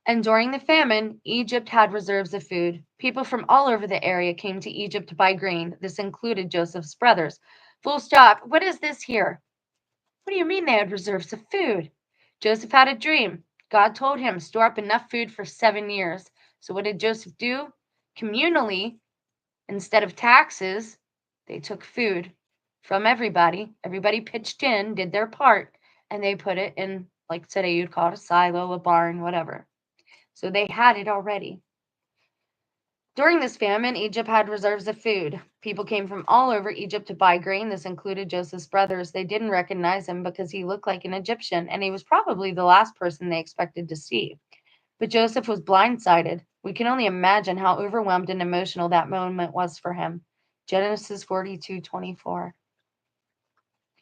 And during the famine, Egypt had reserves of food. People from all over the area came to Egypt to buy grain. This included Joseph's brothers. Full stop. What is this here? What do you mean they had reserves of food? Joseph had a dream. God told him, store up enough food for 7 years. So what did Joseph do? Communally, instead of taxes, they took food from everybody. Everybody pitched in, did their part, and they put it in, like today you'd call it a silo, a barn, whatever. So they had it already. During this famine, Egypt had reserves of food. People came from all over Egypt to buy grain. This included Joseph's brothers. They didn't recognize him because he looked like an Egyptian, and he was probably the last person they expected to see. But Joseph was blindsided. We can only imagine how overwhelmed and emotional that moment was for him. Genesis 42:24.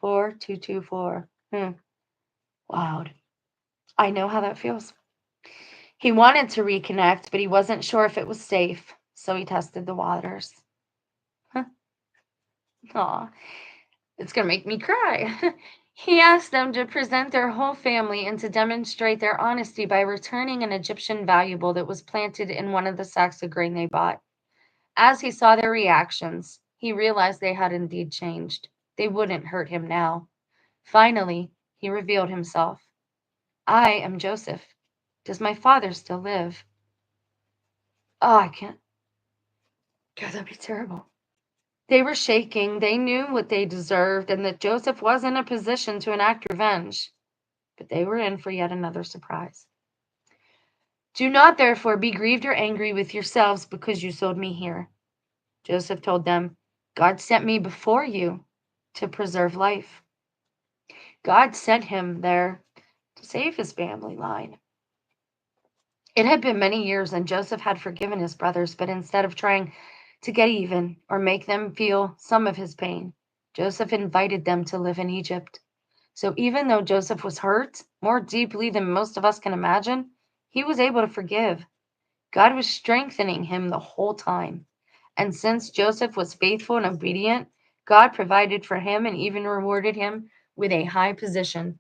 42:24. Wow. I know how that feels. He wanted to reconnect, but he wasn't sure if it was safe, so he tested the waters. Aw, it's going to make me cry. He asked them to present their whole family and to demonstrate their honesty by returning an Egyptian valuable that was planted in one of the sacks of grain they bought. As he saw their reactions, he realized they had indeed changed. They wouldn't hurt him now. Finally, he revealed himself. "I am Joseph. Does my father still live?" Oh, I can't. God, that'd be terrible. They were shaking. They knew what they deserved and that Joseph was in a position to enact revenge, but they were in for yet another surprise. Do not therefore be grieved or angry with yourselves because you sold me here. Joseph told them, God sent me before you to preserve life. God sent him there to save his family line. It had been many years and Joseph had forgiven his brothers, but instead of trying to get even or make them feel some of his pain, Joseph invited them to live in Egypt. So even though Joseph was hurt more deeply than most of us can imagine, he was able to forgive. God was strengthening him the whole time. And since Joseph was faithful and obedient, God provided for him and even rewarded him with a high position.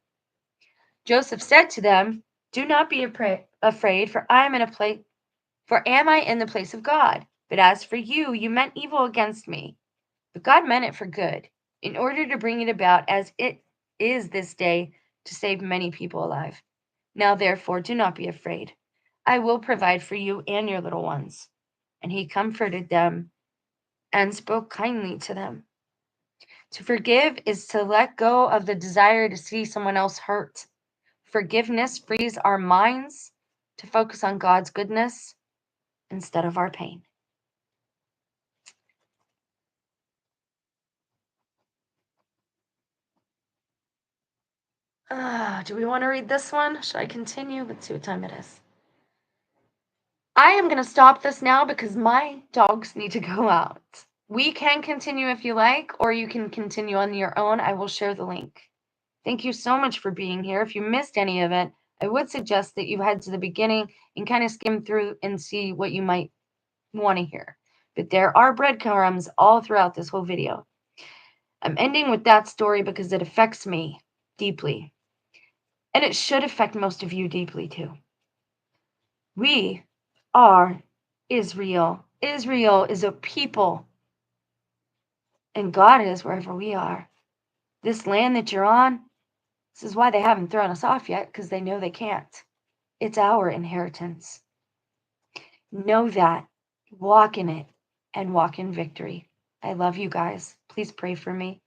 Joseph said to them, do not be afraid, for am I in the place of God? But as for you, you meant evil against me. But God meant it for good, in order to bring it about as it is this day to save many people alive. Now therefore, do not be afraid. I will provide for you and your little ones. And he comforted them and spoke kindly to them. To forgive is to let go of the desire to see someone else hurt. Forgiveness frees our minds to focus on God's goodness instead of our pain. Do we want to read this one? Should I continue? Let's see what time it is. I am going to stop this now because my dogs need to go out. We can continue if you like, or you can continue on your own. I will share the link. Thank you so much for being here. If you missed any of it, I would suggest that you head to the beginning and kind of skim through and see what you might want to hear. But there are breadcrumbs all throughout this whole video. I'm ending with that story because it affects me deeply. And it should affect most of you deeply too. We are Israel. Israel is a people. And God is wherever we are. This land that you're on, this is why they haven't thrown us off yet, because they know they can't. It's our inheritance. Know that. Walk in it and walk in victory. I love you guys. Please pray for me.